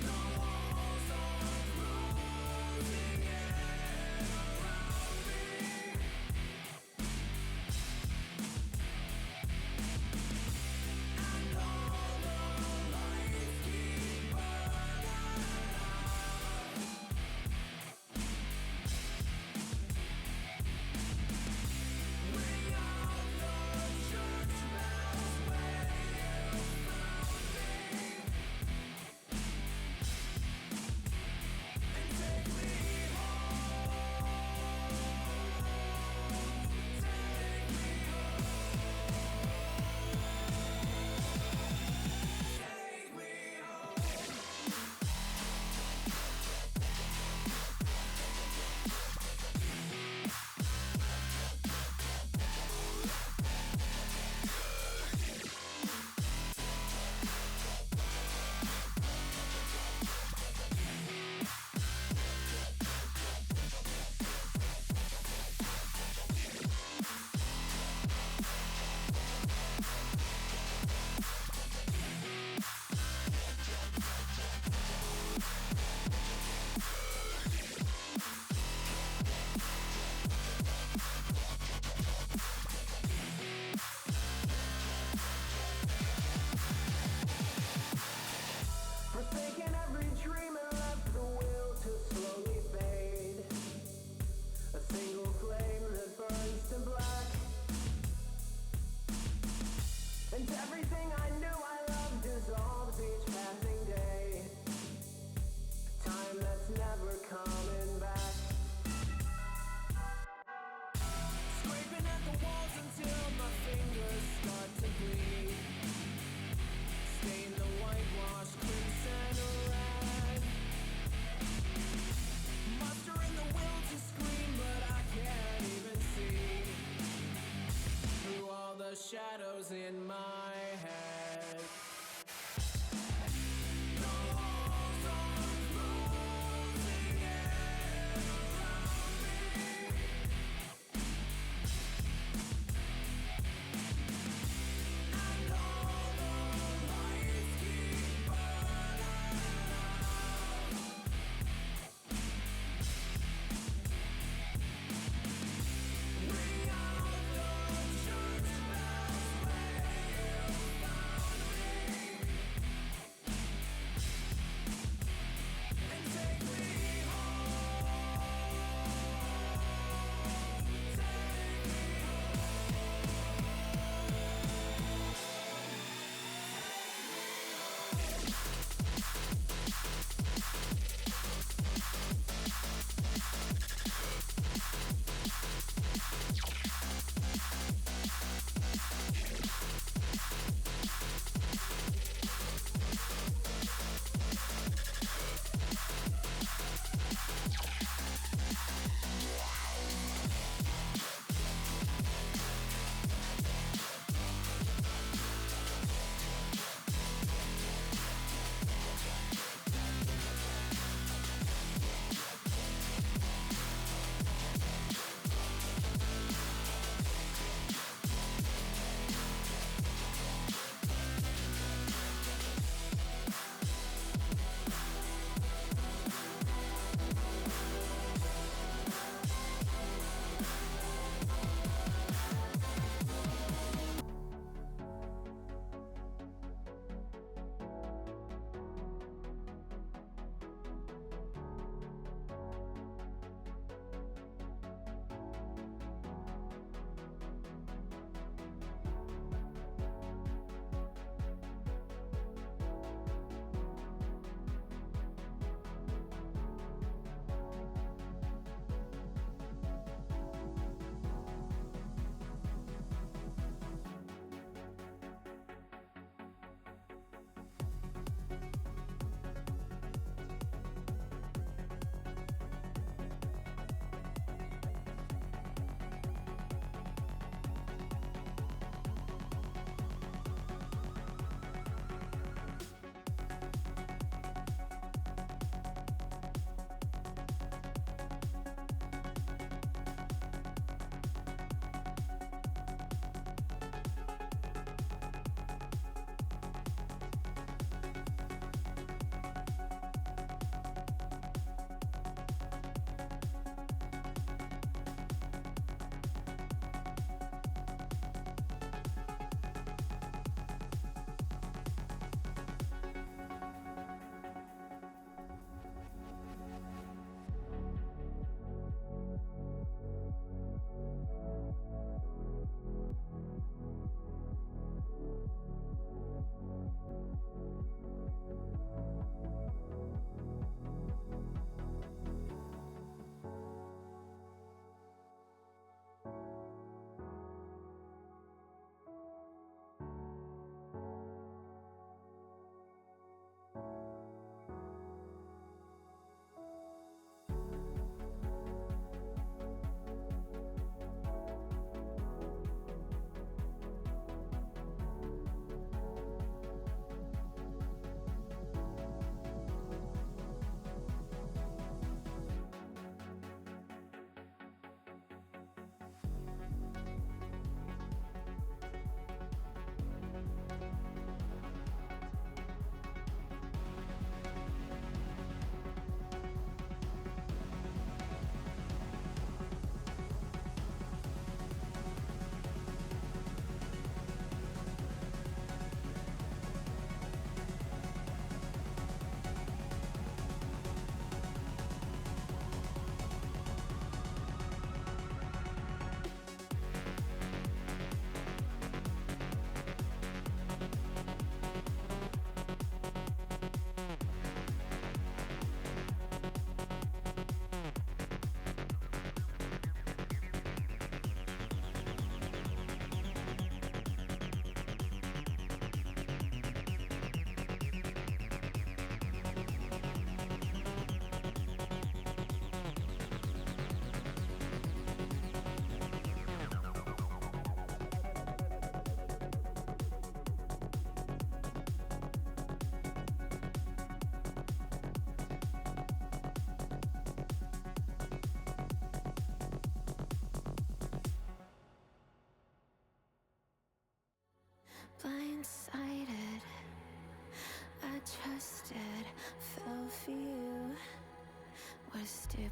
The walls are closing in. wash crimson red. Mustering the will to scream, but I can't even see through all the shadows in my head. The walls are closing in around me. And all the lights keep burning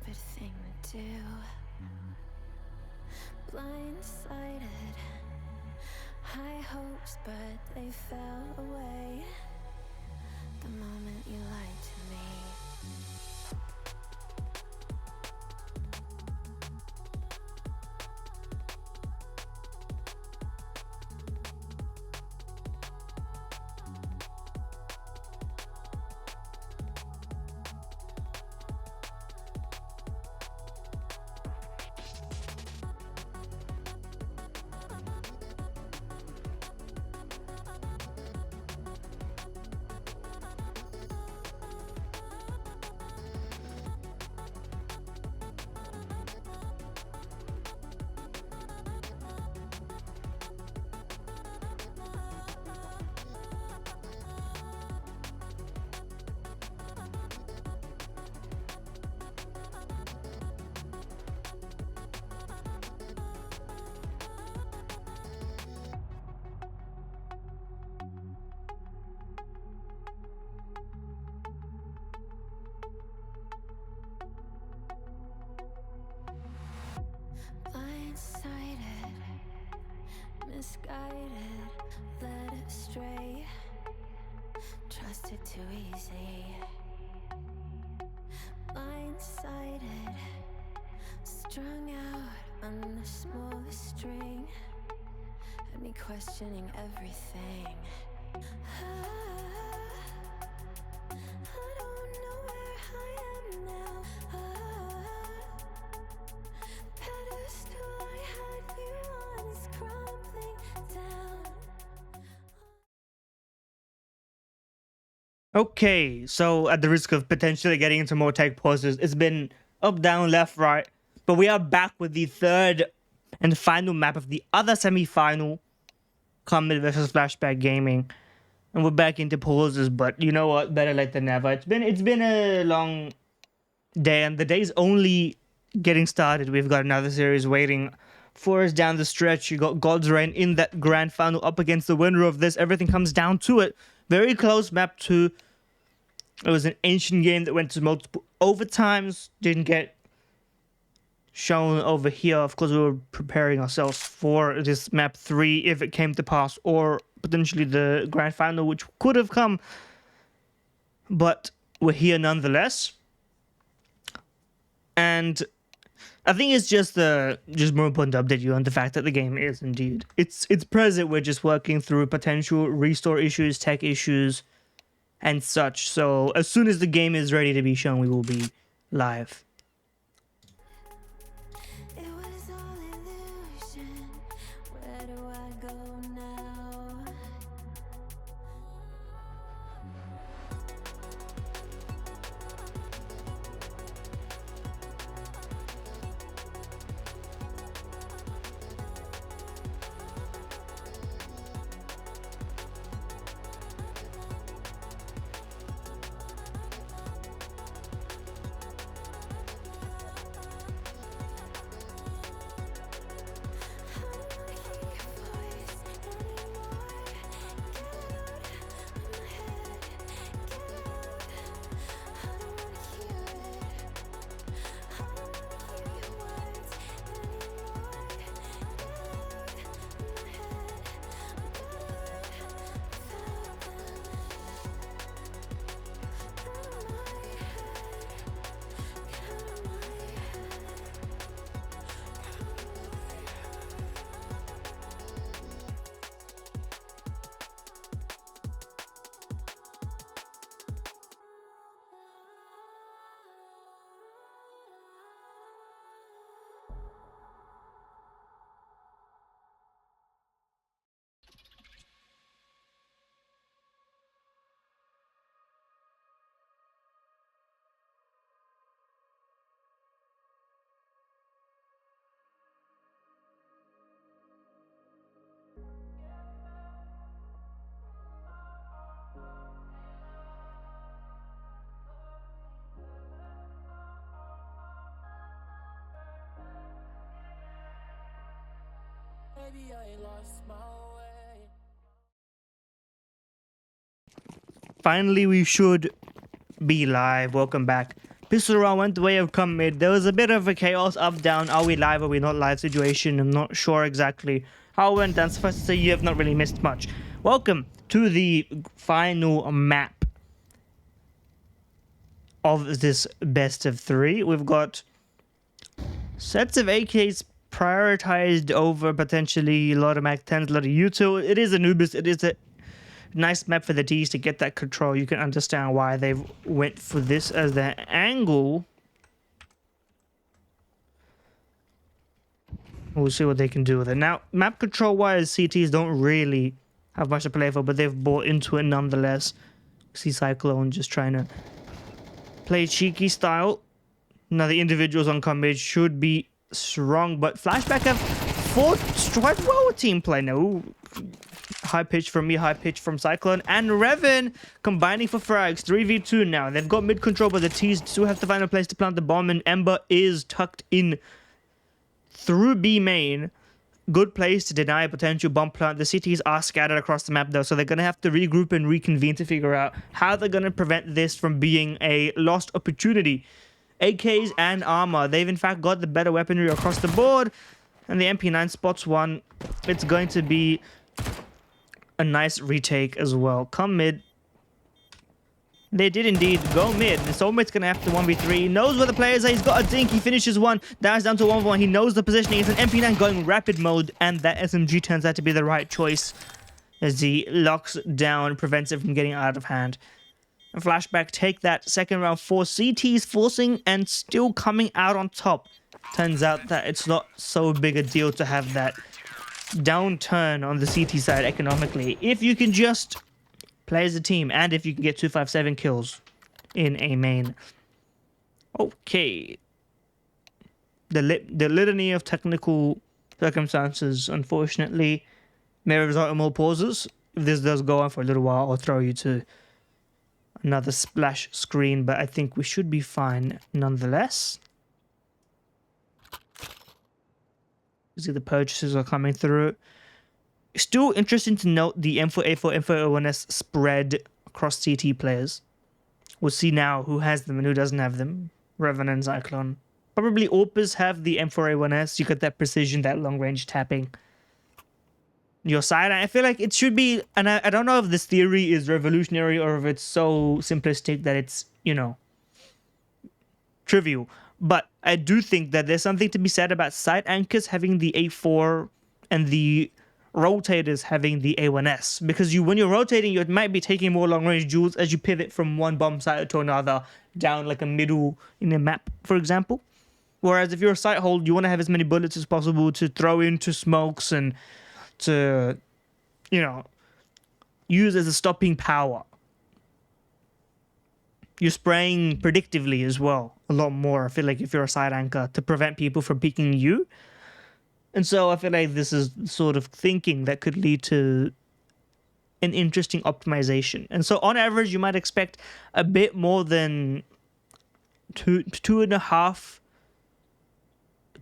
stupid thing to do. Blindsided, high hopes, but they fell away the moment you lied to me. Blindsided, misguided, led astray, trusted too easy. Blindsided, strung out on the smallest string, had me questioning everything. I don't know where I am now. Pedestal I had you on is crumbling down. Okay, so at the risk of potentially getting into more tech pauses, it's been up, down, left, right, but we are back with the third and final map of the other semi-final, Comet versus Flshbck Gaming, and we're back into pauses. But you know what? Better late than never. It's been a long day, and the day's only getting started. We've got another series waiting for us down the stretch. You got God's Reign in that grand final up against the winner of this. Everything comes down to it. Very close map 2. It was an ancient game that went to multiple overtimes. Didn't get shown over here. Of course, we were preparing ourselves for this map 3 if it came to pass, or potentially the grand final, which could have come. But we're here nonetheless. And I think it's just more important to update you on the fact that the game is indeed it's present. We're just working through potential restore issues, tech issues, and such. So as soon as the game is ready to be shown, we will be live. It was all illusion. Where do I go now? Maybe I lost my way. Finally, we should be live. Welcome back Pistol round went the way of come mid. There was a bit of a chaos, up, down, are we live, are we not live situation. I'm not sure exactly how it went down. Suffice to say, you have not really missed much. Welcome to the final map of this best of 3. We've got sets of AKs prioritized over potentially a lot of Mac 10s, a lot of util. It is Anubis. It is a nice map for the Ds to get that control. You can understand why they've went for this as their angle. We'll see what they can do with it. Now, map control-wise, CTs don't really have much to play for, but they've bought into it nonetheless. See Cyclone just trying to play cheeky style. Now, the individuals on combage should be strong, but Flshbck have fought quite well with team play. No, high pitch from me, high pitch from Cyclone, and Revan combining for frags. 3v2 now. They've got mid control, but the T's still have to find a place to plant the bomb, and Ember is tucked in through B main. Good place to deny a potential bomb plant. The cities are scattered across the map though, so they're going to have to regroup and reconvene to figure out how they're going to prevent this from being a lost opportunity. AKs and armor, they've in fact got the better weaponry across the board, and the MP9 spots one. It's going to be a nice retake as well. Come mid. They did indeed go mid. The soulmate's going to have to 1v3. He knows where the players are. He's got a dink. He finishes one. Dives down to 1v1. He knows the positioning. It's an MP9 going rapid mode, and that SMG turns out to be the right choice as he locks down, prevents it from getting out of hand. And Flshbck take that second round for CTs forcing and still coming out on top. Turns out that it's not so big a deal to have that downturn on the CT side economically if you can just play as a team and if you can get 257 kills in a main. Okay. The litany of technical circumstances, unfortunately, may result in more pauses. If this does go on for a little while, I'll throw you to another splash screen, but I think we should be fine nonetheless. You see the purchases are coming through. Still interesting to note the M4A4, M4A1S spread across CT players. We'll see now who has them and who doesn't have them. Revan and Cyclone. Probably Orpers have the M4A1S. You got that precision, that long range tapping. Your side, I feel like it should be, and I don't know if this theory is revolutionary or if it's so simplistic that it's, you know, trivial. But I do think that there's something to be said about side anchors having the A4 and the rotators having the A1S. Because when you're rotating, you might be taking more long-range duels as you pivot from one bomb site to another down like a middle in a map, for example. Whereas if you're a site hold, you want to have as many bullets as possible to throw into smokes and to, you know, use as a stopping power. You're spraying predictively as well, a lot more, I feel like, if you're a side anchor, to prevent people from peeking you. And so I feel like this is sort of thinking that could lead to an interesting optimization. And so on average, you might expect a bit more than 2.5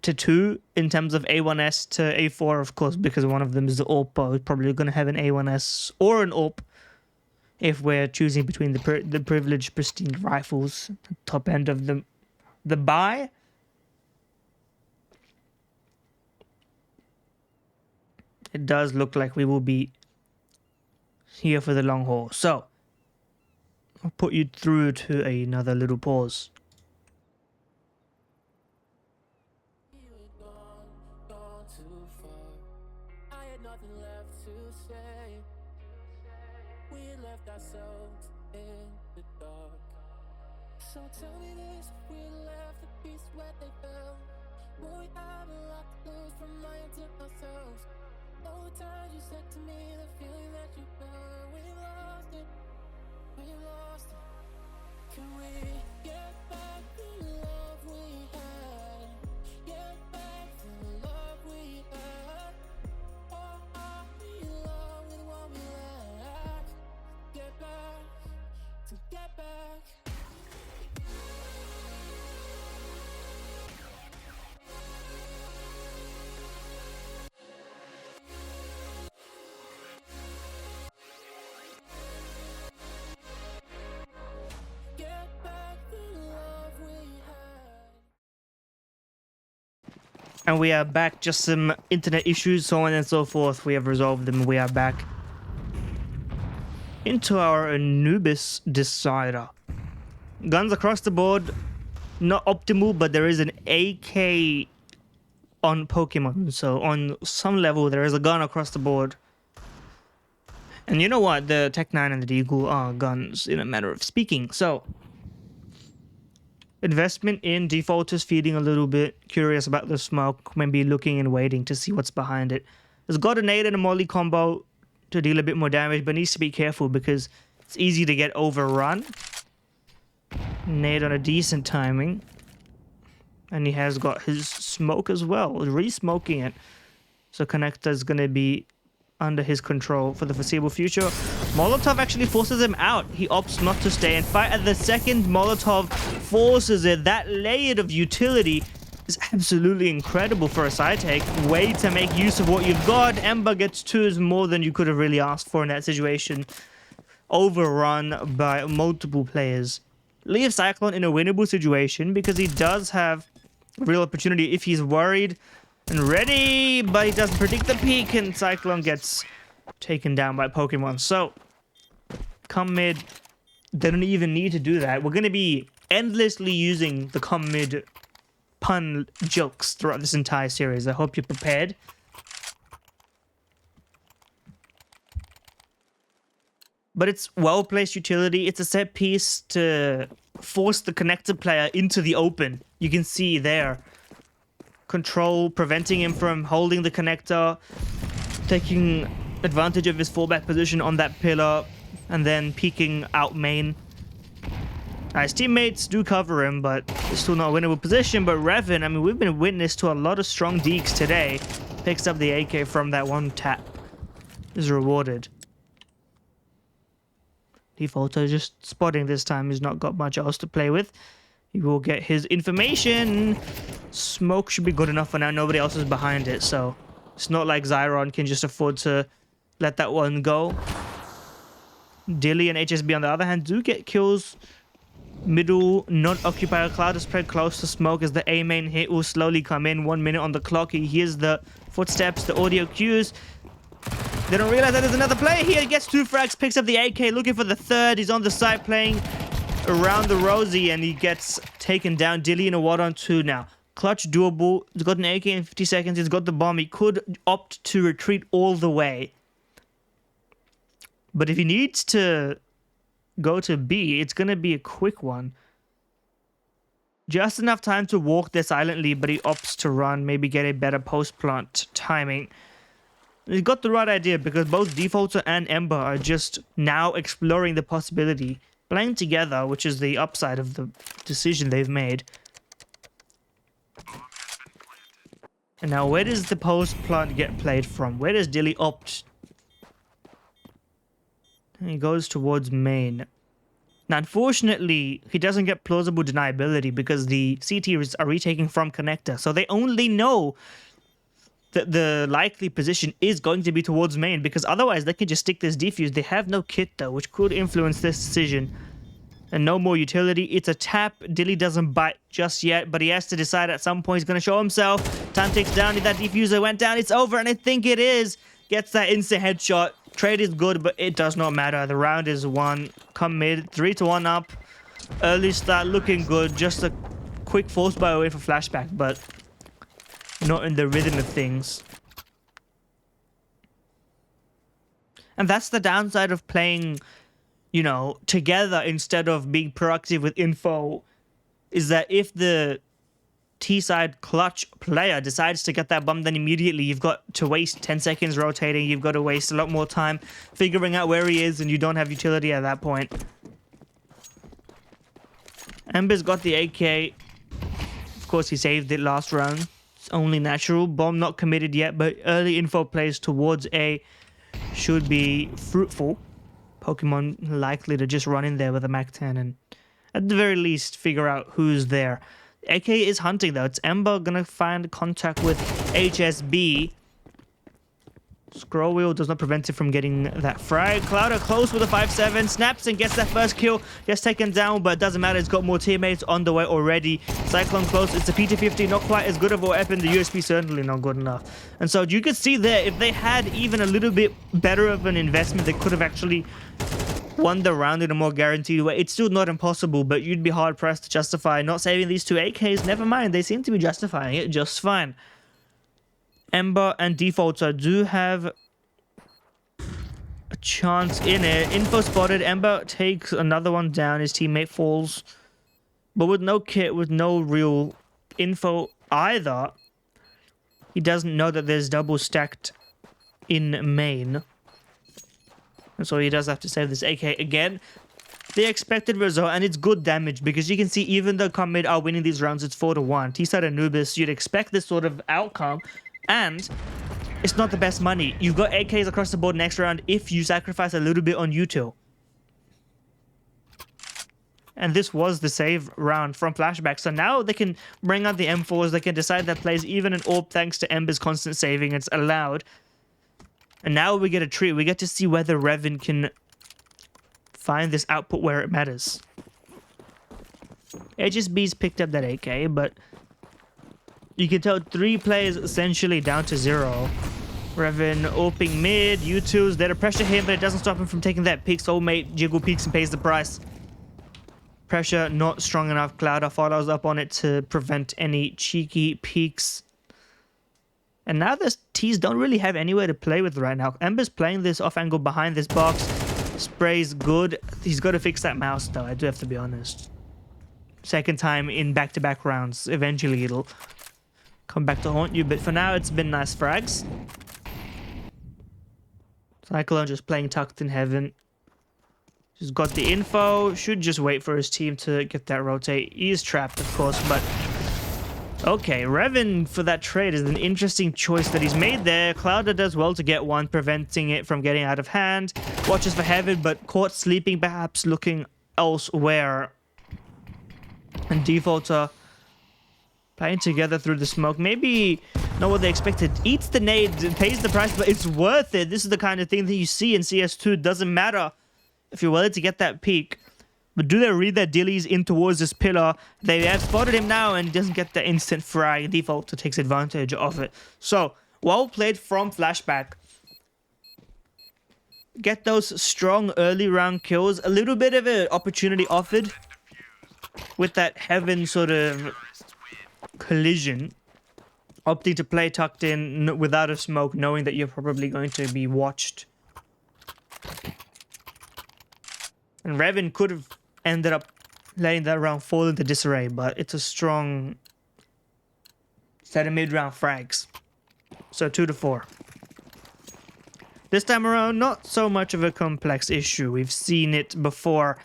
to 2 in terms of A1S to A4, of course, because one of them is the AWP. We're probably going to have an A1S or an AWP if we're choosing between the privileged pristine rifles, top end of the buy. It does look like we will be here for the long haul. So, I'll put you through to another little pause. Gone too far. I had nothing left to say. We left ourselves in the dark. So tell me this, we left the peace where they fell. Will we have a lot to lose from lying to ourselves? All the times you said to me, the feeling that you felt, we lost it. We lost it. Can we get back the love we had? Get back the love we had. Or are we alone with what we lack? Get back, to get back. Get back the love we And we are back. Just some internet issues, so on and so forth. We have resolved them. We are back into our Anubis decider. Guns across the board. Not optimal, but there is an AK on Pokemon. So on some level, there is a gun across the board. And you know what? The Tech 9 and the Deagle are guns in a matter of speaking. So investment in defaulters feeding a little bit. Curious about the smoke. Maybe looking and waiting to see what's behind it. It's got a nade and a molly combo to deal a bit more damage, but needs to be careful because it's easy to get overrun. Nade on a decent timing. And he has got his smoke as well. Re-smoking it. So Connector's going to be under his control for the foreseeable future. Molotov actually forces him out. He opts not to stay and fight. At the second Molotov forces it. That layered of utility is absolutely incredible for a side take. Way to make use of what you've got. Ember gets 2 is more than you could have really asked for in that situation. Overrun by multiple players. Leave Cyclone in a winnable situation because he does have real opportunity if he's worried and ready, but he doesn't predict the peak and Cyclone gets taken down by Pokemon. So, come mid, they don't even need to do that. We're going to be endlessly using the come mid pun jokes throughout this entire series. I hope you're prepared. But it's well-placed utility. It's a set piece to force the connector player into the open. You can see there. Control, preventing him from holding the connector. Taking advantage of his fallback position on that pillar. And then peeking out main. His teammates do cover him, but it's still not a winnable position. But Revan, I mean, we've been witness to a lot of strong deeks today. Picks up the AK from that one tap. Is rewarded. Defaulter just spotting this time. He's not got much else to play with. He will get his information. Smoke should be good enough for now. Nobody else is behind it, so it's not like Zyron can just afford to let that one go. Dilly and HSB on the other hand do get kills. Middle, not occupied. Cloud is spread close to smoke as the A main hit will slowly come in. 1 minute on the clock. He hears the footsteps, the audio cues. They don't realize that there's another player here. He gets 2 frags, picks up the AK, looking for the third. He's on the side playing around the Rosie, and he gets taken down. Dilly in a 1-on-2 now. Clutch doable. He's got an AK in 50 seconds. He's got the bomb. He could opt to retreat all the way. But if he needs to go to B, it's going to be a quick one. Just enough time to walk there silently, but he opts to run. Maybe get a better post-plant timing. He's got the right idea because both Defaulter and Ember are just now exploring the possibility. Playing together, which is the upside of the decision they've made. And now where does the post plant get played from? Where does Dilly opt? He goes towards main. Now unfortunately, he doesn't get plausible deniability because the CTs are retaking from connector. So they only know that the likely position is going to be towards main because otherwise they can just stick this defuse. They have no kit though, which could influence this decision. And no more utility. It's a tap. Dilly doesn't bite just yet, but he has to decide at some point he's going to show himself. Time ticks down. If that diffuser went down, it's over, and I think it is. Gets that instant headshot. Trade is good, but it does not matter. The round is won. Come mid. 3-1 up. Early start looking good. Just a quick force buy away for Flshbck, but not in the rhythm of things. And that's the downside of playing, you know, together instead of being proactive with info, is that if the T-side clutch player decides to get that bomb, then immediately you've got to waste 10 seconds rotating. You've got to waste a lot more time figuring out where he is, and you don't have utility at that point. Ember's got the AK. Of course, he saved it last round. It's only natural. Bomb not committed yet, but early info plays towards A should be fruitful. Pokemon likely to just run in there with a Mac-10 and at the very least figure out who's there. AK is hunting though. It's Ember gonna find contact with HSB. Scroll wheel does not prevent it from getting that frag. Clouder close with a 5-7. Snaps and gets that first kill. Gets taken down, but it doesn't matter. It's got more teammates on the way already. Cyclone close. It's a PT-50. Not quite as good of a weapon. The USP certainly not good enough. And so you could see there, if they had even a little bit better of an investment, they could have actually won the round in a more guaranteed way. It's still not impossible, but you'd be hard-pressed to justify not saving these two AKs. Never mind. They seem to be justifying it just fine. Ember and Defaulter do have a chance in it. Info spotted. Ember takes another one down. His teammate falls. But with no kit, with no real info either, he doesn't know that there's double stacked in main. And so he does have to save this AK again. The expected result, and it's good damage because you can see even though Commit are winning these rounds, it's 4-1. T-side Anubis, you'd expect this sort of outcome. And it's not the best money. You've got AKs across the board next round if you sacrifice a little bit on util. And this was the save round from Flshbck. So now they can bring out the M4s. They can decide that plays even an AWP thanks to Ember's constant saving. It's allowed. And now we get a treat. We get to see whether Revan can find this output where it matters. HSB's picked up that AK, but you can tell 3 players essentially down to 0. Revan opening mid, U2's there to pressure him, but it doesn't stop him from taking that peek. Soulmate jiggle peeks and pays the price. Pressure not strong enough. Clouder follows up on it to prevent any cheeky peeks. And now the T's don't really have anywhere to play with right now. Ember's playing this off angle behind this box. Spray's good. He's got to fix that mouse though, I do have to be honest. Second time in back-to-back rounds. Eventually it'll come back to haunt you, but for now it's been nice frags. Cyclone just playing tucked in heaven. He's got the info. Should just wait for his team to get that rotate. He is trapped, of course, but okay, Revan for that trade is an interesting choice that he's made there. Clouder does well to get one, preventing it from getting out of hand. Watches for heaven, but caught sleeping, perhaps looking elsewhere. And Defaulter playing together through the smoke. Maybe not what they expected. Eats the nade, pays the price, but it's worth it. This is the kind of thing that you see in CS2. It doesn't matter if you're willing to get that peak. But do they read their dillies in towards this pillar? They have spotted him now and he doesn't get the instant frag. Defaulter takes advantage of it. So, well played from Flshbck. Get those strong early round kills. A little bit of an opportunity offered with that heaven sort of collision. Opting to play tucked in without a smoke, knowing that you're probably going to be watched. And Revan could have ended up letting that round fall into disarray, but it's a strong set of mid-round frags. So 2-4. This time around, not so much of a complex issue. We've seen it before.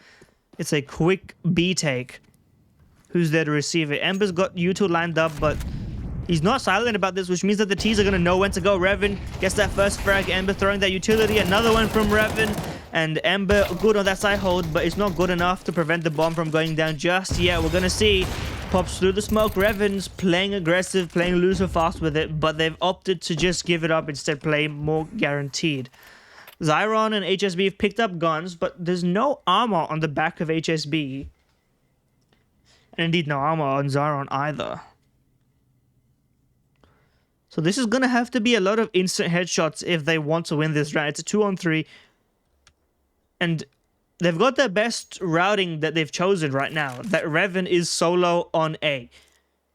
It's a quick B take. Who's there to receive it? Ember's got U2 lined up, but he's not silent about this, which means that the T's are going to know when to go. Revan gets that first frag. Ember throwing that utility. Another one from Revan. And Ember good on that side hold, but it's not good enough to prevent the bomb from going down just yet. We're going to see. Pops through the smoke. Revan's playing aggressive, playing loose or fast with it, but they've opted to just give it up, instead play more guaranteed. Zyron and HSB have picked up guns, but there's no armor on the back of HSB. And indeed no armor on Zyron either. So this is going to have to be a lot of instant headshots if they want to win this round. It's a 2-on-3. And they've got their best routing that they've chosen right now. That Revan is solo on A.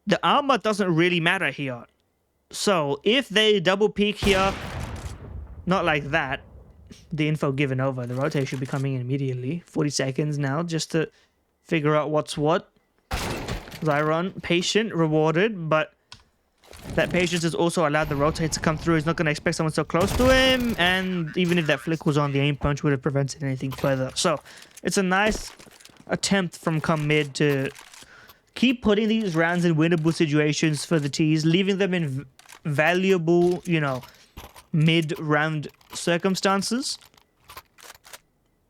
The armor doesn't really matter here. So if they double peek here, not like that. The info given over. The rotate should be coming in immediately. 40 seconds now just to figure out what's what. Zyron, patient, rewarded, but that patience has also allowed the rotate to come through. He's not going to expect someone so close to him, and even if that flick was on, the aim punch would have prevented anything further. So it's a nice attempt from come mid to keep putting these rounds in winnable situations for the T's, leaving them in valuable, you know, mid-round circumstances.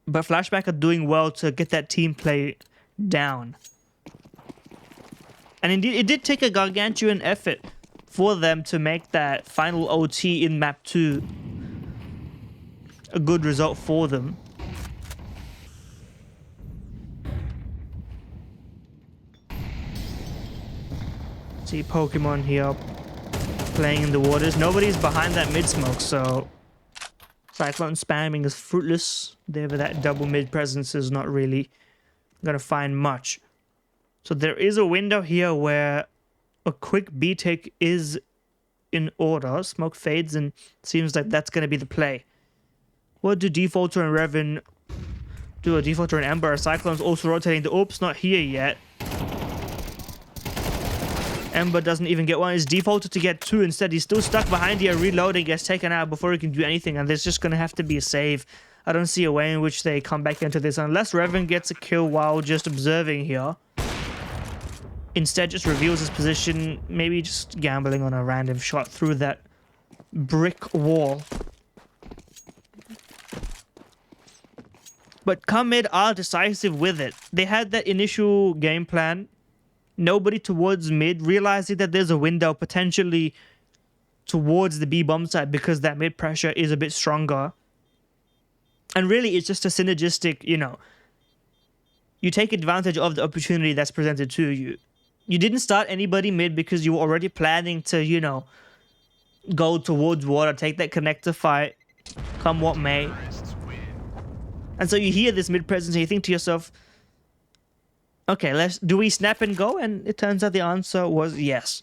But Flshbck are doing well to get that team play down. And indeed, it did take a gargantuan effort for them to make that final OT in map 2 a good result for them. See Pokemon here playing in the waters. Nobody's behind that mid smoke, so Cyclone spamming is fruitless. There, that double mid presence is not really gonna find much. So there is a window here where a quick B take is in order. Smoke fades and seems like that's gonna be the play. What do Defaulter and Revan do? A Defaulter and Ember. Cyclone's also rotating. The AWP's not here yet. Ember doesn't even get one. He's defaulted to get two instead. He's still stuck behind here, reloading, gets taken out before he can do anything, and there's just going to have to be a save. I don't see a way in which they come back into this unless Revan gets a kill while just observing here. Instead, just reveals his position, maybe just gambling on a random shot through that brick wall. But come mid are decisive with it. They had that initial game plan. Nobody towards mid, realizing that there's a window potentially towards the B bomb side because that mid pressure is a bit stronger. And really, it's just a synergistic, you know, you take advantage of the opportunity that's presented to you. You didn't start anybody mid because you were already planning to, you know, go towards water, take that connector fight, come what may. And so you hear this mid presence and you think to yourself, okay, do we snap and go? And it turns out the answer was yes.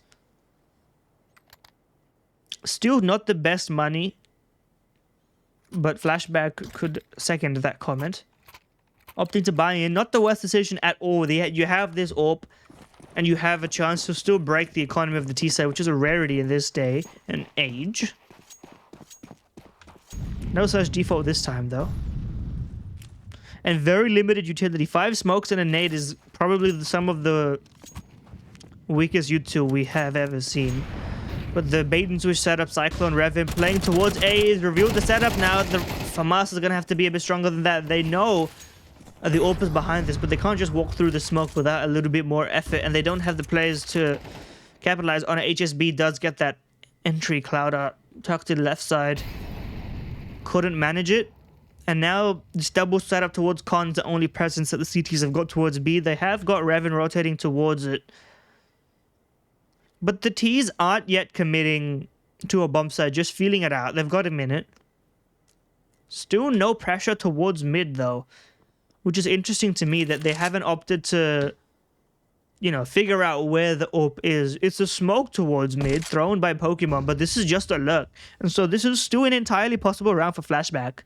Still not the best money, but Flshbck could second that comment. Opting to buy in, not the worst decision at all. You have this AWP, and you have a chance to still break the economy of the T-side, which is a rarity in this day and age. No such default this time, though. And very limited utility. 5 smokes and a nade is probably some of the weakest util we have ever seen. But the bait and switch setup, Cyclone Revan playing towards A is revealed the setup now. The FAMAS is going to have to be a bit stronger than that. They know the AWP is behind this, but they can't just walk through the smoke without a little bit more effort. And they don't have the players to capitalize on it. HSB does get that entry clouder tucked to the left side. Couldn't manage it. And now this double setup towards Con's the only presence that the CTs have got towards B. They have got Revan rotating towards it. But the Ts aren't yet committing to a bomb side, just feeling it out. They've got a minute. Still no pressure towards mid though, which is interesting to me that they haven't opted to, you know, figure out where the AWP is. It's a smoke towards mid thrown by Pokemon, but this is just a lurk. And so this is still an entirely possible round for Flshbck.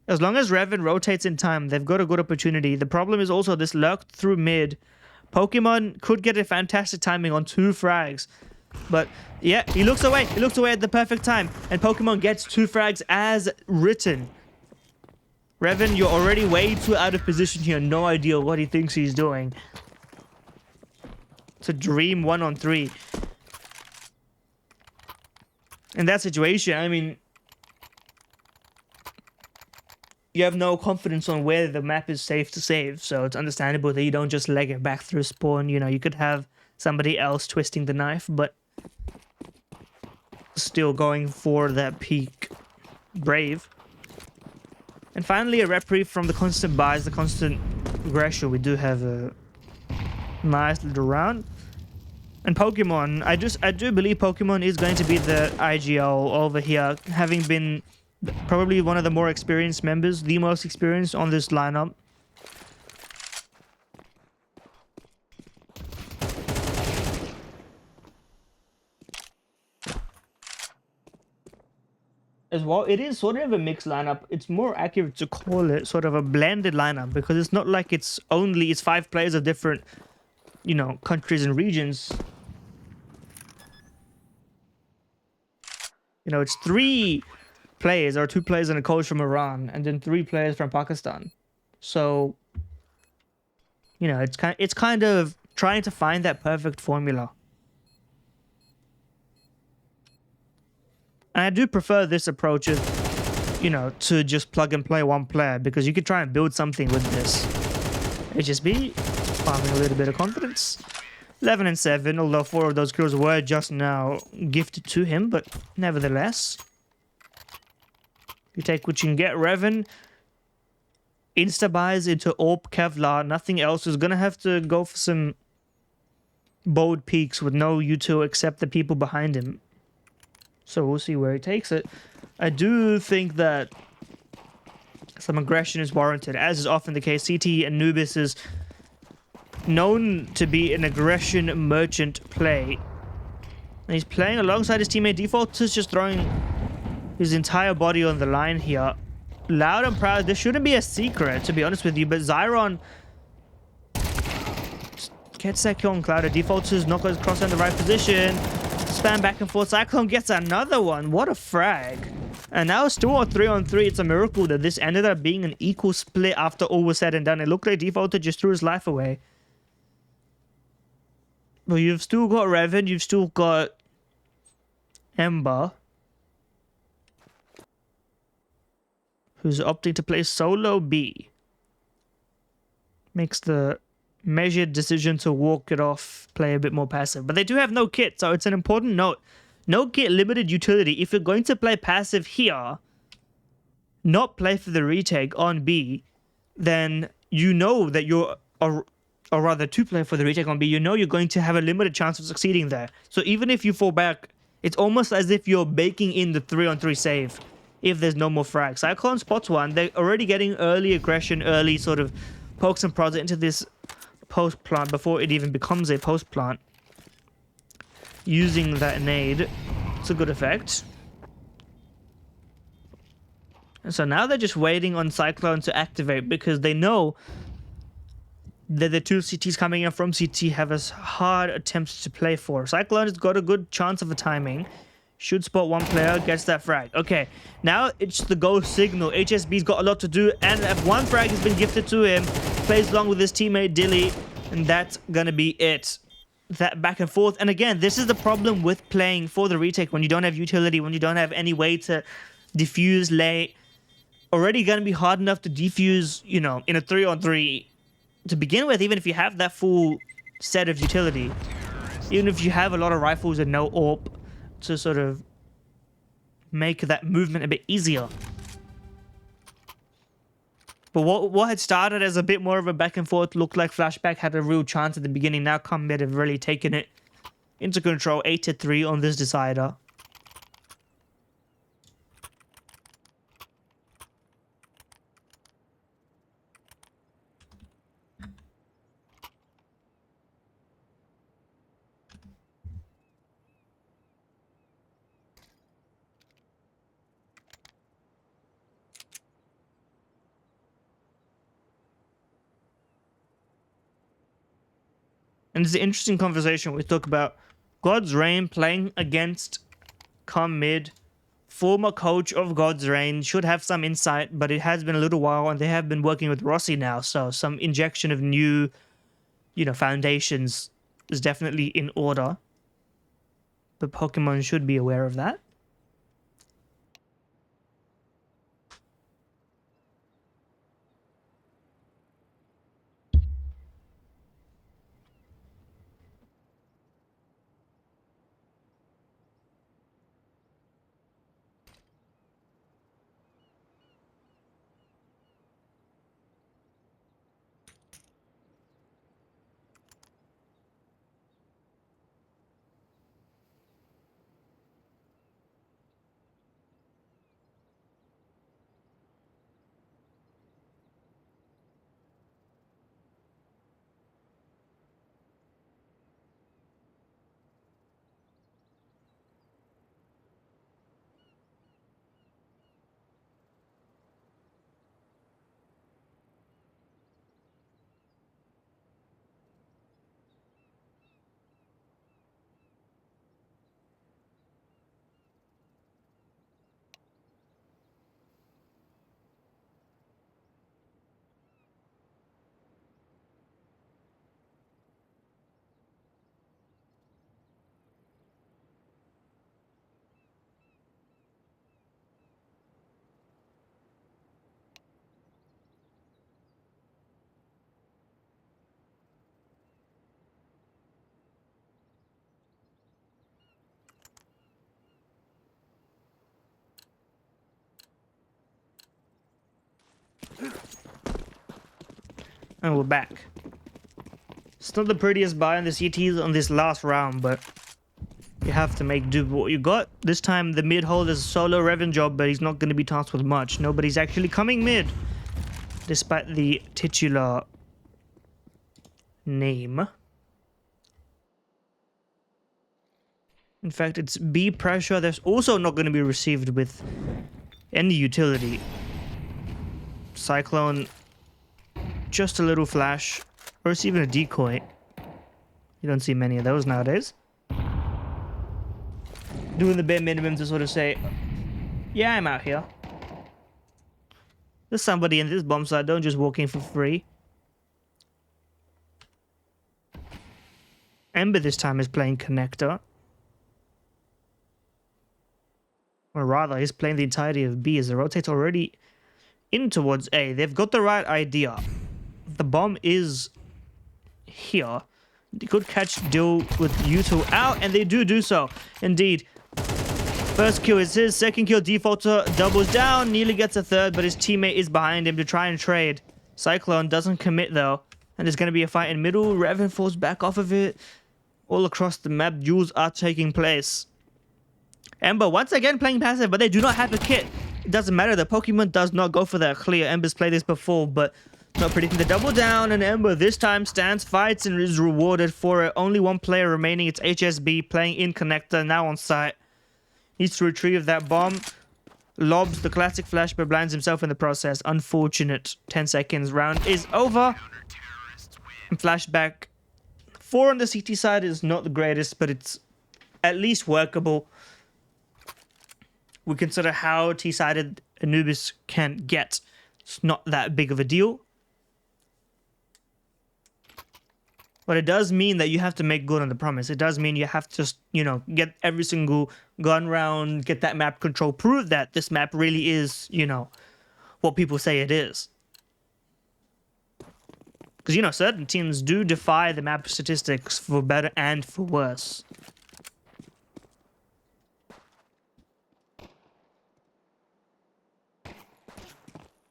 As long as Revan rotates in time, they've got a good opportunity. The problem is also this lurk through mid. Pokemon could get a fantastic timing on 2 frags. But yeah, he looks away. He looks away at the perfect time. And Pokemon gets 2 frags as written. Revan, you're already way too out of position here. No idea what he thinks he's doing. It's a dream 1-on-3. In that situation, I mean, you have no confidence on where the map is safe to save, so it's understandable that you don't just leg it back through spawn. You know, you could have somebody else twisting the knife, but still going for that peak. Brave. And finally, a reprieve from the constant buys, the constant aggression. We do have a nice little round. And Pokemon, I do believe Pokemon is going to be the IGL over here, having been probably one of the more experienced members, the most experienced on this lineup. As well, it is sort of a mixed lineup. It's more accurate to call it sort of a blended lineup because it's not like it's 5 players of different, you know, countries and regions. You know, it's 3 players or 2 players and a coach from Iran, and then 3 players from Pakistan. So, you know, it's kind of trying to find that perfect formula. And I do prefer this approach of, you know, to just plug and play one player, because you could try and build something with this. HSB farming a little bit of confidence. 11 and 7, although 4 of those kills were just now gifted to him, but nevertheless. You take what you can get. Revan insta-buys into AWP Kevlar. Nothing else. Is going to have to go for some bold peaks with no U2 except the people behind him. So we'll see where he takes it. I do think that some aggression is warranted, as is often the case. CT Anubis is known to be an aggression merchant play. And he's playing alongside his teammate. Default is just throwing his entire body on the line here. Loud and proud. This shouldn't be a secret, to be honest with you, but Zyron gets that kill on Clouder. Default is not going to cross in the right position. Spam back and forth. Cyclone gets another one. What a frag. And now it's still a 3-on-3. It's a miracle that this ended up being an equal split after all was said and done. It looked like Default just threw his life away. But you've still got Revan. You've still got Ember, who's opting to play solo B. Makes the measured decision to walk it off, play a bit more passive. But they do have no kit, so it's an important note. No kit, limited utility. If you're going to play passive here, not play for the retake on B, then you know that you're, or rather to play for the retake on B, you know you're going to have a limited chance of succeeding there. So even if you fall back, it's almost as if you're baking in the 3-on-3 save if there's no more frags. Cyclone spots one. They're already getting early aggression, early sort of pokes and prods into this post plant before it even becomes a post plant. Using that nade, it's a good effect. And so now they're just waiting on Cyclone to activate because they know that the two CTs coming in from CT have as hard attempts to play for. Cyclone has got a good chance of a timing. Should spot one player, gets that frag. Okay, now it's the go signal. HSB's got a lot to do, and one frag has been gifted to him. Plays along with his teammate Dilly, and that's gonna be it. That back and forth. And again, this is the problem with playing for the retake when you don't have utility, when you don't have any way to defuse late. Already gonna be hard enough to defuse, you know, in a 3-on-3 to begin with, even if you have that full set of utility. Even if you have a lot of rifles and no AWP to sort of make that movement a bit easier. But what had started as a bit more of a back and forth looked like Flshbck had a real chance at the beginning. Now Comet have really taken it into control. 8-3 on this decider. And it's an interesting conversation. We talk about God's Reign playing against Com Mid. Former coach of God's Reign should have some insight, but it has been a little while, and they have been working with Rossi now, so some injection of new, you know, foundations is definitely in order. But Pokemon should be aware of that. And we're back. It's not the prettiest buy on the CTs on this last round, but you have to make do with what you got. This time the mid hold is a solo Revan job, but he's not going to be tasked with much. Nobody's actually coming mid, despite the titular name. In fact, it's B pressure. That's also not going to be received with any utility. Cyclone, just a little flash, or it's even a decoy. You don't see many of those nowadays. Doing the bare minimum to sort of say, yeah, I'm out here. There's somebody in this bomb site, don't just walk in for free. Ember this time is playing connector. Or rather, he's playing the entirety of B as the rotate's already in towards A. They've got the right idea. The bomb is here. They could catch deal with U2 out, and they do so. Indeed. First kill is his. Second kill, Defaulter doubles down. Nearly gets a third, but his teammate is behind him to try and trade. Cyclone doesn't commit, though. And there's going to be a fight in middle. Revan falls back off of it. All across the map, duels are taking place. Ember once again playing passive, but they do not have a kit. It doesn't matter. The Pokemon does not go for that clear. Ember's played this before, but not predicting the double down. And Ember this time stands, fights, and is rewarded for it. Only one player remaining. It's HSB playing in connector, now on site. Needs to retrieve that bomb. Lobs the classic flash, but blinds himself in the process. Unfortunate. 10 seconds. Round is over. And Flshbck 4 on the CT side is not the greatest, but it's at least workable. We consider how T-sided Anubis can get. It's not that big of a deal. But it does mean that you have to make good on the promise. It does mean you have to just, you know, get every single gun round, get that map control, prove that this map really is, you know, what people say it is. Because, you know, certain teams do defy the map statistics for better and for worse.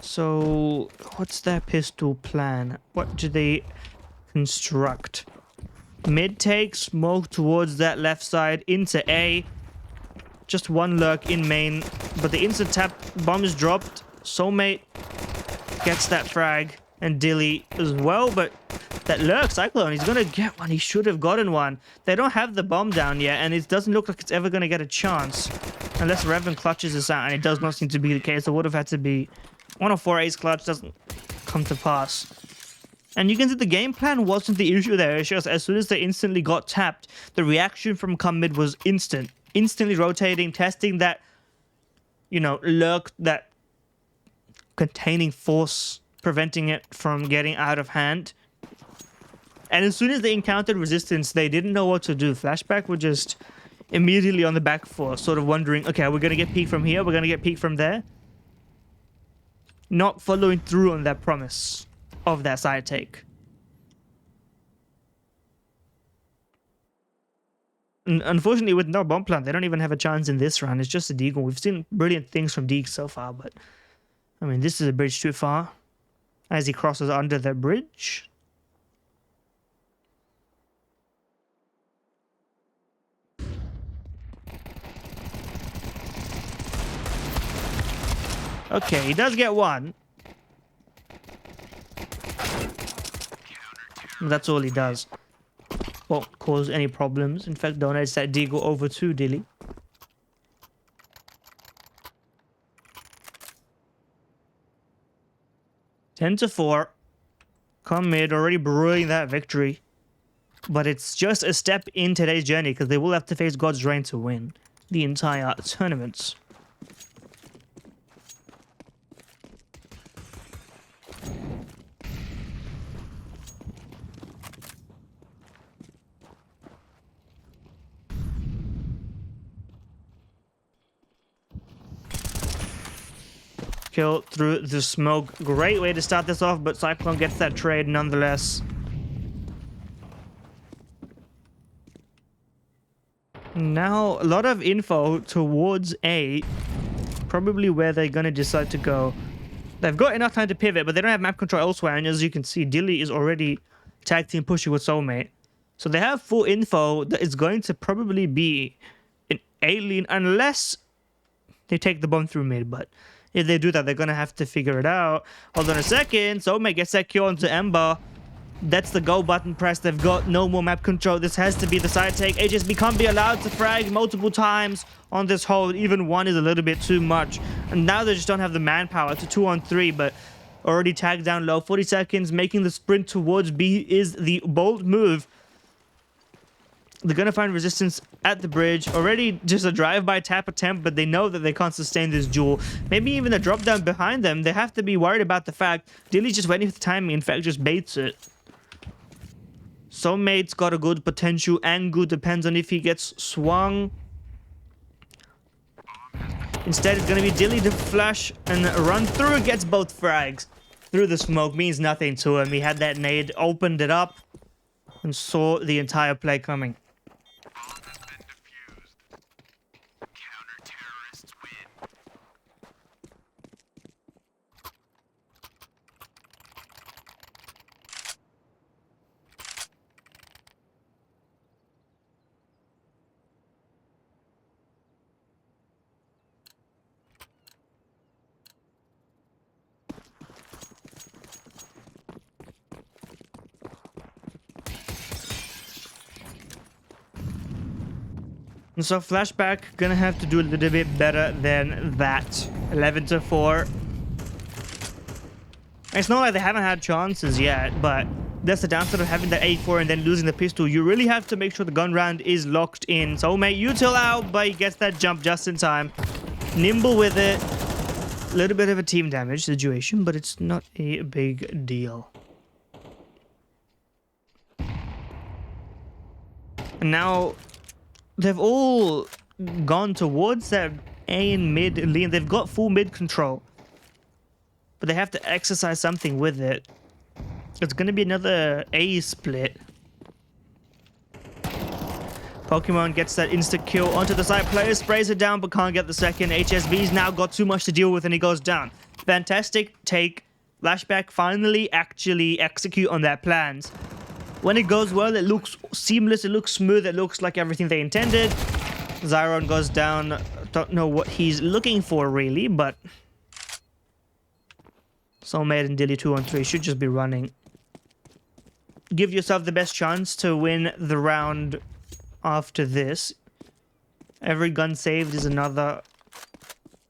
So, what's their pistol plan? What do they construct? Mid take, smoke towards that left side into A. Just one lurk in main, but the instant tap bomb is dropped. Soulmate gets that frag, and Dilly as well, but that lurk Cyclone, he's gonna get one. He should have gotten one. They don't have the bomb down yet, and it doesn't look like it's ever gonna get a chance unless Revan clutches this out, and it does not seem to be the case. It would have had to be 1 of 4 ace clutch, doesn't come to pass. And you can see the game plan wasn't the issue there. It's just as soon as they instantly got tapped, the reaction from come mid was instant. Instantly rotating, testing that, you know, lurk, that containing force, preventing it from getting out of hand. And as soon as they encountered resistance, they didn't know what to do. Flshbck were just immediately on the back foot, sort of wondering, okay, we're going to get peek from here, we're going to get peek from there. Not following through on that promise of that side take. And unfortunately, with no bomb plant, they don't even have a chance in this round. It's just a Deagle. We've seen brilliant things from Deagle so far, but I mean, this is a bridge too far. As he crosses under the bridge. Okay, he does get one. That's all he does. Won't cause any problems. In fact, donates that Deagle over to Dilly. Ten to 4. Come mid, already brewing that victory. But it's just a step in today's journey because they will have to face God's Reign to win the entire tournament. Kill through the smoke. Great way to start this off, but Cyclone gets that trade nonetheless. Now, a lot of info towards A. Probably where they're going to decide to go. They've got enough time to pivot, but they don't have map control elsewhere. And as you can see, Dilly is already tag team pushing with Soulmate. So they have full info that is going to probably be an alien unless they take the bomb through mid. But if they do that, they're going to have to figure it out. Hold on a second. Soulmate gets that kill onto Ember. That's the go button press. They've got no more map control. This has to be the side take. HSB can't be allowed to frag multiple times on this hold. Even one is a little bit too much. And now they just don't have the manpower to 2-on-3, but already tagged down low. 40 seconds, making the sprint towards B is the bold move. They're going to find resistance at the bridge. Already just a drive-by tap attempt, but they know that they can't sustain this duel. Maybe even a drop down behind them. They have to be worried about the fact Dilly's just waiting for the timing. In fact, just baits it. Soulmate's got a good potential angle. Depends on if he gets swung. Instead, it's going to be Dilly to flash and run through. Gets both frags. Through the smoke. Means nothing to him. He had that nade, opened it up, and saw the entire play coming. And so Flshbck gonna have to do a little bit better than that. 11-4. It's not like they haven't had chances yet, but that's the downside of having that 8-4 and then losing the pistol. You really have to make sure the gun round is locked in. Soulmate util out, but he gets that jump just in time. Nimble with it. A little bit of a team damage situation, but it's not a big deal. And now they've all gone towards that A and mid lane. They've got full mid control. But they have to exercise something with it. It's going to be another A split. Pokemon gets that instant kill onto the side. Player sprays it down but can't get the second. HSB's now got too much to deal with and he goes down. Fantastic take. Flshbck finally actually execute on their plans. When it goes well, it looks seamless, it looks smooth, it looks like everything they intended. Zyron goes down. Don't know what he's looking for, really, but Soulmate and Dilly 2-on-3 should just be running. Give yourself the best chance to win the round after this. Every gun saved is another,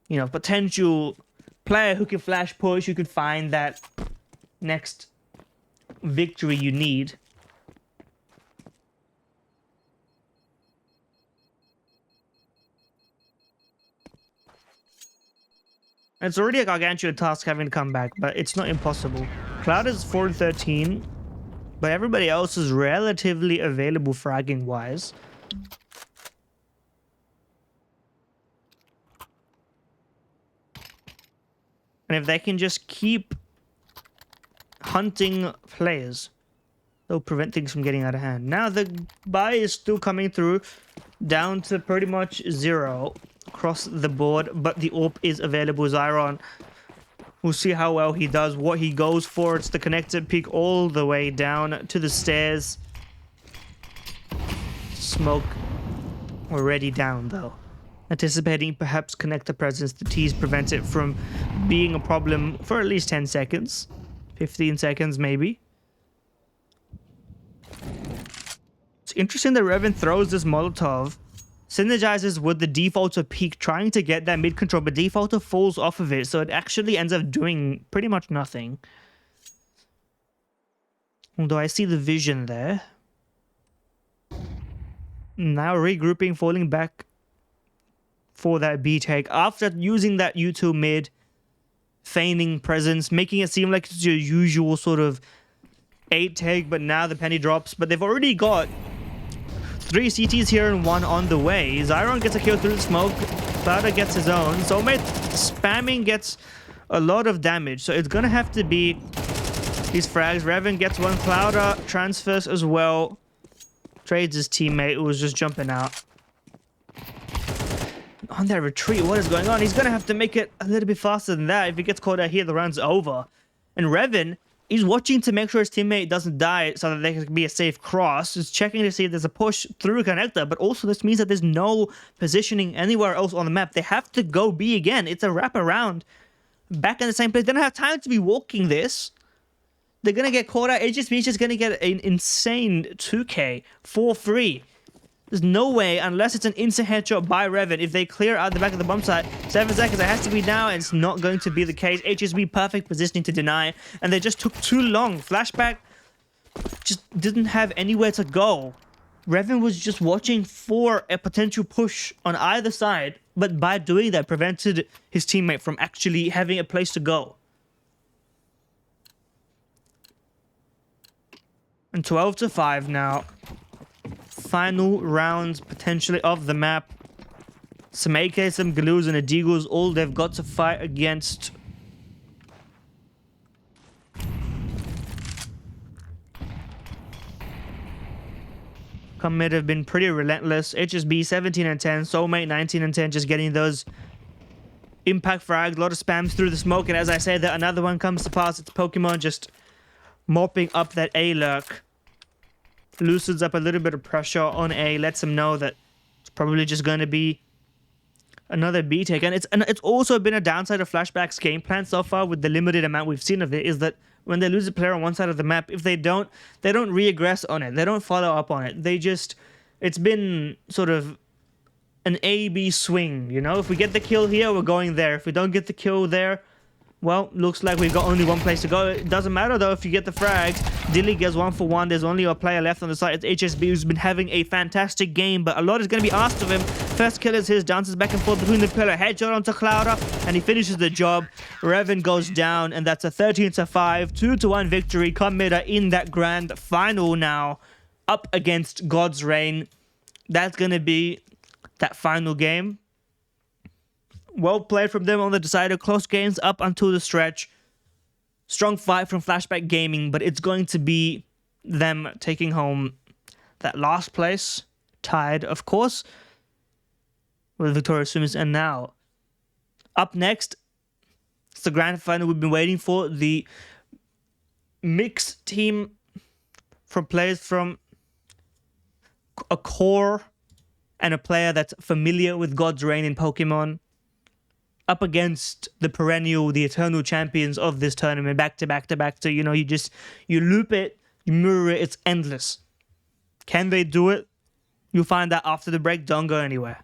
potential player who can flash push, who could find that next victory you need. It's already a gargantuan task having to come back, but it's not impossible. Cloud is 4-13, but everybody else is relatively available fragging-wise. And if they can just keep hunting players, they'll prevent things from getting out of hand. Now the buy is still coming through, down to pretty much 0 across the board, but the AWP is available. Zyron, we'll see how well he does, what he goes for. It's the connected peak all the way down to the stairs. Smoke already down though. Anticipating perhaps connector presence, the T's prevent it from being a problem for at least 10 seconds. 15 seconds maybe. It's interesting that Revan throws this Molotov, synergizes with the defaulter peak, trying to get that mid control, but defaulter falls off of it, so it actually ends up doing pretty much nothing. Although I see the vision there. Now regrouping, falling back for that B take after using that U2 mid, feigning presence, making it seem like it's your usual sort of 8 take, but now the penny drops. But they've already got 3 CTs here and 1 on the way. Zyron gets a kill through the smoke. Clouder gets his own. Soulmate spamming gets a lot of damage. So it's going to have to be these frags. Revan gets 1. Clouder transfers as well. Trades his teammate who was just jumping out. on that retreat. What is going on? He's going to have to make it a little bit faster than that. If he gets caught out here, the round's over. And Revan, he's watching to make sure his teammate doesn't die so that there can be a safe cross. He's checking to see if there's a push through a connector, but also this means that there's no positioning anywhere else on the map. They have to go B again. It's a wraparound. Back in the same place. They don't have time to be walking this. They're going to get caught out. HSB is just going to get an insane 2k for free. There's no way, unless it's an instant headshot by Revan, if they clear out the back of the bomb site. 7 seconds, it has to be now, and it's not going to be the case. HSB perfect positioning to deny, and they just took too long. Flshbck just didn't have anywhere to go. Revan was just watching for a potential push on either side, but by doing that, prevented his teammate from actually having a place to go. And 12-5 now. Final rounds potentially of the map. Some AKs, some Galoos, and a Deagles, all they've got to fight against. Commit have been pretty relentless. HSB 17 and 10, Soulmate 19 and 10, just getting those impact frags, a lot of spams through the smoke, and as I say that another one comes to pass, it's Pokemon just mopping up that A lurk. Loosens up a little bit of pressure on A, lets him know that it's probably just going to be another B take. And it's also been a downside of Flshbck's game plan so far with the limited amount we've seen of it, is that when they lose a player on one side of the map, if they don't re-aggress on it. They don't follow up on it. They just, it's been sort of an A-B swing, you know? If we get the kill here, we're going there. If we don't get the kill there, well, looks like we've got only one place to go. It doesn't matter, though, if you get the frags. Dilly gets 1 for 1. There's only a player left on the side. It's HSB, who's been having a fantastic game, but a lot is going to be asked of him. First kill is his. Dances back and forth between the pillar. Headshot onto Clouder, and he finishes the job. Revan goes down, and that's a 13-5, 2-1 victory. Commentator in that grand final now, up against God's Reign. That's going to be that final game. Well played from them on the decider. Close games up until the stretch. Strong fight from Flshbck Gaming, but it's going to be them taking home that last place. Tied, of course, with Victoria SUMUS. And now, up next, it's the grand final we've been waiting for. The mixed team from players from a core and a player that's familiar with God's Reign in Pokemon, up against the perennial, the eternal champions of this tournament, back to back to back. So, you know, you loop it, you mirror it, it's endless. Can they do it? You'll find out after the break. Don't go anywhere.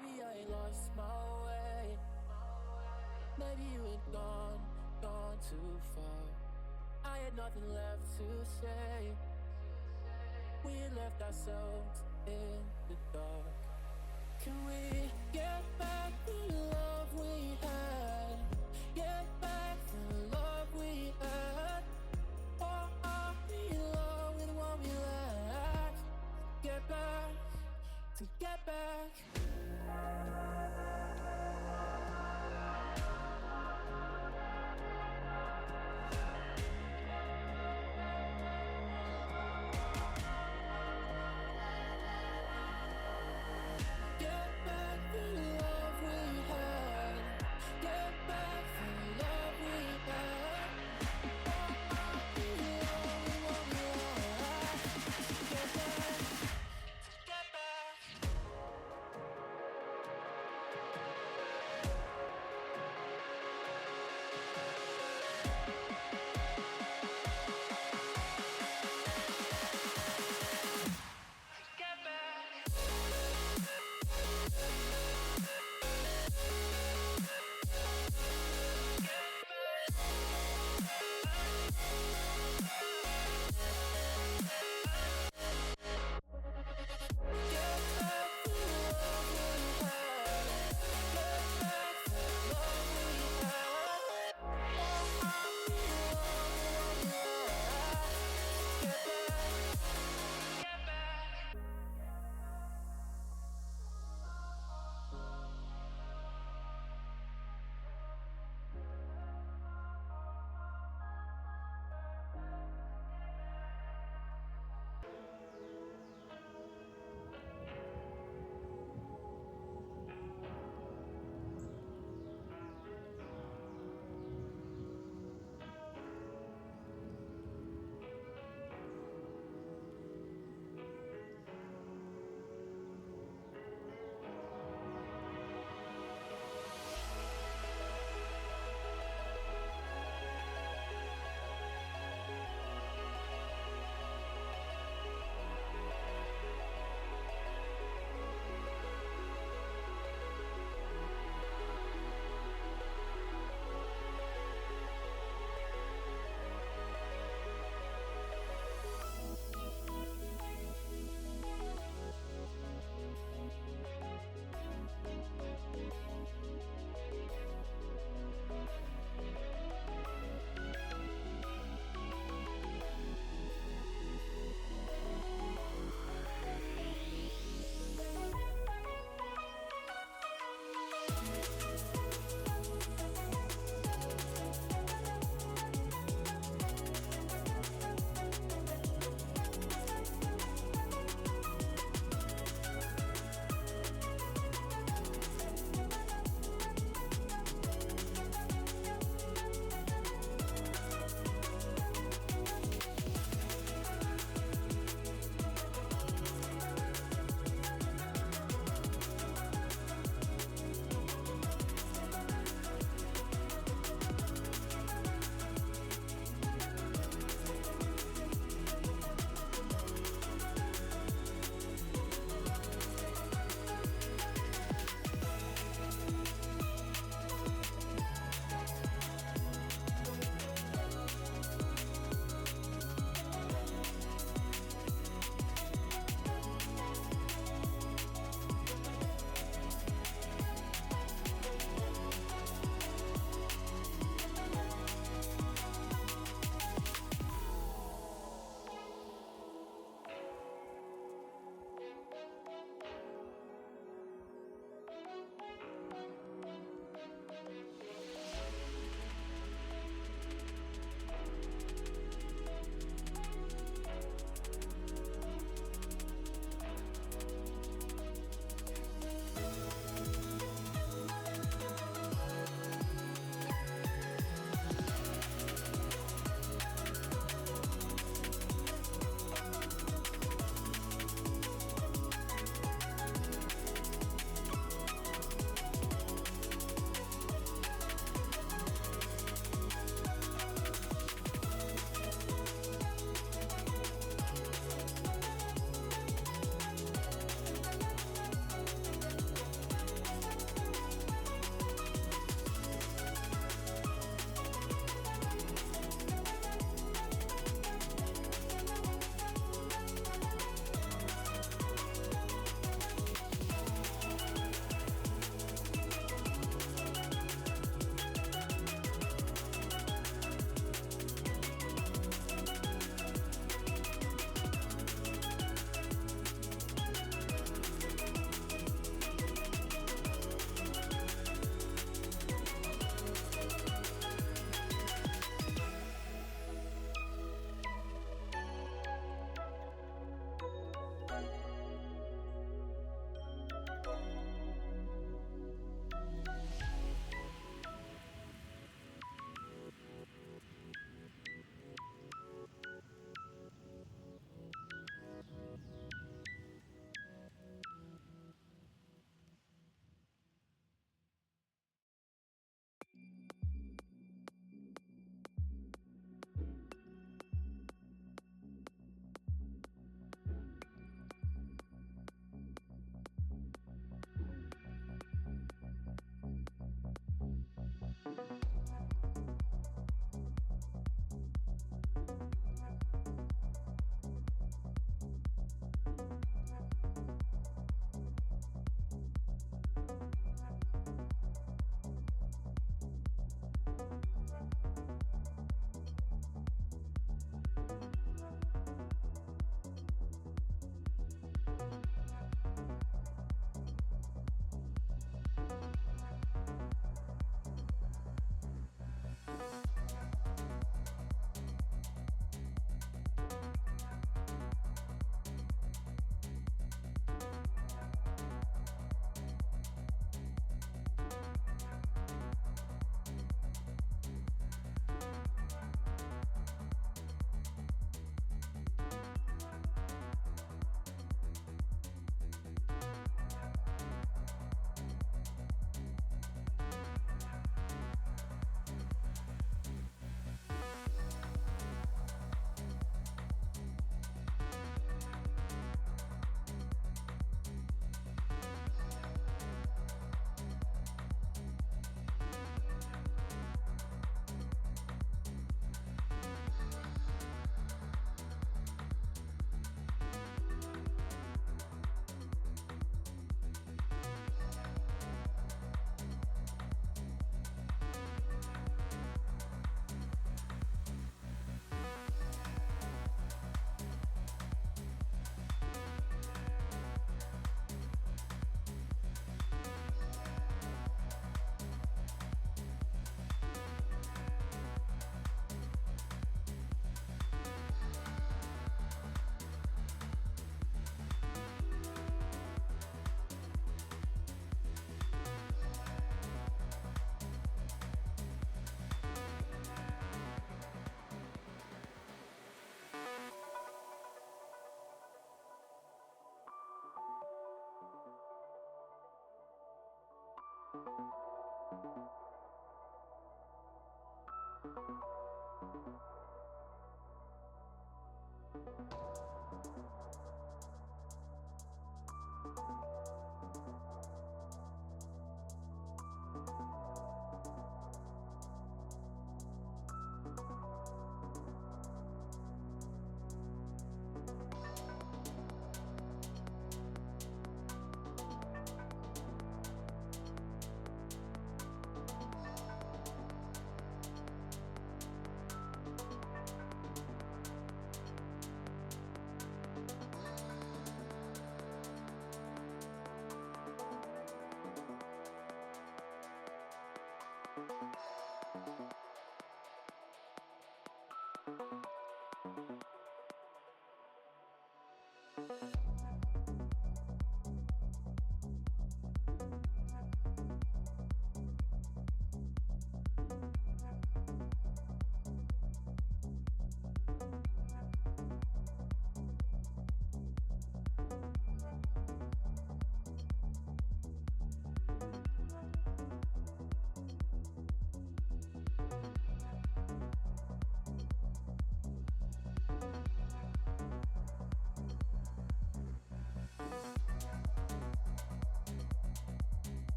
Maybe I lost my way. Maybe you had gone too far. I had nothing left to say. We had left ourselves in the dark. Can we get back the love we had? Get back the love we had.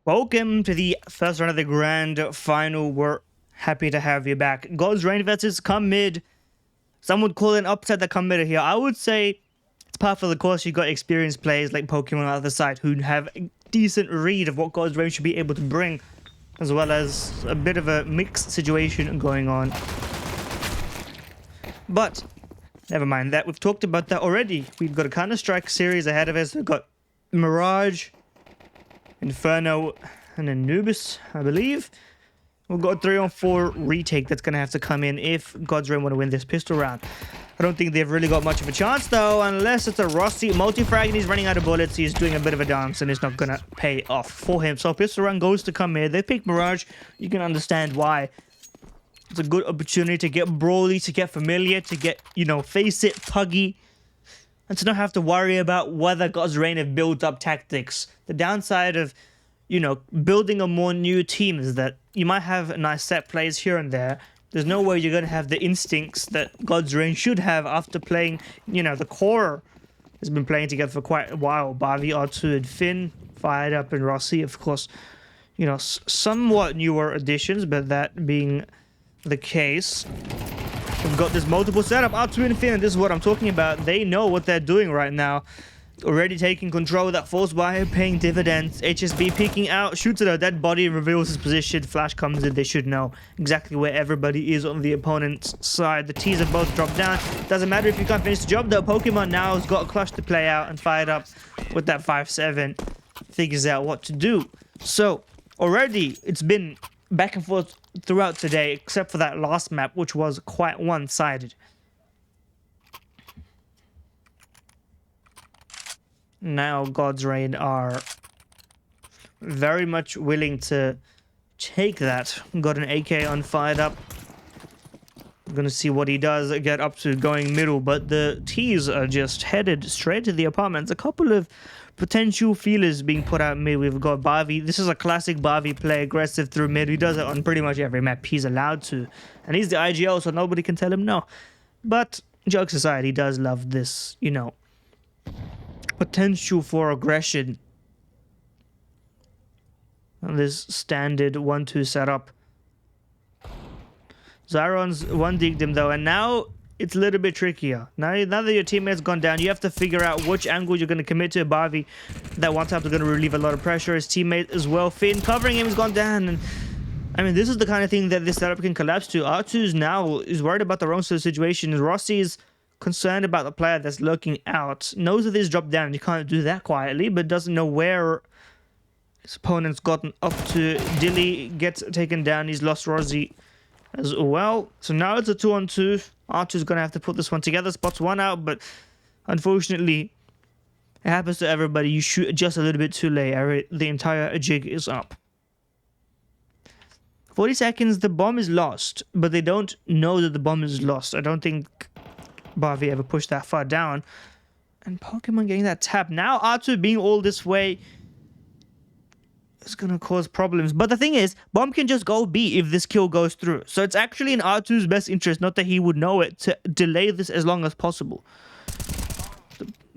Welcome to the first round of the grand final. We're Happy to have you back. God's Reign versus Come Mid. Some would call it an upset that Come Mid here. I would say it's par for the course. You got experienced players like Pokemon on the other side who have a decent read of what God's Reign should be able to bring, as well as a bit of a mixed situation going on. But never mind that. We've talked about that already. We've got a Counter-Strike series ahead of us. We've got Mirage, Inferno, and Anubis, I believe. We've got a 3-on-4 retake that's going to have to come in if God's Reign want to win this pistol round. I don't think they've really got much of a chance, though, unless it's a Rossi multi-frag and he's running out of bullets. He's doing a bit of a dance, and it's not going to pay off for him. So pistol round goes to Come Here. They pick Mirage. You can understand why. It's a good opportunity to get brawly, to get familiar, to get, you know, face it, puggy, and to not have to worry about whether God's Reign have built up tactics. The downside of, you know, building a more new team is that you might have nice set plays here and there. There's no way you're going to have the instincts that God's Reign should have after playing, you know, the core has been playing together for quite a while. Bavi, R2, and Finn, fired up, and Rossi, of course, you know, somewhat newer additions, but that being the case, we've got this multiple setup. R2 and Finn, this is what I'm talking about. They know what they're doing right now. Already taking control of that force by paying dividends. HSB peeking out, shoots at a dead body, reveals his position. Flash comes in. They should know exactly where everybody is on the opponent's side. The T's have both dropped down. Doesn't matter if you can't finish the job though. Pokemon now has got a clutch to play out and fired up with that 5-7. Figures out what to do. So already it's been back and forth throughout today, except for that last map, which was quite one-sided. Now God's Reign are very much willing to take that. Got an AK on fired up. I'm gonna see what he does get up to going middle, but the T's are just headed straight to the apartments. A couple of potential feelers being put out mid. We've got Bavi. This is a classic Bavi play, aggressive through mid. He does it on pretty much every map he's allowed to. And he's the IGL, so nobody can tell him no. But jokes aside, he does love this, you know, potential for aggression. And this standard 1-2 setup. Zyron's one-digged him though, and now it's a little bit trickier. Now that your teammate's gone down, you have to figure out which angle you're going to commit to. Bavi, that one tap is going to relieve a lot of pressure. His teammate as well. Finn covering him has gone down, and I mean, this is the kind of thing that this setup can collapse to. R2's now is worried about the wrong situation. Rossi is concerned about the player that's looking out. Knows that this dropped down. You can't do that quietly, but doesn't know where his opponent's gotten up to. Dilly gets taken down. He's lost Rossi as well. So now it's a 2-on-2. R2's going to have to put this one together. Spots one out, but unfortunately, it happens to everybody. You shoot just a little bit too late. The entire jig is up. 40 seconds, the bomb is lost, but they don't know that the bomb is lost. I don't think Bavi ever pushed that far down. And Pokemon getting that tap. Now R2 being all this way is going to cause problems. But the thing is, bomb can just go B if this kill goes through. So it's actually in R2's best interest, not that he would know it, to delay this as long as possible.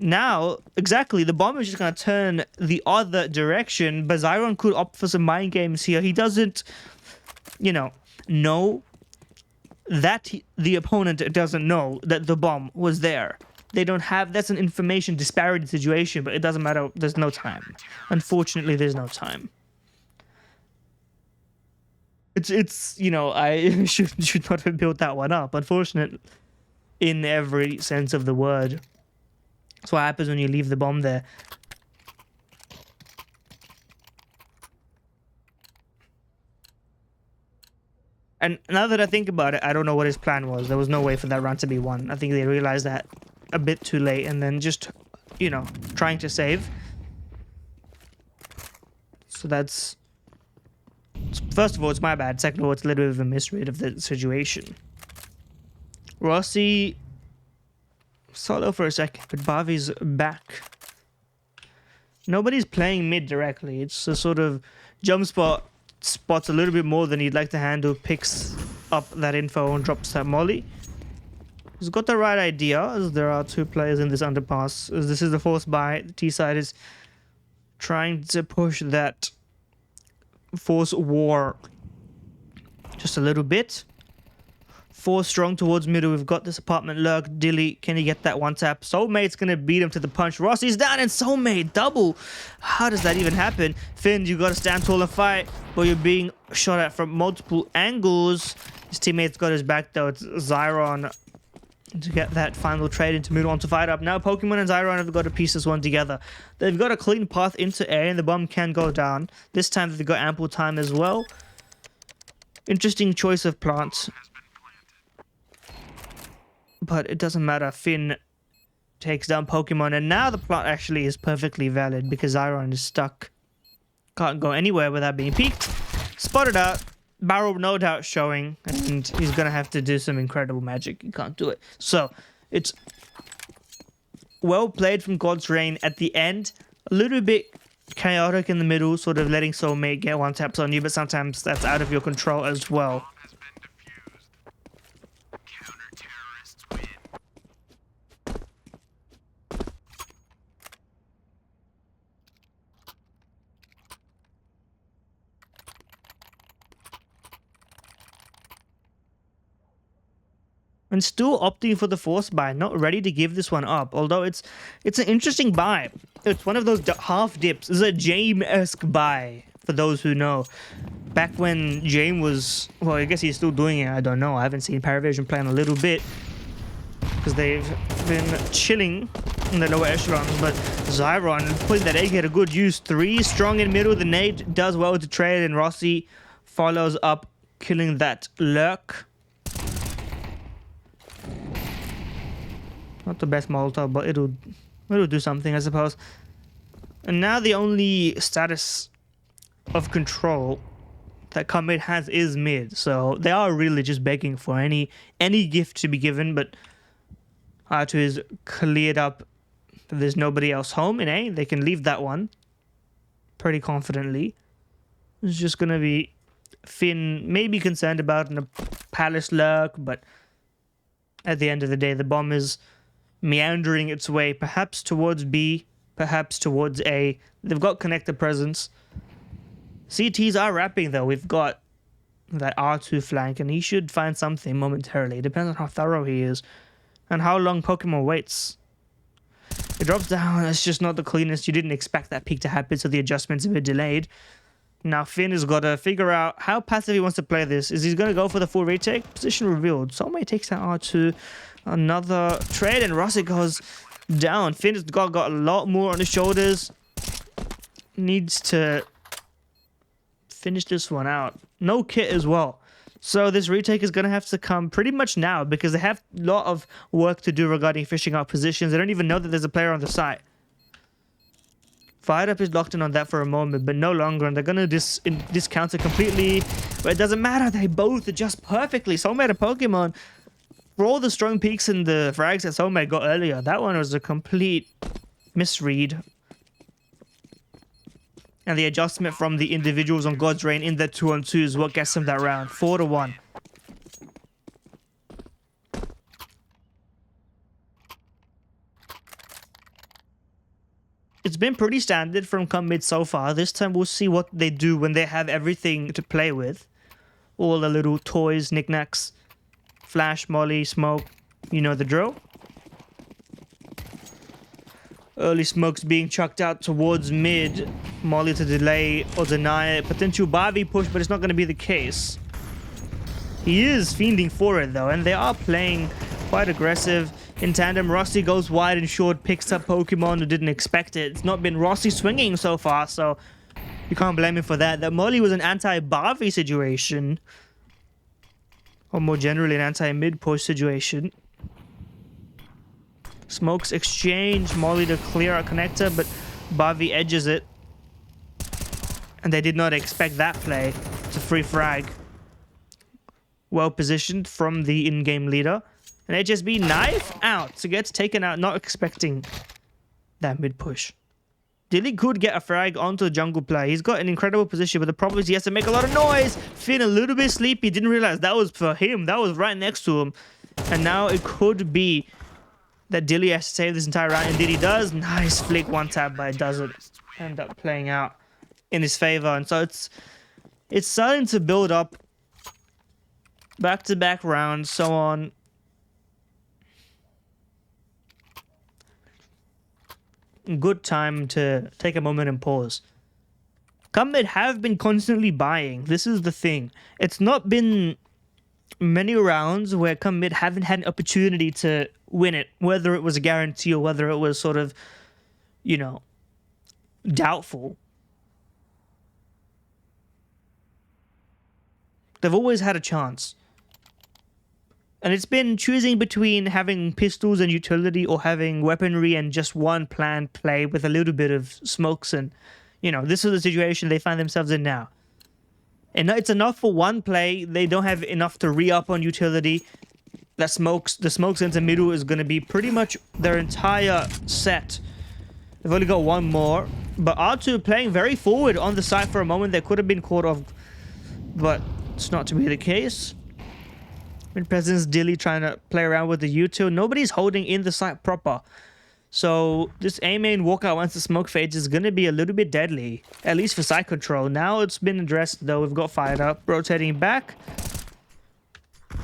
Now, exactly, the bomb is just going to turn the other direction, but Zyron could opt for some mind games here. He doesn't, you know that the opponent doesn't know that the bomb was there. They don't have, that's an information disparity situation, but it doesn't matter. There's no time. Unfortunately, there's no time. It's you know, I should not have built that one up. Unfortunate in every sense of the word. That's what happens when you leave the bomb there. And now that I think about it, I don't know what his plan was. There was no way for that round to be won. I think they realized that a bit too late, and then just, you know, trying to save. So that's... First of all, it's my bad. Second of all, it's a little bit of a misread of the situation. Rossi... Solo for a second, but Bavi's back. Nobody's playing mid directly. It's a sort of jump spot. Spots a little bit more than he'd like to handle. Picks up that info and drops that molly. He's got the right idea, as there are two players in this underpass. As this is the force buy, the T side is trying to push that force war just a little bit. 4 strong towards middle. We've got this apartment lurk. Dilly, can he get that one tap? Soulmate's going to beat him to the punch. Rossi's down and Soulmate double. How does that even happen? Finn, you got to stand tall and fight, but you're being shot at from multiple angles. His teammate's got his back though. It's Zyron to get that final trade into middle on to fight up. Now Pokemon and Zyron have got to piece this one together. They've got a clean path into A and the bomb can go down. This time they've got ample time as well. Interesting choice of plants. But it doesn't matter. Finn takes down Pokemon, and now the plot actually is perfectly valid because Zyron is stuck. Can't go anywhere without being peeked. Spotted out. Barrel no doubt showing, and he's gonna have to do some incredible magic. He can't do it. So it's well played from God's Reign at the end. A little bit chaotic in the middle, sort of letting Soulmate get one taps on you, but sometimes that's out of your control as well. And still opting for the force buy, not ready to give this one up. Although it's an interesting buy. It's one of those half dips. It's a James-esque buy, for those who know. Back when James was, well, I guess he's still doing it. I don't know. I haven't seen Paravision play in a little bit because they've been chilling in the lower echelons. But Zyron putting that egg at a good use. 3 strong in middle. The nade does well to trade, and Rossi follows up, killing that lurk. Not the best Molotov, but it'll do something, I suppose. And now the only status of control that Comet has is mid. So they are really just begging for any gift to be given, but R2 is cleared up. There's nobody else home in A. They can leave that one pretty confidently. It's just going to be Finn maybe concerned about in a Palace lurk, but at the end of the day, the bomb is meandering its way, perhaps towards B, perhaps towards A. They've got connector presence. CTs are wrapping though. We've got that R2 flank, and he should find something momentarily. It depends on how thorough he is and how long Pokemon waits. It drops down. It's just not the cleanest. You didn't expect that peak to happen, so the adjustment's a bit delayed. Now Finn has got to figure out how passive he wants to play this. Is he going to go for the full retake? Position revealed. Soulmate takes down R2. Another trade, and Rossi goes down. Finn has got a lot more on his shoulders. Needs to finish this one out. No kit as well. So this retake is going to have to come pretty much now because they have a lot of work to do regarding fishing out positions. They don't even know that there's a player on the site. Fired Up is locked in on that for a moment, but no longer, and they're going to discount it completely. But it doesn't matter. They both adjust perfectly. Soulmate and Pokemon, for all the strong peaks and the frags that Soulmate got earlier, that one was a complete misread. And the adjustment from the individuals on God's Reign in the 2-on-2 is what gets them that round. 4-1. It's been pretty standard from come mid so far. This time we'll see what they do when they have everything to play with. All the little toys, knickknacks, flash, molly, smoke. You know the drill. Early smokes being chucked out towards mid. Molly to delay or deny it. Potential Barbie push, but it's not going to be the case. He is fiending for it though, and they are playing quite aggressive. In tandem, Rossi goes wide and short, picks up Pokemon who didn't expect it. It's not been Rossi swinging so far, so you can't blame him for that. That Molly was an anti-Barbie situation. Or more generally, an anti-mid push situation. Smokes exchange, Molly to clear a connector, but Barbie edges it. And they did not expect that play. It's a free frag. Well positioned from the in-game leader. And HSB knife out. So gets taken out, not expecting that mid push. Dilly could get a frag onto the jungle play. He's got an incredible position, but the problem is he has to make a lot of noise. Finn a little bit sleepy. Didn't realize that was for him. That was right next to him. And now it could be that Dilly has to save this entire round. And Dilly does. Nice flick one tap, but it doesn't end up playing out in his favor. And so it's starting to build up Back-to-back rounds, so on. Good time to take a moment and pause. Commit have been constantly buying. This is the thing. It's not been many rounds where Commit haven't had an opportunity to win it, whether it was a guarantee or whether it was sort of, you know, doubtful. They've always had a chance. And it's been choosing between having pistols and utility or having weaponry and just one planned play with a little bit of smokes. And, you know, this is the situation they find themselves in now. And it's enough for one play. They don't have enough to re-up on utility. The smokes into middle is going to be pretty much their entire set. They've only got one more. But R2 playing very forward on the side for a moment. They could have been caught off. But it's not to be the case. Presence Dilly trying to play around with the util. Nobody's holding in the site proper. So this A main walkout once the smoke fades is going to be a little bit deadly. At least for site control. Now it's been addressed though. We've got fired up. Rotating back.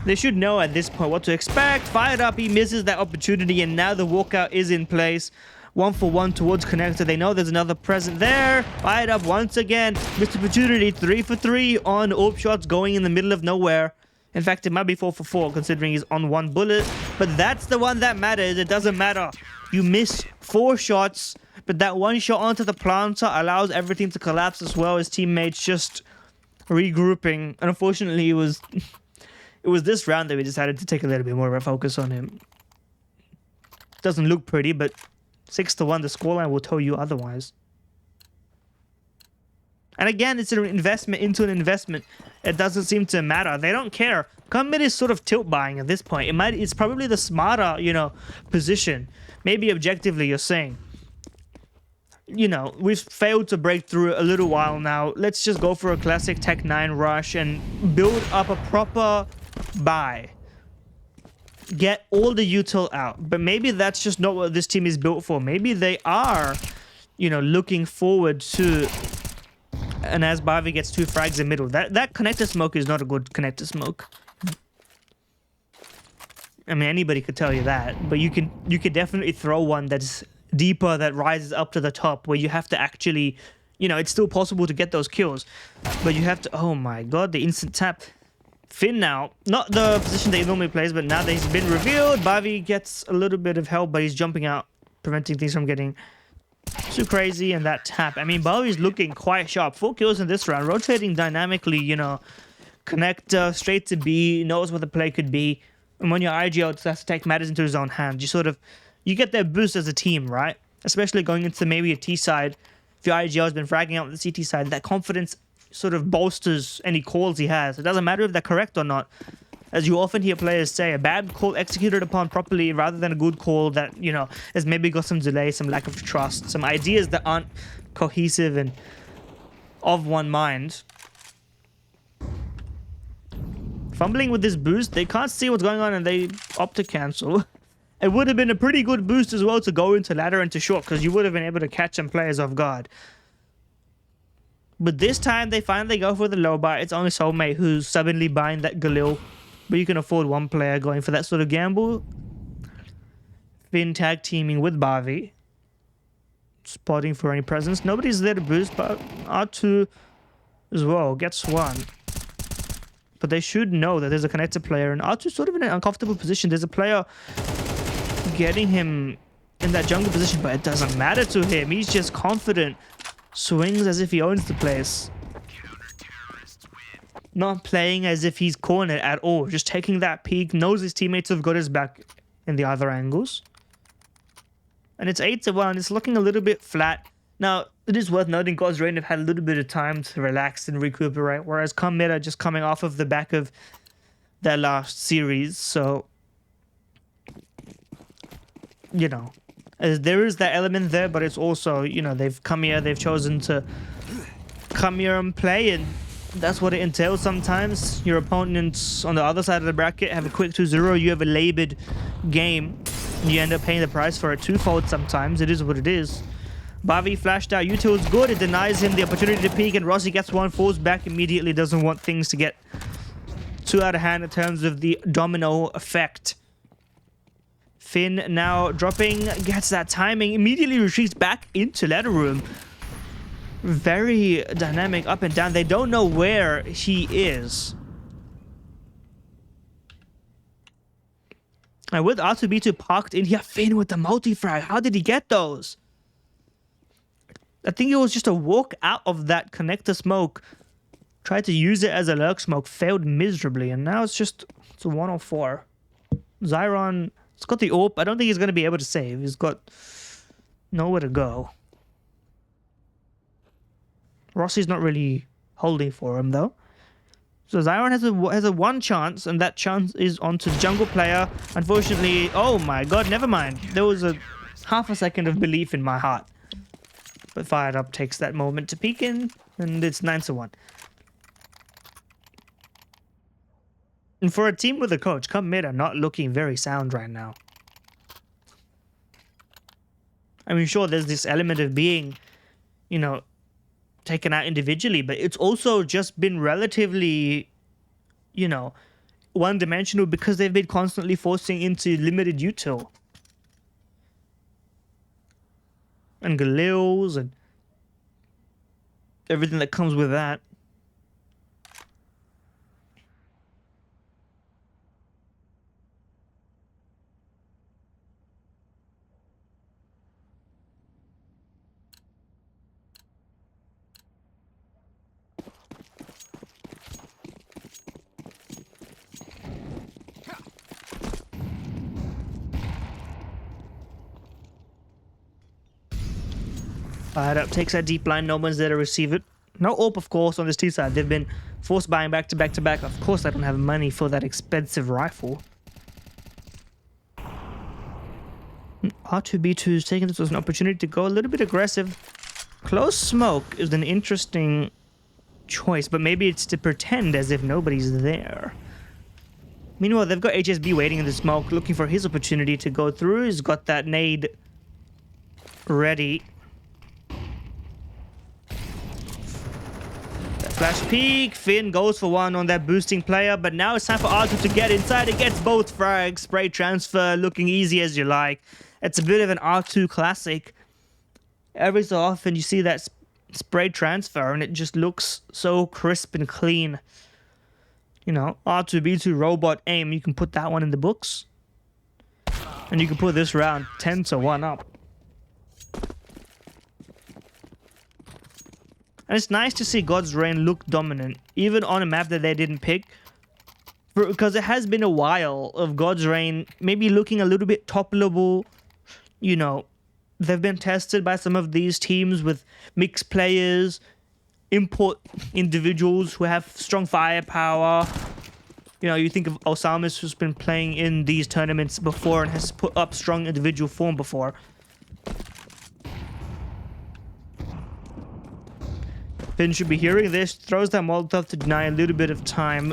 They should know at this point what to expect. Fired up. He misses that opportunity and now the walkout is in place. 1-for-1 towards connector. They know there's another present there. Fired up once again. Missed opportunity. 3-for-3 on AWP shots going in the middle of nowhere. In fact, it might be 4-for-4 considering he's on one bullet. But that's the one that matters. It doesn't matter. You miss 4 shots, but that one shot onto the planter allows everything to collapse as well. His teammates just regrouping. And unfortunately, it was this round that we decided to take a little bit more of a focus on him. Doesn't look pretty, but 6-1, the scoreline will tell you otherwise. And again, it's an investment into an investment. It doesn't seem to matter. They don't care. Commit is sort of tilt buying at this point. It's probably the smarter, you know, position. Maybe objectively, you're saying, you know, we've failed to break through a little while now. Let's just go for a classic Tech 9 rush and build up a proper buy. Get all the util out. But maybe that's just not what this team is built for. Maybe they are, you know, looking forward to... And as Bavi gets 2 frags in middle, that connector smoke is not a good connector smoke. I mean, anybody could tell you that, but you could definitely throw one that's deeper, that rises up to the top, where you have to actually, you know, it's still possible to get those kills, but you have to. Oh my god, the instant tap. Finn now, not the position that he normally plays, but now that he's been revealed, Bavi gets a little bit of help, but he's jumping out, preventing things from getting too crazy. And that tap, I mean, Bowie's looking quite sharp. 4 kills in this round, rotating dynamically, you know, connector straight to B, knows what the play could be. And when your IGL has to take matters into his own hands, you get that boost as a team, right? Especially going into maybe a T side. If your IGL has been fragging out the CT side, that confidence sort of bolsters any calls he has. It doesn't matter if they're correct or not. As you often hear players say, a bad call executed upon properly rather than a good call that, you know, has maybe got some delay, some lack of trust, some ideas that aren't cohesive and of one mind. Fumbling with this boost, they can't see what's going on and they opt to cancel. It would have been a pretty good boost as well to go into ladder and to short because you would have been able to catch some players off guard. But this time they finally go for the low buy. It's only Soulmate who's suddenly buying that Galil. But you can afford one player going for that sort of gamble. Finn tag teaming with Bavi. Spotting for any presence. Nobody's there to boost, but R2 as well gets one. But they should know that there's a connector player. And R2's sort of in an uncomfortable position. There's a player getting him in that jungle position, but it doesn't matter to him. He's just confident. Swings as if he owns the place. Not playing as if he's cornered at all. Just taking that peek. Knows his teammates have got his back in the other angles. And it's 8-1. It's looking a little bit flat. Now, it is worth noting God's Reign have had a little bit of time to relax and recuperate. Whereas Commit are just coming off of the back of their last series. So, you know, there is that element there. But it's also, you know, they've come here. They've chosen to come here and play. And that's what it entails sometimes. Your opponents on the other side of the bracket have a quick 2-0. You have a labored game. You end up paying the price for it twofold sometimes. It is what it is. Bavi flashed out. Util is good. It denies him the opportunity to peek. And Rossi gets one, falls back immediately. Doesn't want things to get too out of hand in terms of the domino effect. Finn now dropping, gets that timing, immediately retreats back into ladder room. Very dynamic up and down. They don't know where he is. And with R2B2 parked in here, Finn with the multi-frag. How did he get those? I think it was just a walk out of that connector smoke. Tried to use it as a lurk smoke, failed miserably, and now it's a 104. Zyron, he's got the AWP. I don't think he's going to be able to save. He's got nowhere to go. Rossi's not really holding for him, though. So Zyron has a one chance, and that chance is onto the jungle player. Unfortunately, oh my god, never mind. There was a half a second of belief in my heart. But Fired Up takes that moment to peek in, and it's 9-1. And for a team with a coach, come mid are not looking very sound right now. I mean, sure, there's this element of being, you know, taken out individually, but it's also just been relatively, you know, one-dimensional because they've been constantly forcing into limited util. And Galils and everything that comes with that. Fired Up takes that deep line. No one's there to receive it. No AWP, of course, on this T side. They've been forced buying back to back to back. Of course, I don't have money for that expensive rifle. R2B2 is taking this as an opportunity to go a little bit aggressive. Close smoke is an interesting choice, but maybe it's to pretend as if nobody's there. Meanwhile, they've got HSB waiting in the smoke, looking for his opportunity to go through. He's got that nade ready. Flash peek, Finn goes for one on that boosting player, but now it's time for R2 to get inside. It gets both frags. Spray transfer, looking easy as you like. It's a bit of an R2 classic. Every so often you see that spray transfer and it just looks so crisp and clean. You know, R2B2 robot aim, you can put that one in the books. And you can put this round 10-1 up. And it's nice to see God's Reign look dominant, even on a map that they didn't pick. Because it has been a while of God's Reign maybe looking a little bit top level. You know, they've been tested by some of these teams with mixed players, import individuals who have strong firepower. You know, you think of SUMUS, who's been playing in these tournaments before and has put up strong individual form before. Finn should be hearing this, throws that Molotov to deny a little bit of time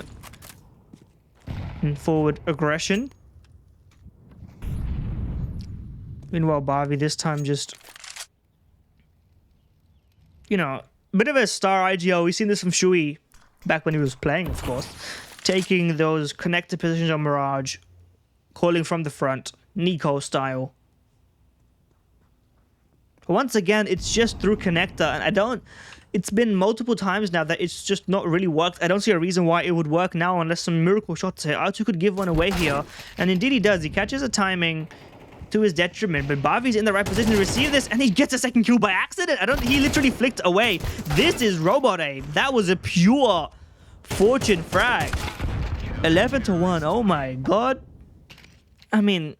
in forward aggression. Meanwhile, Barbie this time just, you know, a bit of a star IGL. We've seen this from Shui back when he was playing, of course. Taking those connected positions on Mirage, calling from the front, Nico style. Once again, it's just through connector, and it's been multiple times now that it's just not really worked. I don't see a reason why it would work now unless some miracle shots hit. R2 could give one away here, and indeed he does. He catches a timing to his detriment, but Bavi's in the right position to receive this, and he gets a second kill by accident. He literally flicked away. This is robot aim. That was a pure fortune frag. 11-1. Oh my god. I mean,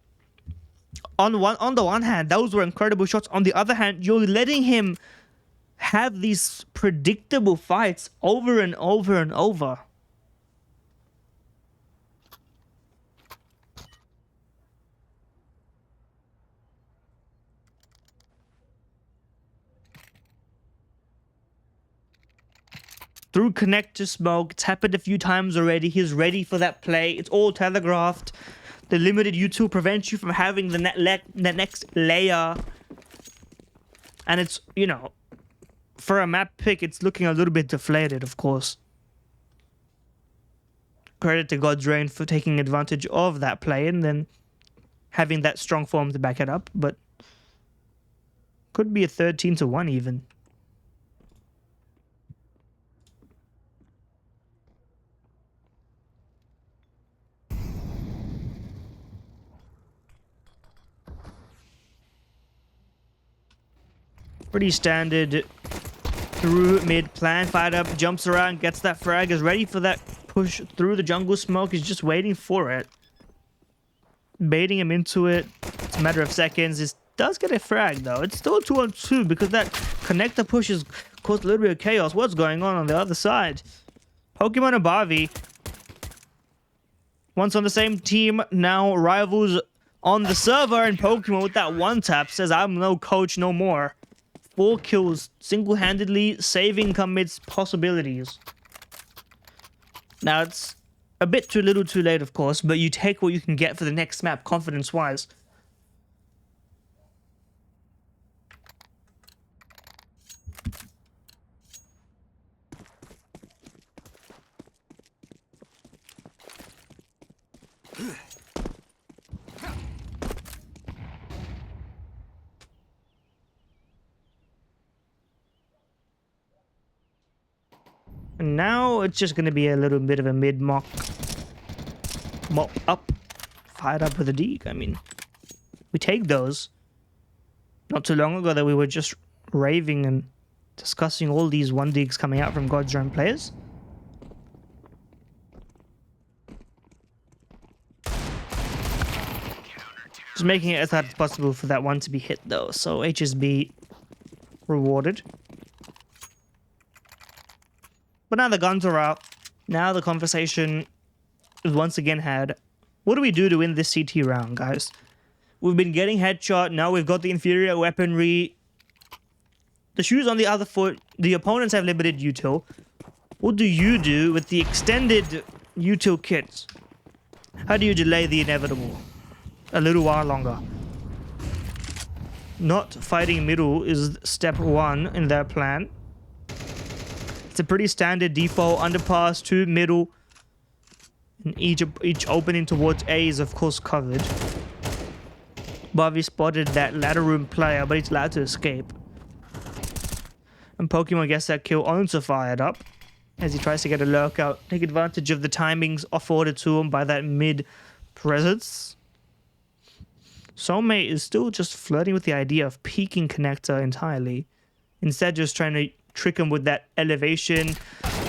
on the one hand, those were incredible shots. On the other hand, you're letting him have these predictable fights over and over and over. Through connector smoke, it's happened a few times already. He's ready for that play. It's all telegraphed. The limited U2 prevents you from having the next layer. And it's, you know, for a map pick, it's looking a little bit deflated, of course. credit to Godrain for taking advantage of that play and then having that strong form to back it up, but could be a 13-1 even. Pretty standard through mid plan, fired up, jumps around, gets that frag, is ready for that push through the jungle smoke, he's just waiting for it. Baiting him into it, it's a matter of seconds. He does get a frag though, it's still 2-on-2 because that connector push has caused a little bit of chaos. What's going on the other side? Pokemon and Barbie, once on the same team, now rivals on the server, and Pokemon with that one tap says, I'm no coach no more. 4 kills, single-handedly saving Commit's possibilities. Now, it's a bit too little too late, of course, but you take what you can get for the next map, confidence-wise. And now it's just going to be a little bit of a mid-mock. Mop up. Fired up with a deke. I mean, we take those. Not too long ago that we were just raving and discussing all these 1 dekes coming out from God's own players. Just making it as hard as possible for that one to be hit though. So HSB rewarded. But now the guns are out. Now the conversation is once again had. What do we do to win this CT round, guys? We've been getting headshot. Now we've got the inferior weaponry. The shoe's on the other foot. The opponents have limited util. What do you do with the extended util kits? How do you delay the inevitable? A little while longer. Not fighting middle is step 1 in their plan. It's a pretty standard default underpass to middle. And each opening towards A is of course covered. Bobby spotted that ladder room player, but he's allowed to escape. And Pokemon gets that kill onto fired up as he tries to get a lurk out, take advantage of the timings afforded to him by that mid presence. Soulmate is still just flirting with the idea of peeking connector entirely. Instead, just trying to trick him with that elevation.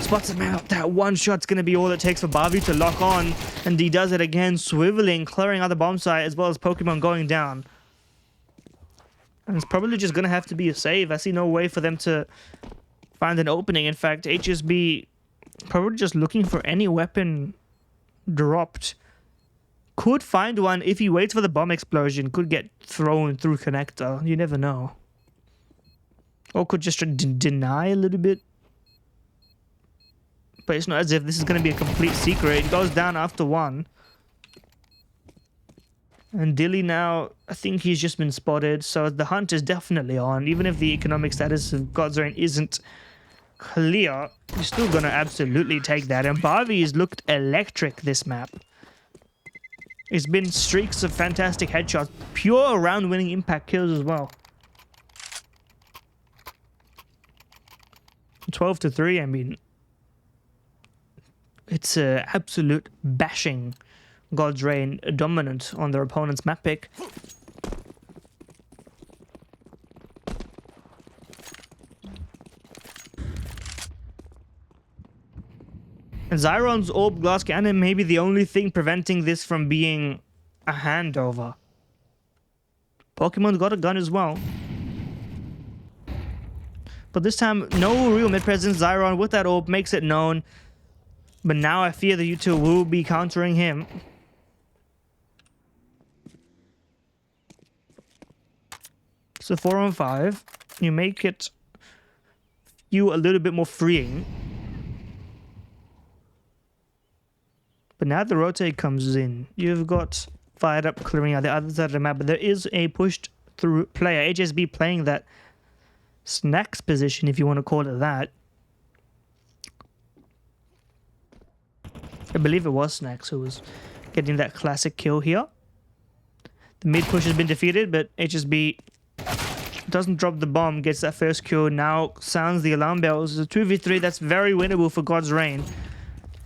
Spots him out. That one shot's going to be all it takes for Barbie to lock on. And he does it again, swiveling, clearing out the bomb site, as well as Pokemon going down. And it's probably just going to have to be a save. I see no way for them to find an opening. In fact, HSB probably just looking for any weapon dropped. Could find one if he waits for the bomb explosion. Could get thrown through connector. You never know. Or could just deny a little bit. But it's not as if this is going to be a complete secret. It goes down after 1. And Dilly now, I think he's just been spotted. So the hunt is definitely on. Even if the economic status of God's Own isn't clear, you're still going to absolutely take that. And Barbie's looked electric this map. It's been streaks of fantastic headshots. Pure round-winning impact kills as well. 12-3, I mean, it's a absolute bashing. God's Reign dominant on their opponent's map pick. And Zyron's Orb Glass Cannon may be the only thing preventing this from being a handover. Pokemon's got a gun as well. But this time, no real mid-presence. Zyron with that orb makes it known. But now I fear the util will be countering him. So 4-on-5. You make it a little bit more freeing. But now the rotate comes in. You've got fired up clearing out the other side of the map. But there is a pushed through player. HSB playing that snacks position, if you want to call it that. I believe it was Snacks who was getting that classic kill here. The mid push has been defeated, but HSB doesn't drop the bomb, gets that first kill, now sounds the alarm bells. It's a 2v3 that's very winnable for God's Reign.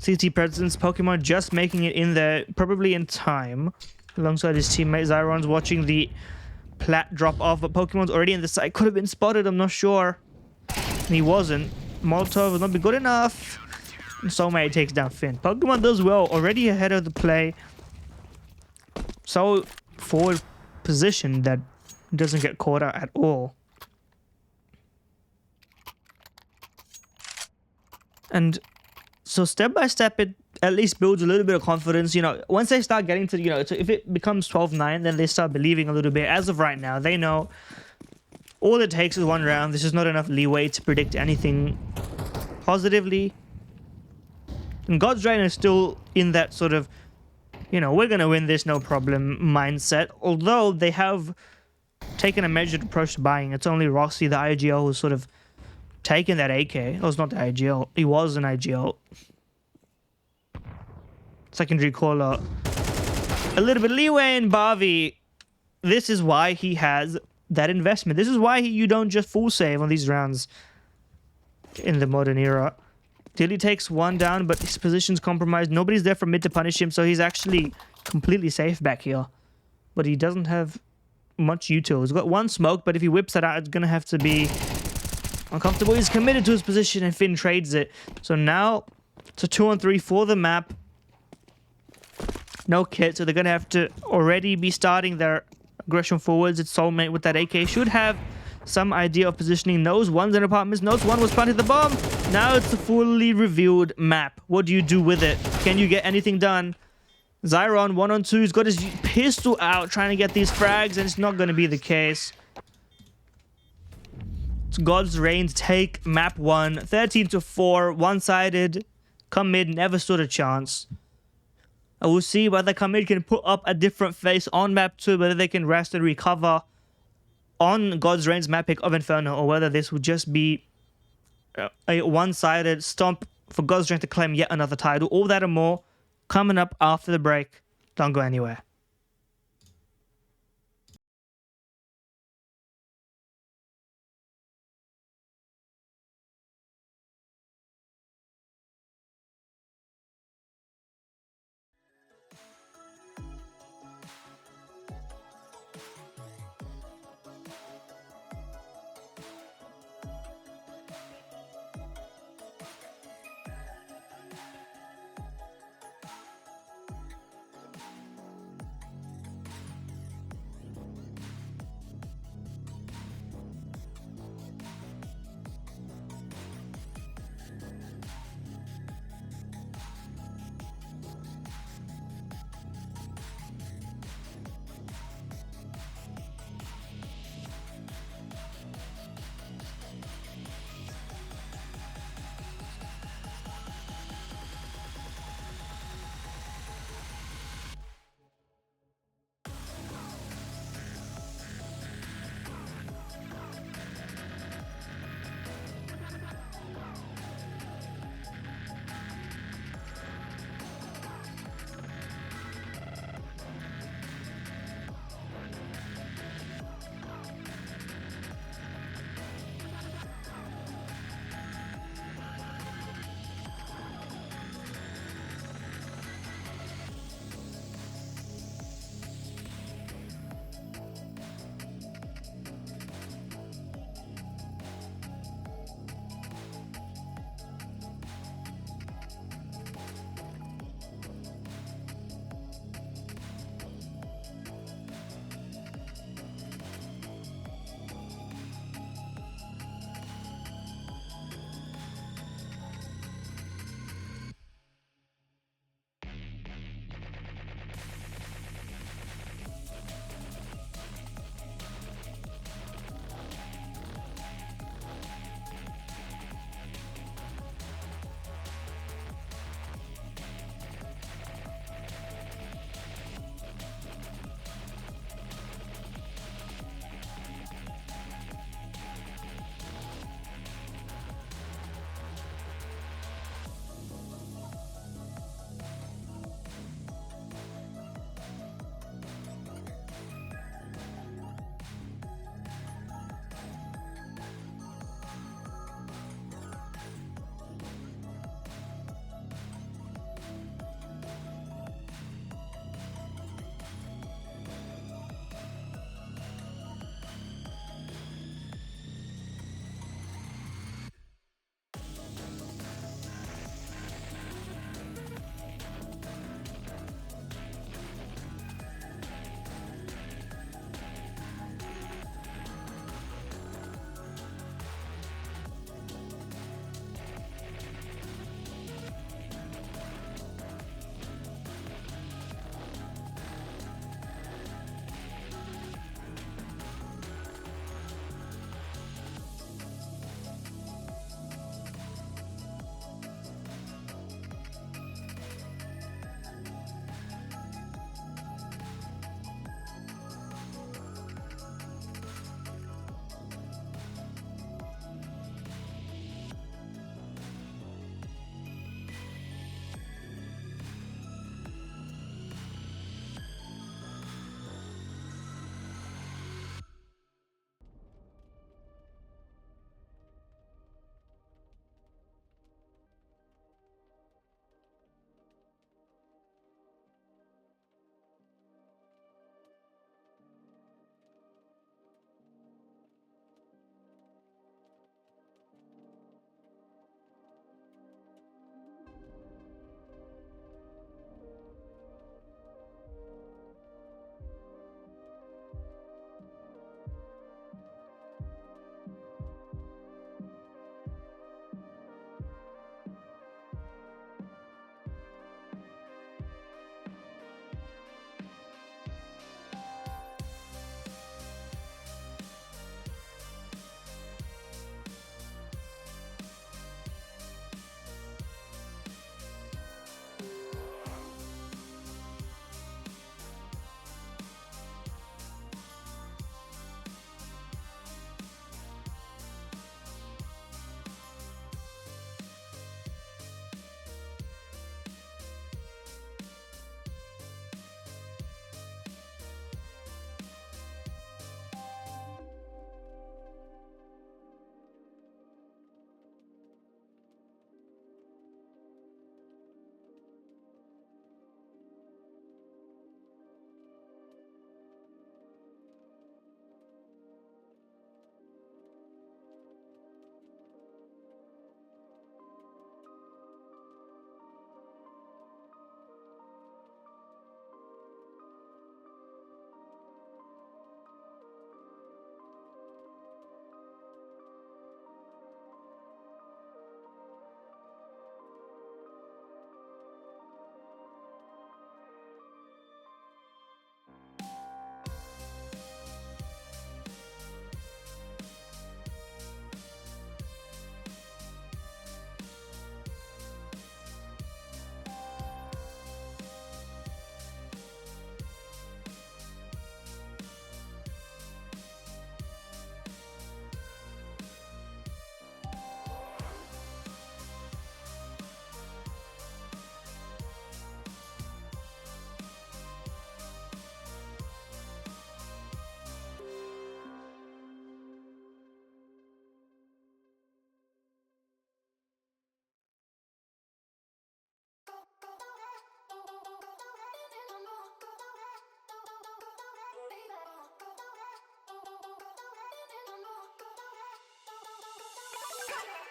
CT presence, Pokemon just making it in there, probably in time. Alongside his teammate, Zyron's watching the plat drop off, but Pokemon's already in the side. Could have been spotted, I'm not sure. And he wasn't. Molotov will not be good enough. And Soulmate takes down Finn. Pokemon does well, already ahead of the play. So forward position that doesn't get caught out at all. And so step by step, it at least builds a little bit of confidence. You know, once they start getting to, you know, if it becomes 12-9, then they start believing a little bit. As of right now, they know all it takes is one round. This is not enough leeway to predict anything positively. And God's Reign is still in that sort of, you know, we're going to win this, no problem mindset. Although they have taken a measured approach to buying. It's only Rossi, the IGL, who's sort of taken that AK. Oh, it's not the IGL. He was an IGL. Secondary caller. A little bit leeway in Barbie. This is why he has that investment. This is why you don't just full save on these rounds in the modern era. Dilly takes one down, but his position's compromised. Nobody's there for mid to punish him, so he's actually completely safe back here. But he doesn't have much util. He's got one smoke, but if he whips it out, it's going to have to be uncomfortable. He's committed to his position, and Finn trades it. So now it's a 2-on-3 for the map. No kit, so they're going to have to already be starting their aggression forwards. Its Soulmate with that AK should have some idea of positioning. Knows one's in apartments. Knows one was planting the bomb. Now it's a fully revealed map. What do you do with it? Can you get anything done? Zyron 1-on-2. He's got his pistol out trying to get these frags, and it's not going to be the case. It's God's Reign to take map 1. 13-4. One-sided. Come mid never stood a chance. I will see whether Come mid can put up a different face on map 2, whether they can rest and recover on God's Reign's map pick of Inferno, or whether this will just be a one-sided stomp for God's Reign to claim yet another title. All that and more coming up after the break. Don't go anywhere.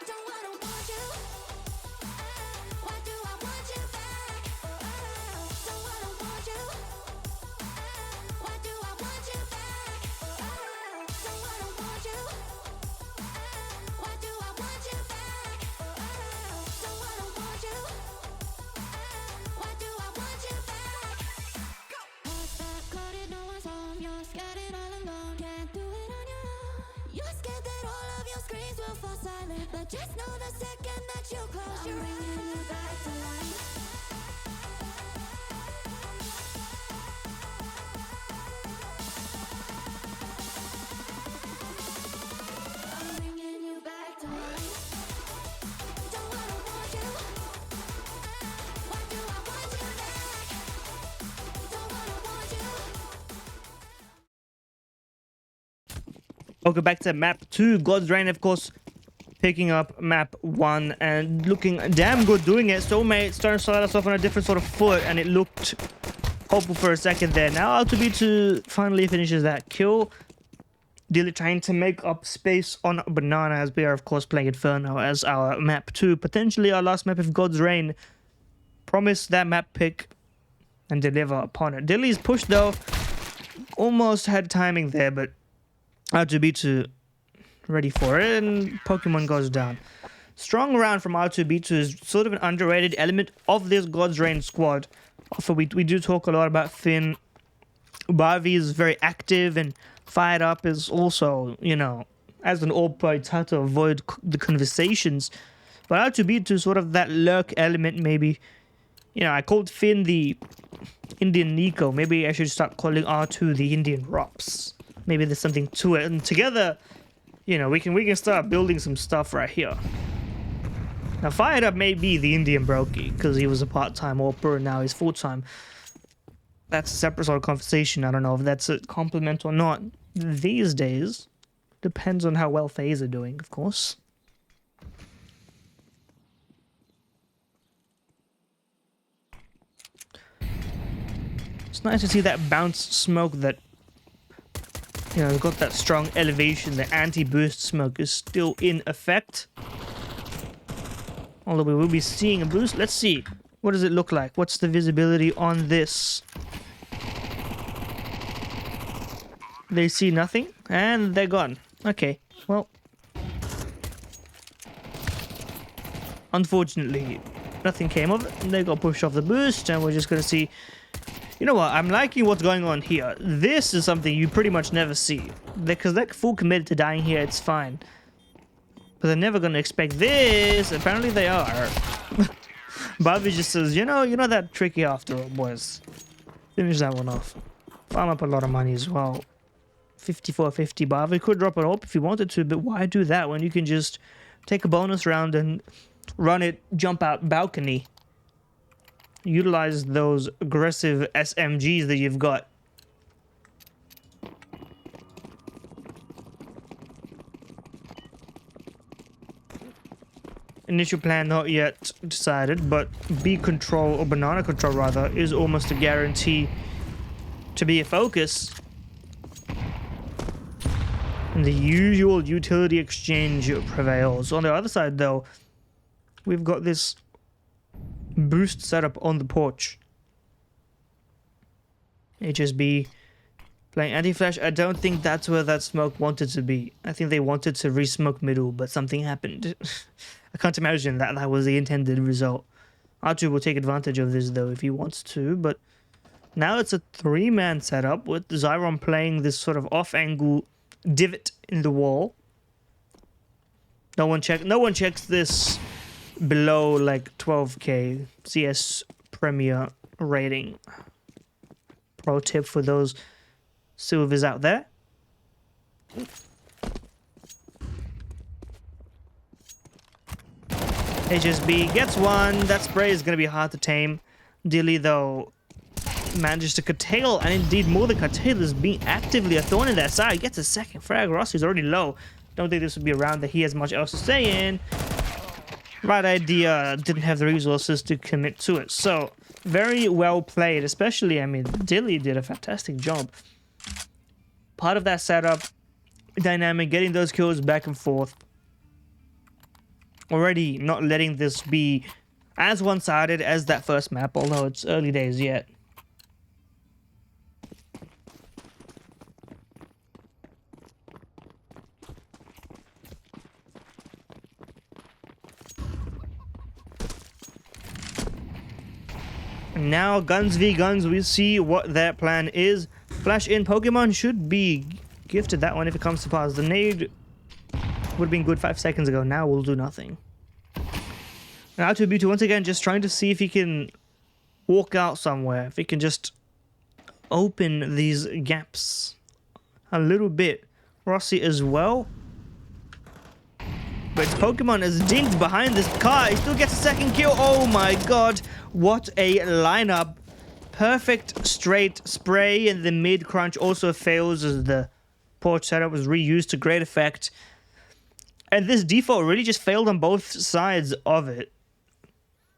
Don't wanna want you. Why do I want you back? Don't wanna want you. Why do I want you back? Don't wanna want you. Why do I want you back? Don't wanna want you. Why do I want you back? Flshbck, coded, no one's home. You're scared it all alone. Can't do it on your own. You're scared that all of your screams will fall silent, but just know the second that you close your eyes, I'm bringing you back to life. I'm bringing you back to life. Don't wanna want you. Why do I want you back? Don't wanna want you. Welcome back to map 2. God's Reign, of course, picking up map 1 and looking damn good doing it. Soulmate starting to start us off on a different sort of foot, and it looked hopeful for a second there. Now R2B2 finally finishes that kill. Dilly trying to make up space on Banana, as we are, of course, playing Inferno as our map 2. Potentially our last map of God's Reign. Promise that map pick and deliver upon it. Dilly's push, though, almost had timing there, but R2B2 ready for it, and Pokemon goes down. Strong round from R2B2 is sort of an underrated element of this God's Reign squad. Also, we do talk a lot about Finn. Barbie is very active, and Fired Up is also, you know, as an all-pro, it's hard to avoid the conversations. But R2B2 is sort of that lurk element, maybe. You know, I called Finn the Indian Nico. Maybe I should start calling R2 the Indian Rops. Maybe there's something to it, and together, you know, we can start building some stuff right here. Now, Fired Up may be the Indian Brokey, because he was a part-time all-pro and now he's full-time. That's a separate sort of conversation. I don't know if that's a compliment or not. These days, depends on how well FaZe are doing, of course. It's nice to see that bounce smoke that, you know, got that strong elevation. The anti-boost smoke is still in effect. Although we will be seeing a boost. Let's see. What does it look like? What's the visibility on this? They see nothing, and they're gone. Okay, well. Unfortunately, nothing came of it. They got pushed off the boost, and we're just going to see... You know what? I'm liking what's going on here. This is something you pretty much never see. Because they're full committed to dying here, it's fine. But they're never going to expect this. Apparently they are. Bobby just says, you know, you're not that tricky after all, boys. Finish that one off. Farm up a lot of money as well. 5450 Bobby could drop an AWP if you wanted to, but why do that when you can just take a bonus round and run it, jump out balcony? Utilize those aggressive SMGs that you've got. Initial plan not yet decided, but B control, or banana control rather, is almost a guarantee to be a focus. And the usual utility exchange prevails. On the other side though, we've got this boost setup on the porch. HSB playing anti-flash. I don't think that's where that smoke wanted to be. I think they wanted to re-smoke middle, but something happened. I can't imagine that that was the intended result. R2 will take advantage of this though if he wants to, but now it's a 3-man setup with Zyron playing this sort of off-angle divot in the wall. No one checks this below like 12k CS Premier rating. Pro tip for those silvers out there. HSB gets one. That spray is going to be hard to tame. Dilly, though, manages to curtail, and indeed more than curtail, is being actively a thorn in their side. Gets a second frag. Rossi's already low. Don't think this would be a round that he has much else to say in. Right idea, didn't have the resources to commit to it. So, very well played, especially, I mean, Dilly did a fantastic job. Part of that setup, dynamic, getting those kills back and forth. already not letting this be as one-sided as that first map, although it's early days yet. Now, guns v guns, we see what their plan is. Flash in Pokemon should be gifted that one if it comes to pass. The nade would have been good 5 seconds ago. Now will do nothing. Now to Beauty once again just trying to see if he can walk out somewhere. If he can just open these gaps a little bit. Rossi as well. But Pokemon is dinked behind this car. He still gets a second kill. Oh my god. What a lineup. Perfect straight spray, and the mid crunch also fails as the port setup was reused to great effect. And this default really just failed on both sides of it.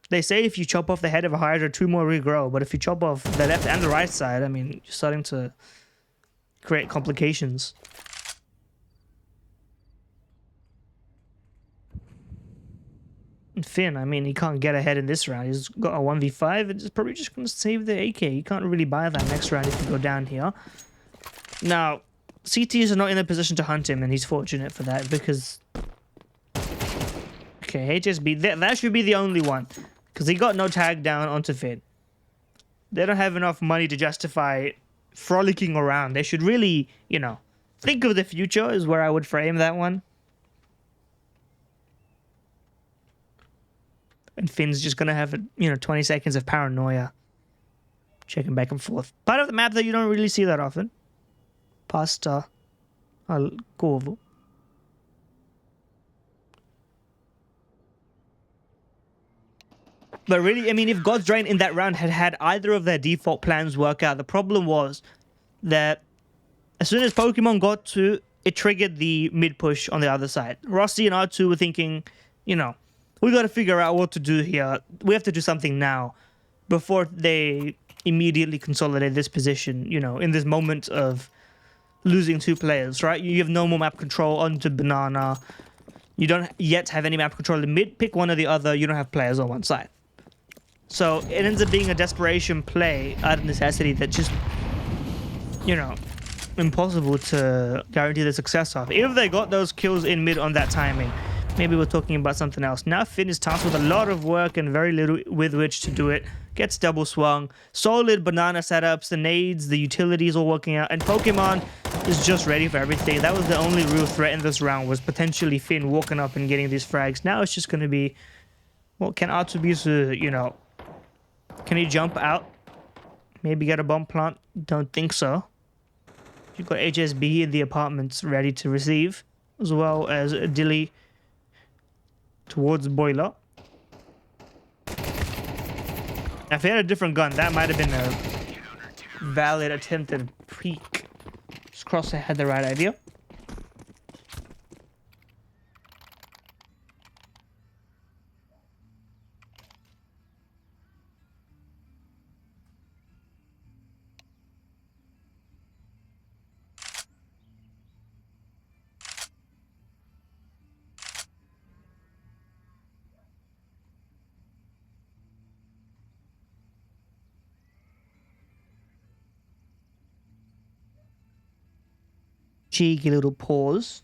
They say if you chop off the head of a Hydra, 2 more regrow. But if you chop off the left and the right side, I mean, you're starting to create complications. Finn, I mean, he can't get ahead in this round. He's got a 1v5. It's probably just going to save the AK. He can't really buy that next round if you go down here. Now, CTs are not in a position to hunt him, and he's fortunate for that because... Okay, HSB, that should be the only one because he got no tag down onto Finn. They don't have enough money to justify frolicking around. They should really, you know, think of the future is where I would frame that one. And Finn's just going to have, 20 seconds of paranoia. Checking back and forth. Part of the map that you don't really see that often. Pasta. Corvo. But really, I mean, if God's Drain in that round had either of their default plans work out, the problem was that as soon as Pokemon got to, it triggered the mid push on the other side. Rossi and R2 were thinking, we got to figure out what to do here. We have to do something now before they immediately consolidate this position, in this moment of losing 2 players, right? You have no more map control onto Banana. You don't yet have any map control in mid. Pick one or the other. You don't have players on one side. So it ends up being a desperation play out of necessity that just, impossible to guarantee the success of. If they got those kills in mid on that timing, maybe we're talking about something else. Now Finn is tasked with a lot of work and very little with which to do it. Gets double swung. Solid banana setups, the nades, the utilities all working out. And Pokemon is just ready for everything. That was the only real threat in this round, was potentially Finn walking up and getting these frags. Now it's just going to be, well, can Artubisu, can he jump out? Maybe get a bomb plant? Don't think so. You've got HSB in the apartments ready to receive, as well as Dilly towards Boiler. Now, if he had a different gun, that might have been a valid attempted peek. Just cross had the right idea. Cheeky little pause.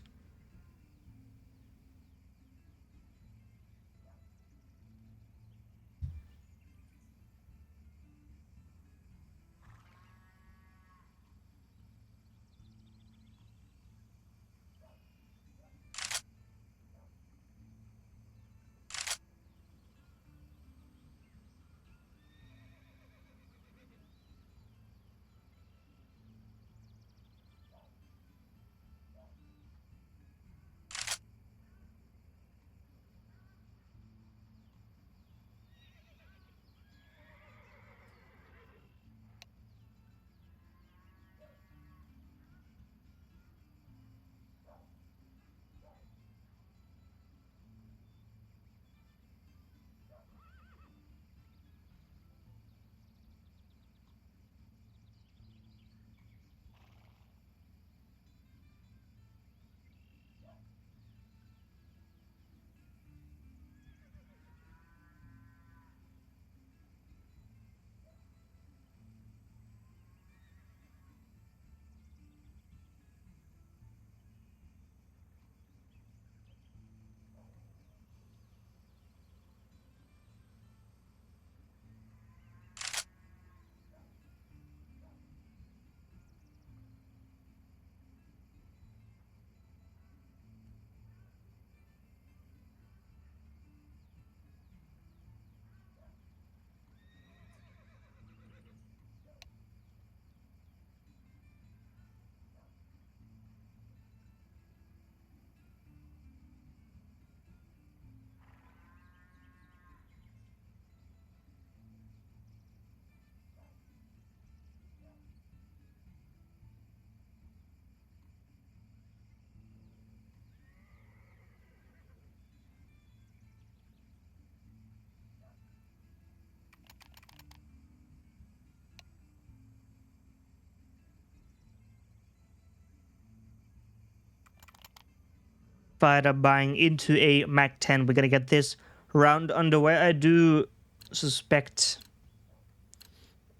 fired up buying into a Mac 10. We're going to get this round underway. I do suspect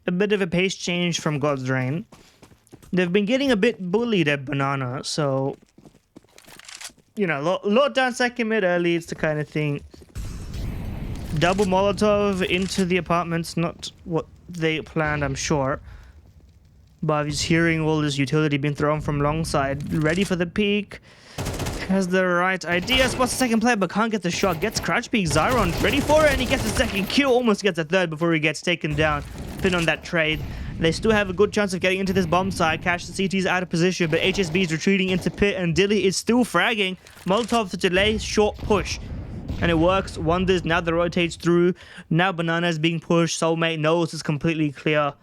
a bit of a pace change from God's Reign. They've been getting a bit bullied at Banana, so, you know, load down second mid early, it's the kind of thing. Double Molotov into the apartments, not what they planned, I'm sure. Bavi's hearing all this utility being thrown from long side, ready for the peak. Has the right idea, spots the second player but can't get the shot. Gets crouch peek, Zyron ready for it, and he gets a second kill, almost gets a third before he gets taken down. Pin on that trade. They still have a good chance of getting into this bomb side. Cash the CT's out of position, but HSB is retreating into pit, and Dilly is still fragging. Molotov to delay, short push. And it works wonders. Now the rotates through. Now Banana is being pushed. Soulmate knows it's completely clear.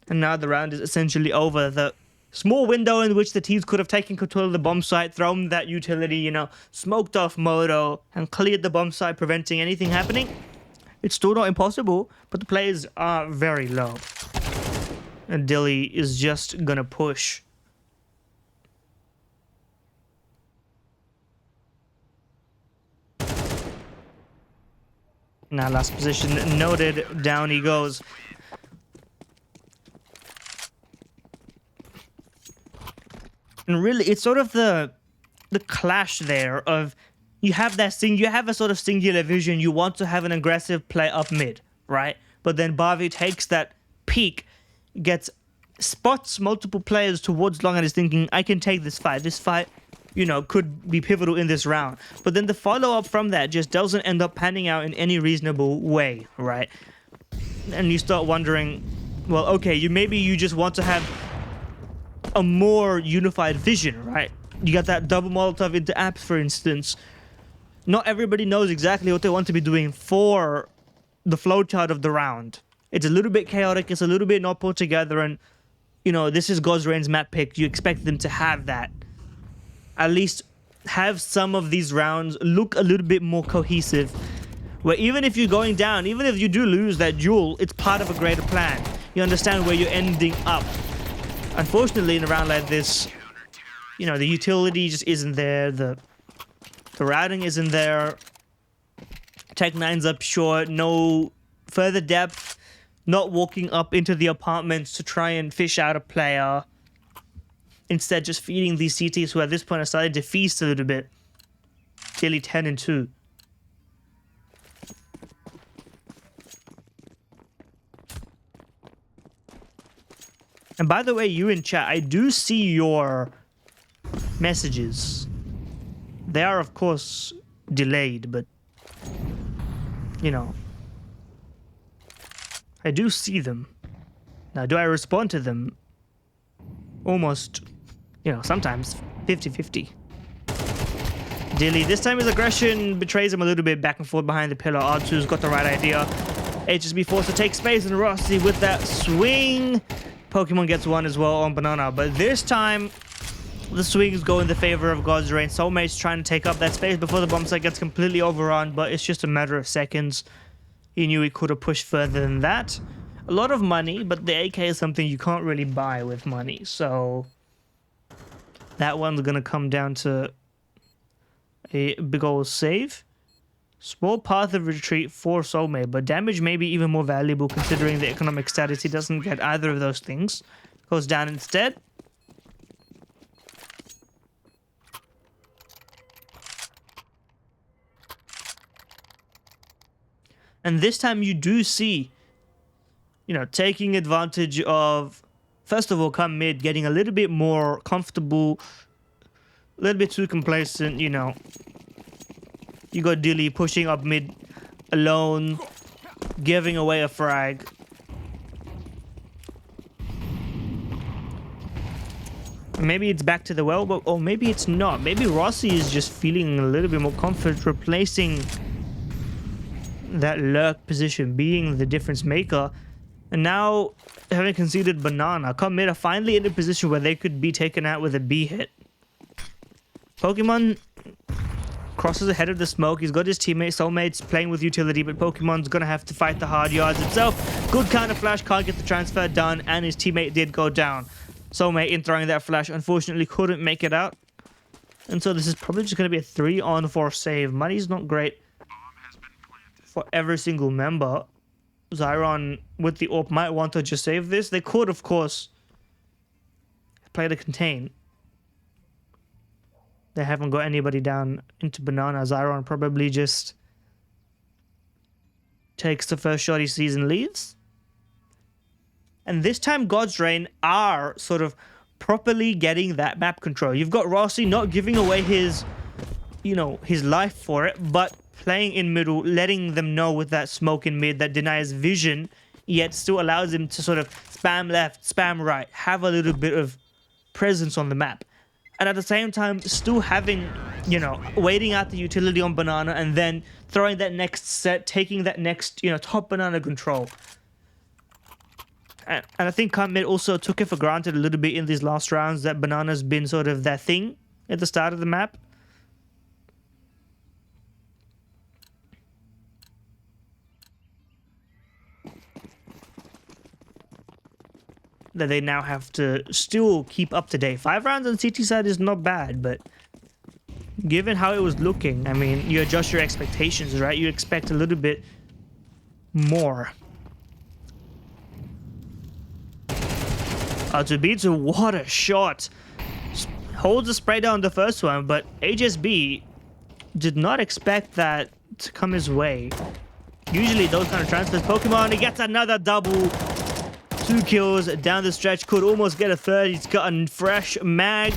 And now the round is essentially over. The small window in which the teams could have taken control of the bomb site, thrown that utility, you know, smoked off Moto, and cleared the bomb site, preventing anything happening. It's still not impossible, but the players are very low. And Dilly is just gonna push. Now last position noted, down he goes. And really, it's sort of the clash there of you have that thing, you have a sort of singular vision. You want to have an aggressive play up mid, right? But then Bavi takes that peak, spots multiple players towards long and is thinking, I can take this fight. This fight, you know, could be pivotal in this round. But then the follow-up from that just doesn't end up panning out in any reasonable way, right? And you start wondering, well, okay, maybe you just want to have a more unified vision, right? You got that double Molotov into apps, for instance. Not everybody knows exactly what they want to be doing for the flowchart of the round. It's a little bit chaotic, it's a little bit not put together, and, you know, this is God's Reign's map pick. You expect them to have that. At least have some of these rounds look a little bit more cohesive, where even if you're going down, even if you do lose that duel, it's part of a greater plan. You understand where you're ending up. Unfortunately, in a round like this, you know, the utility just isn't there, the routing isn't there, Tech9's up short, no further depth, not walking up into the apartments to try and fish out a player. Instead, just feeding these CTs who at this point are starting to feast a little bit. Clearly 10 and 2. And by the way, you in chat, I do see your messages. They are, of course, delayed, but, you know, I do see them. Now, do I respond to them? Almost, you know, sometimes 50-50. Dilly, this time his aggression betrays him a little bit back and forth behind the pillar. R2's got the right idea. HSB forced to take space, and Rossi with that swing. Pokemon gets one as well on Banana, but this time the swings go in the favor of God's Reign. Soulmate's trying to take up that space before the bomb site gets completely overrun, but it's just a matter of seconds. He knew he could have pushed further than that. A lot of money, but the AK is something you can't really buy with money, so that one's gonna come down to a big old save. Small path of retreat for Soulmate, but damage may be even more valuable considering the economic status. He doesn't get either of those things. Goes down instead. And this time you do see, you know, taking advantage of, first of all, come mid, getting a little bit more comfortable, a little bit too complacent, you know. You got Dilly pushing up mid alone, giving away a frag. Maybe it's back to the well, but or maybe it's not. Maybe Rossi is just feeling a little bit more confident, replacing that lurk position, being the difference maker. And now, having conceded Banana, come mid are finally in a position where they could be taken out with a B hit. Pokemon crosses ahead of the smoke. He's got his teammate, Soulmate's playing with utility, but Pokemon's gonna have to fight the hard yards himself. Good counter flash, can't get the transfer done, and his teammate did go down. Soulmate in throwing that flash, unfortunately couldn't make it out. And so this is probably just going to be a 3-on-4 save. Money's not great for every single member. Zyron with the AWP might want to just save this. They could, of course, play to contain. They haven't got anybody down into banana. Zyron probably just takes the first shot he sees and leaves. And this time God's Reign are sort of properly getting that map control. You've got Rossi not giving away his, his life for it, but playing in middle, letting them know with that smoke in mid that denies vision, yet still allows him to sort of spam left, spam right, have a little bit of presence on the map. And at the same time, still having, waiting out the utility on banana and then throwing that next set, taking that next, top banana control. And I think Mid also took it for granted a little bit in these last rounds that banana's been sort of their thing at the start of the map. That they now have to still keep up to date. 5 rounds on CT side is not bad, but given how it was looking, I mean, you adjust your expectations, right? You expect a little bit more. To beat to what a shot. Holds the spray down the first one, but HSB did not expect that to come his way. Usually those kind of transfers, Pokemon, he gets another double. 2 kills down the stretch, could almost get a third. He's got a fresh mag,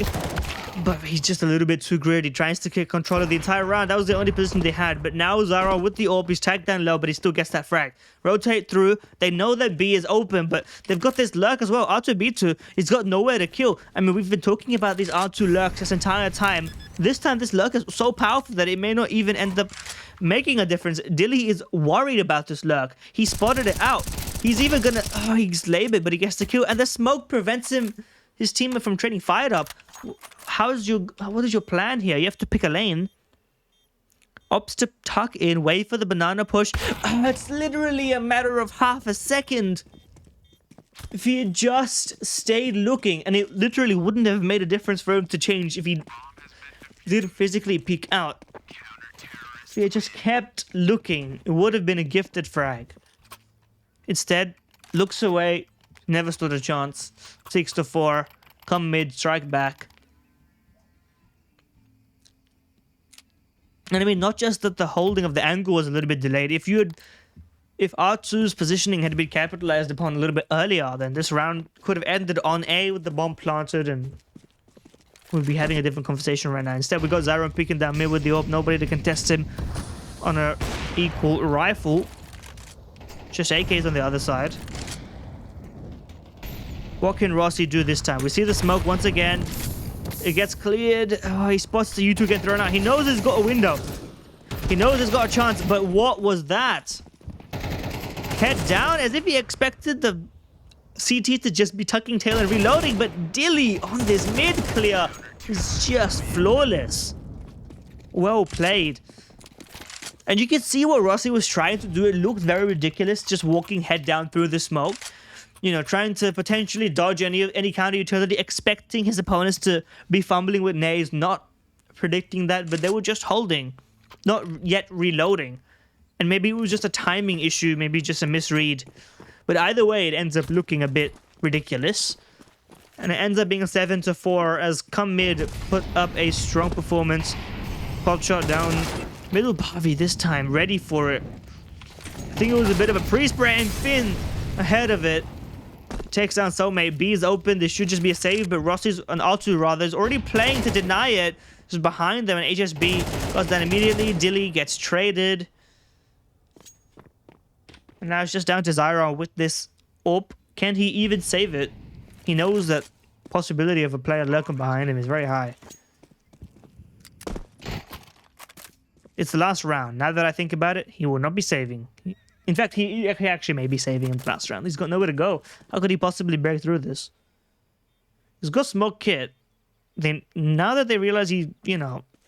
but he's just a little bit too greedy. Tries to get control of the entire round. That was the only position they had, but now Zara with the AWP, he's tagged down low, but he still gets that frag. Rotate through. They know that B is open, but they've got this lurk as well. R2B2, he's got nowhere to kill. I mean, we've been talking about these R2 lurks this entire time. This time, this lurk is so powerful that it may not even end up making a difference. Dilly is worried about this lurk. He spotted it out. He's even gonna... Oh, he's laid it, but he gets the kill. And the smoke prevents his teammate from trading fired up. What is your plan here? You have to pick a lane. Opts to tuck in, wait for the banana push. Oh, it's literally a matter of half a second. If he had just stayed looking, and it literally wouldn't have made a difference for him to change if he didn't physically peek out. If he had just kept looking, it would have been a gifted frag. Instead, looks away, never stood a chance. 6-4, come mid, strike back. And I mean, not just that the holding of the angle was a little bit delayed. If R2's positioning had been capitalized upon a little bit earlier, then this round could have ended on A with the bomb planted and we'd be having a different conversation right now. Instead, we got Zyron peeking down mid with the AWP. Nobody to contest him on a equal rifle. Just AKs on the other side. What can Rossi do this time? We see the smoke once again. It gets cleared. Oh, he spots the U2 get thrown out. He knows he's got a window. He knows he's got a chance, but what was that? Head down as if he expected the CT to just be tucking tail and reloading, but Dilly on this mid clear is just flawless. Well played. And you can see what Rossi was trying to do. It looked very ridiculous, just walking head down through the smoke. Trying to potentially dodge any counter utility, expecting his opponents to be fumbling with nades, not predicting that, but they were just holding, not yet reloading. And maybe it was just a timing issue, maybe just a misread. But either way, it ends up looking a bit ridiculous. And it ends up being a 7-4 as come mid put up a strong performance. Pop shot down. Middle Bobby this time, ready for it. I think it was a bit of a pre-spray and Finn ahead of it. Takes down Soulmate. B is open. This should just be a save, but Rossi's, an R2 rather, is already playing to deny it. Just behind them, and HSB goes down immediately. Dilly gets traded. And now it's just down to Zyron with this AWP. Can he even save it? He knows that possibility of a player lurking behind him is very high. It's the last round. Now that I think about it, he will not be saving. In fact, he actually may be saving in the last round. He's got nowhere to go. How could he possibly break through this? He's got smoke kit. Then now that they realize he,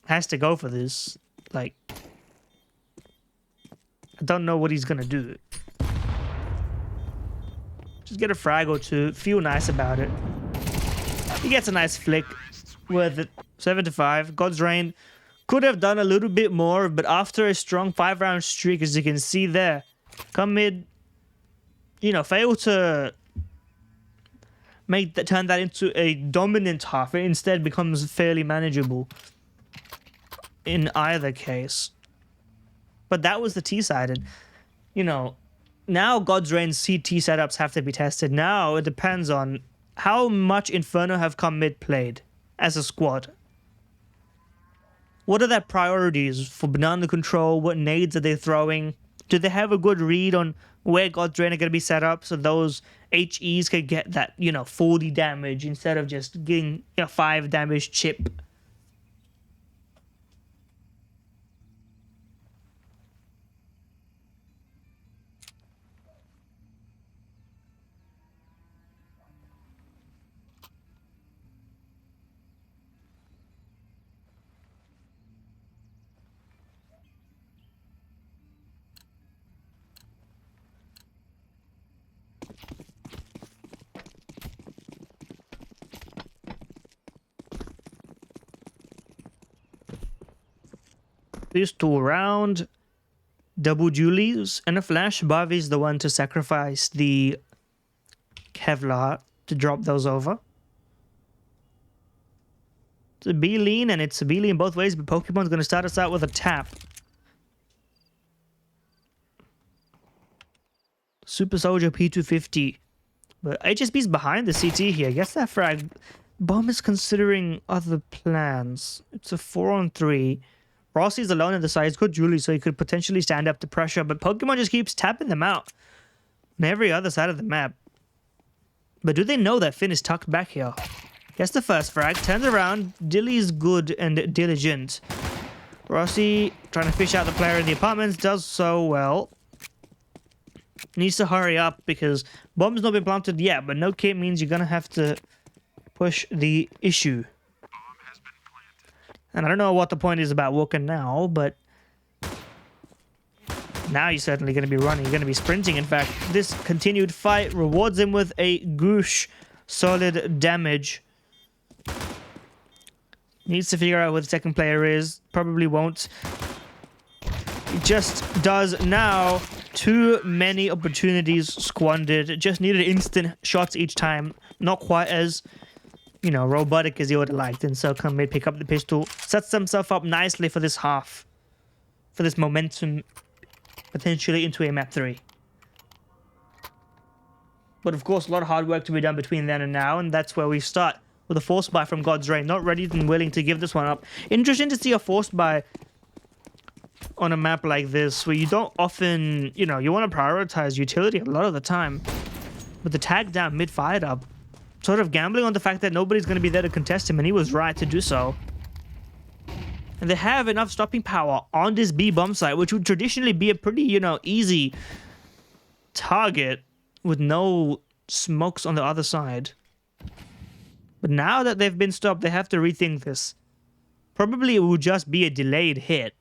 has to go for this, like, I don't know what he's gonna do. Just get a frag or two. Feel nice about it. He gets a nice flick. with 7-5. God's Reign could have done a little bit more, but after a strong 5-round streak, as you can see there, come mid, you know, fail to turn that into a dominant half. It instead becomes fairly manageable in either case. But that was the T side, and you know, now God's Reign CT setups have to be tested. Now it depends on how much Inferno have come mid played as a squad. What are their priorities for banana control? What nades are they throwing? Do they have a good read on where God's Reign are going to be set up so those HEs could get that, you know, 40 damage instead of just getting a 5 damage chip? Pistol round, double Julies, and a Flshbck is the one to sacrifice the Kevlar to drop those over. It's a B-lean, and it's a B-lean both ways, but Pokemon's going to start us out with a tap. Super Soldier P250. But HSB's behind the CT here. Guess that frag. Bomb is considering other plans. It's a 4-on-3. Rossi's alone in the side. He's got Julie, so he could potentially stand up to pressure, but Pokemon just keeps tapping them out on every other side of the map. But do they know that Finn is tucked back here? Gets the first frag, turns around. Dilly's good and diligent. Rossi trying to fish out the player in the apartments, does so well. Needs to hurry up because bomb's not been planted yet, but no kit means you're going to have to push the issue. And I don't know what the point is about walking now, but now you're certainly going to be running. You're going to be sprinting. In fact, this continued fight rewards him with a goosh solid damage. Needs to figure out where the second player is. Probably won't. He just does now. Too many opportunities squandered. Just needed instant shots each time. Not quite as, you know, robotic as he would have liked. And so come mid, pick up the pistol. Sets himself up nicely for this half. For this momentum, potentially into a map 3. But of course, a lot of hard work to be done between then and now. And that's where we start with a force buy from God's Reign. Not ready and willing to give this one up. Interesting to see a force buy on a map like this, where you don't often, you know, you want to prioritize utility a lot of the time. But the tag down mid fired up, sort of gambling on the fact that nobody's going to be there to contest him, and he was right to do so. And they have enough stopping power on this B bomb site, which would traditionally be a pretty, you know, easy target with no smokes on the other side. But now that they've been stopped, they have to rethink this. Probably it will just be a delayed hit.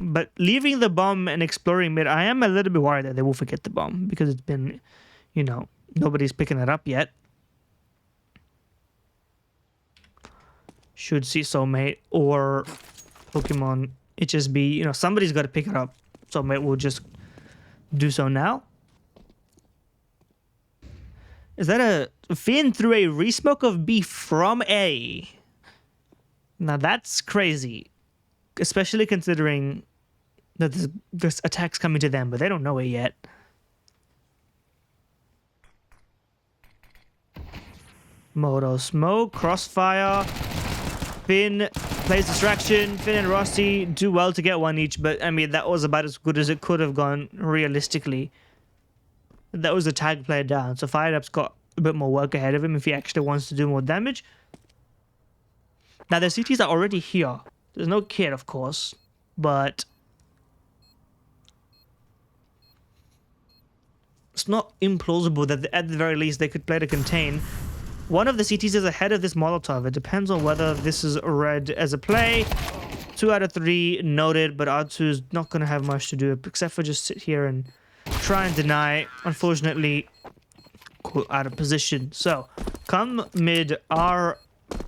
But leaving the bomb and exploring mid, I am a little bit worried that they will forget the bomb, because it's been, you know, nobody's picking it up yet. Should see Soulmate or Pokemon HSB, you know, somebody's got to pick it up. Soulmate will just do so now. Is that a Finn through a resmoke of B from A? Now that's crazy. Especially considering that this attack's coming to them, but they don't know it yet. Moto Smoke, Crossfire. Finn plays Distraction. Finn and Rossi do well to get one each, but I mean, that was about as good as it could have gone realistically. That was a tag player down, so Fired Up's got a bit more work ahead of him if he actually wants to do more damage. Now, the CTs are already here. There's no kit, of course, but it's not implausible that at the very least they could play to contain. One of the CTs is ahead of this Molotov. It depends on whether this is read as a play. 2 out of 3 noted, but R2 is not going to have much to do except for just sit here and try and deny. Unfortunately, out of position. So, come mid, R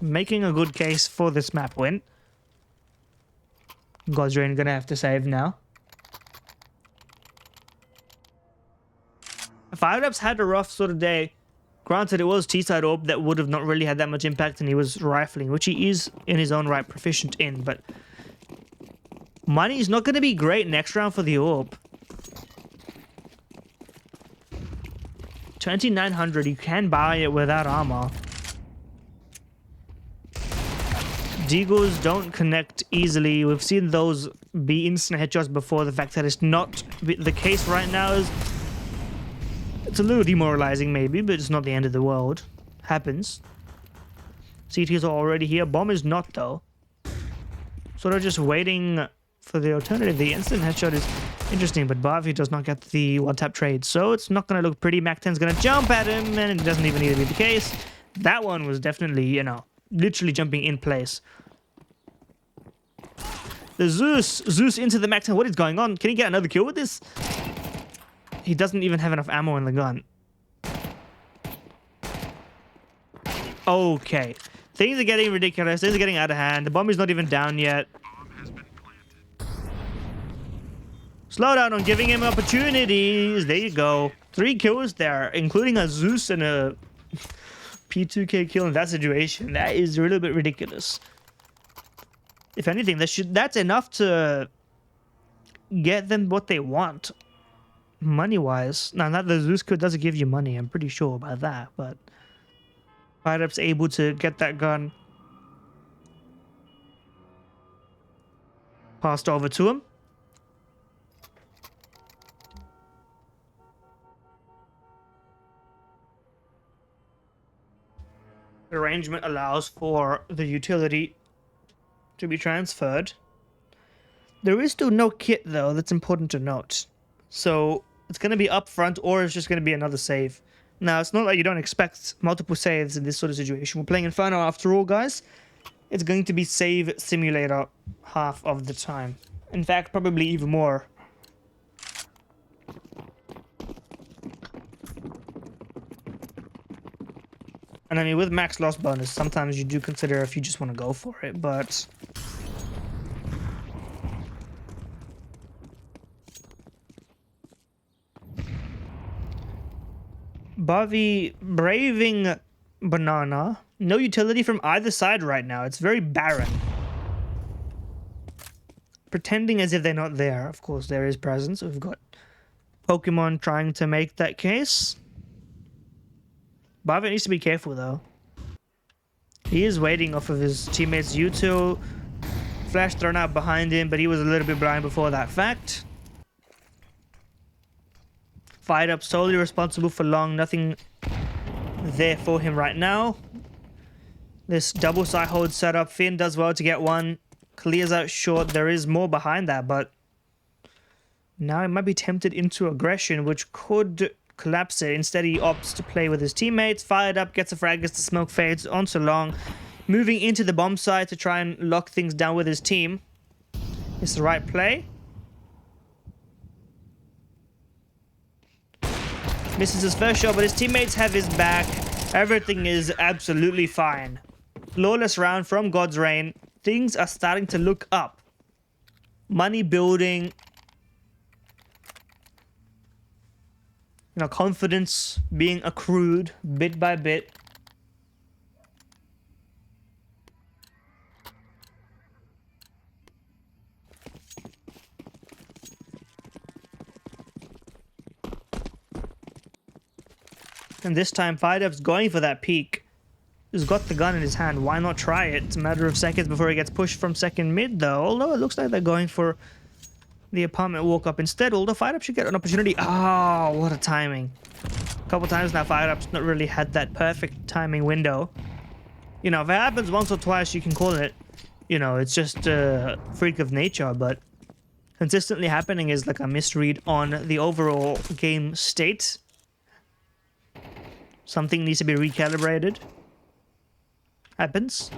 making a good case for this map win. Godsrain gonna have to save now. Fireups had a rough sort of day. Granted, it was T-side orb that would have not really had that much impact, and he was rifling, which he is in his own right proficient in, but money is not going to be great next round for the orb. 2,900, you can buy it without armor. Deagles don't connect easily. We've seen those be instant headshots before. The fact that it's not the case right now is... it's a little demoralizing maybe, but it's not the end of the world. Happens. CTs are already here. Bomb is not though. Sort of just waiting for the alternative. The instant headshot is interesting, but Barbie does not get the one-tap trade, so it's not going to look pretty. Mac-10's going to jump at him, and it doesn't even need to be the case. That one was definitely, you know, literally jumping in place. The Zeus into the Mac-10. What is going on? Can he get another kill with this? He doesn't even have enough ammo in the gun. Okay. Things are getting ridiculous. Things are getting out of hand. The bomb is not even down yet. Slow down on giving him opportunities. There you go. 3 kills there, including a Zeus and a P2K kill in that situation. That is a little bit ridiculous. If anything, that's enough to get them what they want. Money-wise. Now, not the Zeus code doesn't give you money. I'm pretty sure about that, but Fireup's able to get that gun passed over to him. The arrangement allows for the utility to be transferred. There is still no kit, though. That's important to note. So it's going to be up front, or it's just going to be another save. Now, it's not like you don't expect multiple saves in this sort of situation. We're playing Inferno after all, guys. It's going to be save simulator half of the time. In fact, probably even more. And I mean, with max loss bonus, sometimes you do consider if you just want to go for it, but... Bobby braving banana. No utility from either side right now. It's very barren. Pretending as if they're not there. Of course, there is presence. We've got Pokemon trying to make that case. Bobby needs to be careful, though. He is waiting off of his teammates. U2. Flash thrown out behind him, but he was a little bit blind before that fact. Fired up, solely responsible for long. Nothing there for him right now. This double side hold setup. Finn does well to get one. Clears out short. There is more behind that, but now he might be tempted into aggression, which could collapse it. Instead, he opts to play with his teammates. Fired up, gets a frag as the smoke fades onto long. Moving into the bomb side to try and lock things down with his team. It's the right play. Misses his first shot, but his teammates have his back. Everything is absolutely fine. Flawless round from God's Reign. Things are starting to look up. Money building. You know, confidence being accrued bit by bit. And this time, Firedup's going for that peek. He's got the gun in his hand. Why not try it? It's a matter of seconds before he gets pushed from second mid, though. Although it looks like they're going for the apartment walk-up instead. Although Fireup should get an opportunity. Oh, what a timing. A couple times now, Fireup's not really had that perfect timing window. You know, if it happens once or twice, you can call it, you know, it's just a freak of nature. But consistently happening is like a misread on the overall game state. Something needs to be recalibrated. Happens.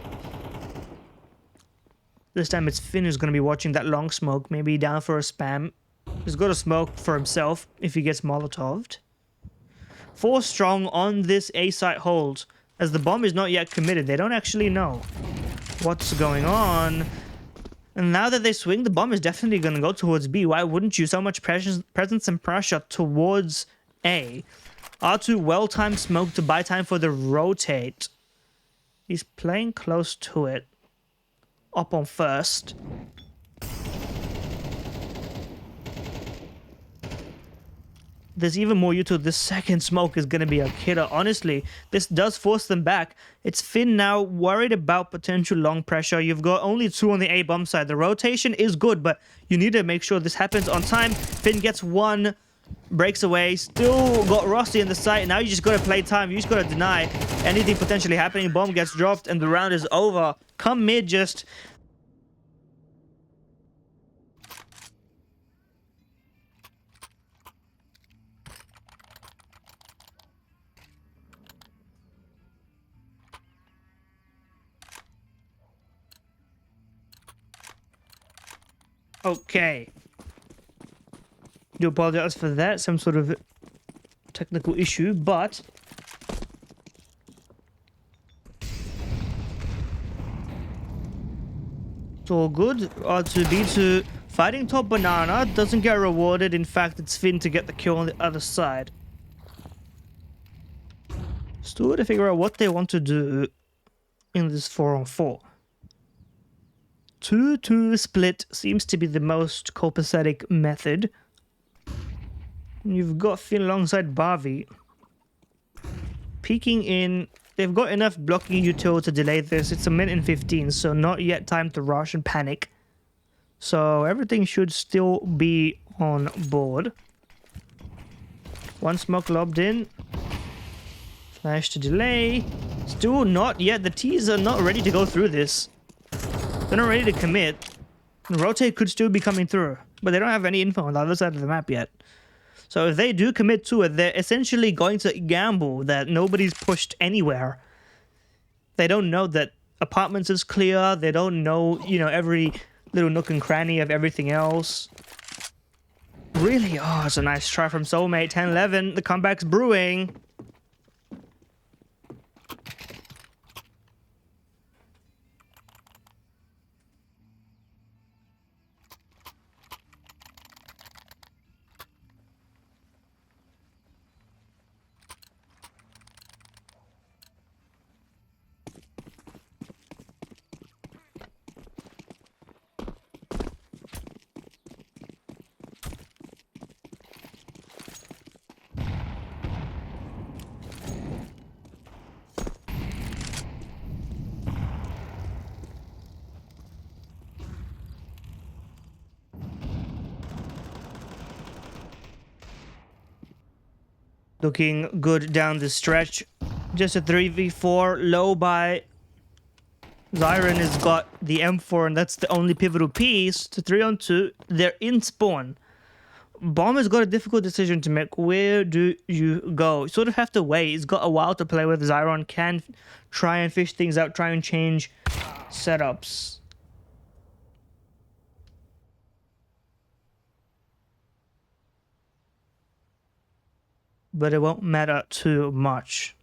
This time it's Finn who's going to be watching that long smoke. Maybe down for a spam. He's got a smoke for himself if he gets Molotoved. 4 strong on this A-site hold. as the bomb is not yet committed. They don't actually know what's going on. And now that they swing, the bomb is definitely going to go towards B. Why wouldn't you? So much presence and pressure towards A. R2 well-timed smoke to buy time for the rotate. He's playing close to it. Up on first. There's even more util. This second smoke is going to be a killer. Honestly, this does force them back. It's Finn now worried about potential long pressure. You've got only 2 on the A bomb side. The rotation is good, but you need to make sure this happens on time. Finn gets 1, breaks away. Still got Rossi in the site. Now you just got to play time. You just got to deny anything potentially happening. Bomb gets dropped and the round is over. Come mid, just... Okay. Do apologize for that. Some sort of technical issue, but... it's all good. R2B2 fighting top banana. Doesn't get rewarded. In fact, it's Finn to get the kill on the other side. Still got to figure out what they want to do in this 4-on-4. 2-2 split seems to be the most copacetic method. You've got Finn alongside Barbie. Peeking in. They've got enough blocking util to delay this. It's 1:15, so not yet time to rush and panic. So everything should still be on board. 1 smoke lobbed in. Flash to delay. Still not yet. The T's are not ready to go through this. They're not ready to commit. The rotate could still be coming through, but they don't have any info on the other side of the map yet. So if they do commit to it, they're essentially going to gamble that nobody's pushed anywhere. They don't know that apartments is clear. They don't know, you know, every little nook and cranny of everything else. Really? Oh, it's a nice try from Soulmate. 10-11. The comeback's brewing. Looking good down the stretch. Just a 3v4. Low by Zyron has got the M4, and that's the only pivotal piece. To 3-on-2. They're in spawn. Bomb has got a difficult decision to make. Where do you go? You sort of have to wait. He's got a while to play with. Zyron can try and fish things out, try and change setups. But it won't matter too much.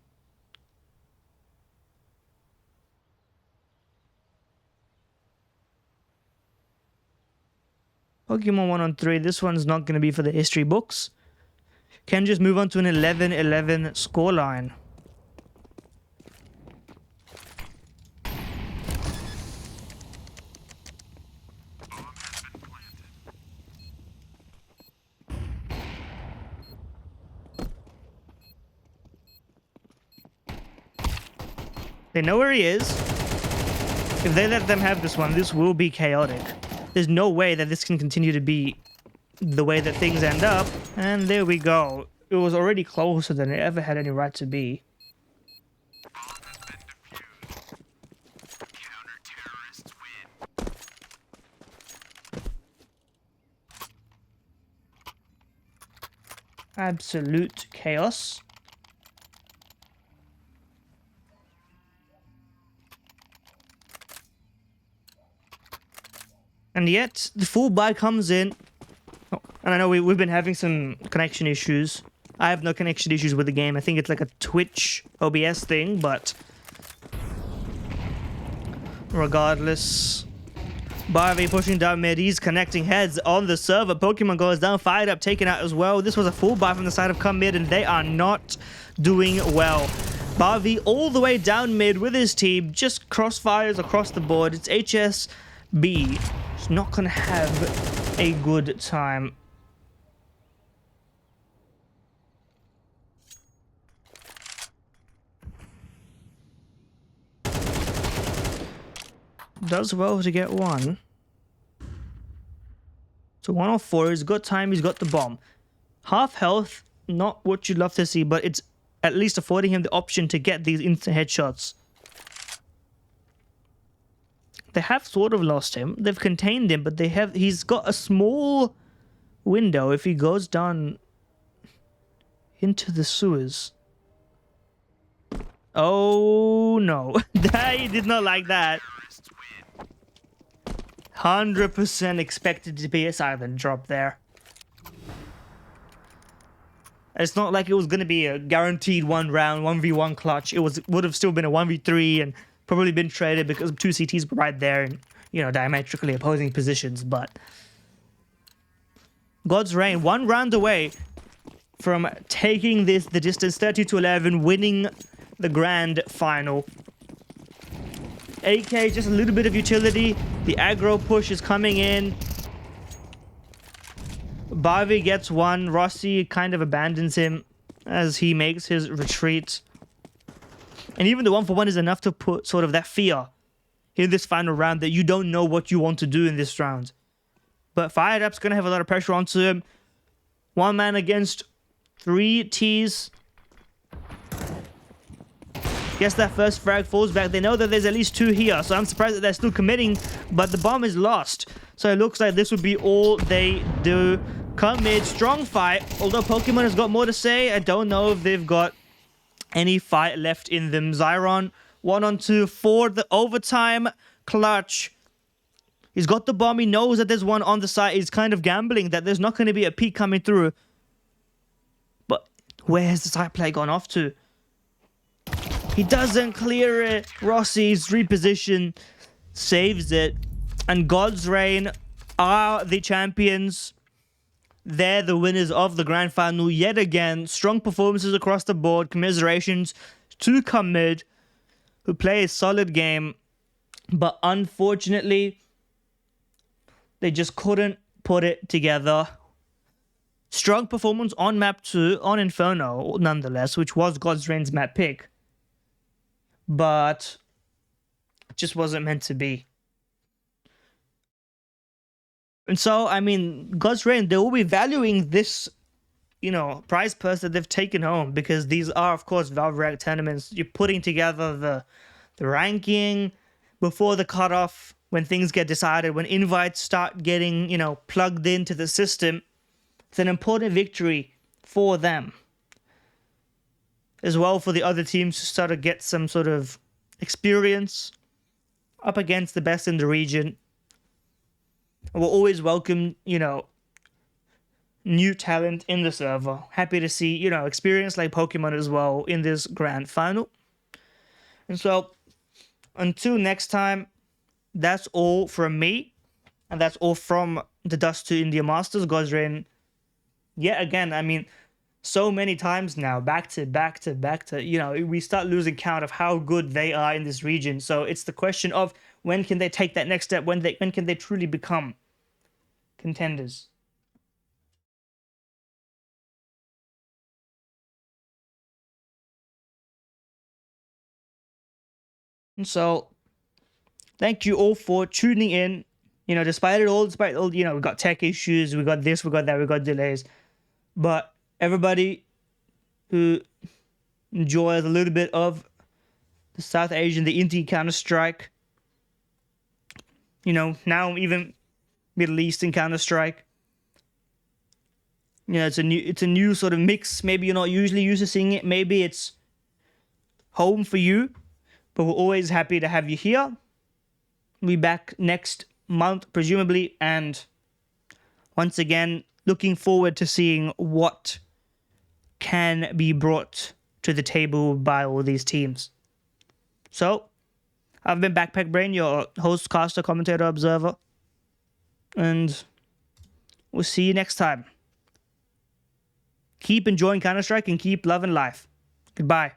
Pokemon 1-on-3, this one's not going to be for the history books. Can just move on to an 11-11 scoreline. They know where he is. If they let them have this one, this will be chaotic. There's no way that this can continue to be the way that things end up. And there we go. It was already closer than it ever had any right to be. Absolute chaos. And yet, the full buy comes in. Oh, and I know we've been having some connection issues. I have no connection issues with the game. I think it's like a Twitch OBS thing, but regardless. Barbie pushing down mid. He's connecting heads on the server. Pokemon goes down, fired up, taken out as well. This was a full buy from the side of Come Mid, and they are not doing well. Barbie all the way down mid with his team, just crossfires across the board. It's HSB. He's not going to have a good time. Does well to get one. So 104, he's got time, he's got the bomb. Half health, not what you'd love to see, but it's at least affording him the option to get these instant headshots. They have sort of lost him. They've contained him, but he's got a small window if he goes down into the sewers. Oh no, he did not like that. 100% expected to be a silent drop there. It's not like it was going to be a guaranteed one round, 1v1 clutch. It would have still been a 1v3 and probably been traded because two CTs were right there in, you know, diametrically opposing positions. But God's Reign, one round away from taking the distance, 30-11, winning the grand final. AK, just a little bit of utility. The aggro push is coming in. Barbie gets one. Rossi kind of abandons him as he makes his retreat. And even the 1-for-1 is enough to put sort of that fear in this final round that you don't know what you want to do in this round. But Fired Up's going to have a lot of pressure onto him. One man against 3 Ts. Guess that first frag falls back. They know that there's at least 2 here, so I'm surprised that they're still committing, but the bomb is lost. So it looks like this would be all they do. Come mid, strong fight. Although Pokemon has got more to say, I don't know if they've got any fight left in them. Zyron, 1-on-2 for the overtime clutch. He's got the bomb. He knows that there's one on the side. He's kind of gambling that there's not going to be a peek coming through. But where has the side play gone off to? He doesn't clear it. Rossi's reposition saves it. And God's Reign are the champions. They're the winners of the grand final yet again. Strong performances across the board. Commiserations to Come Mid, who play a solid game. But unfortunately, they just couldn't put it together. Strong performance on map 2, on Inferno, nonetheless, which was God's Reign's map pick. But it just wasn't meant to be. And so, I mean, God's Reign, they will be valuing this, you know, prize purse that they've taken home, because these are, of course, Valve Rank tournaments. You're putting together the ranking before the cutoff, when things get decided, when invites start getting, you know, plugged into the system. It's an important victory for them. As well for the other teams to start to get some sort of experience up against the best in the region. We'll always welcome, you know, new talent in the server. Happy to see, you know, experience like Pokemon as well in this grand final. And so, until next time, that's all from me. And that's all from the Dust2IN Masters. God's Reign, yet again, I mean, so many times now, back to, you know, we start losing count of how good they are in this region. So it's the question of when can they take that next step? When can they truly become contenders? And so, thank you all for tuning in. You know, despite all, you know, we got tech issues, we got this, we got that, we got delays. But everybody who enjoys a little bit of the South Asian, the Inti Counter-Strike, you know, now even Middle Eastern Counter-Strike. You know, it's a new sort of mix. Maybe you're not usually used to seeing it. Maybe it's home for you. But we're always happy to have you here. We'll be back next month, presumably. And once again, looking forward to seeing what can be brought to the table by all these teams. So, I've been backpackbrain, your host, caster, commentator, observer, and we'll see you next time. Keep enjoying Counter-Strike and keep loving life. Goodbye.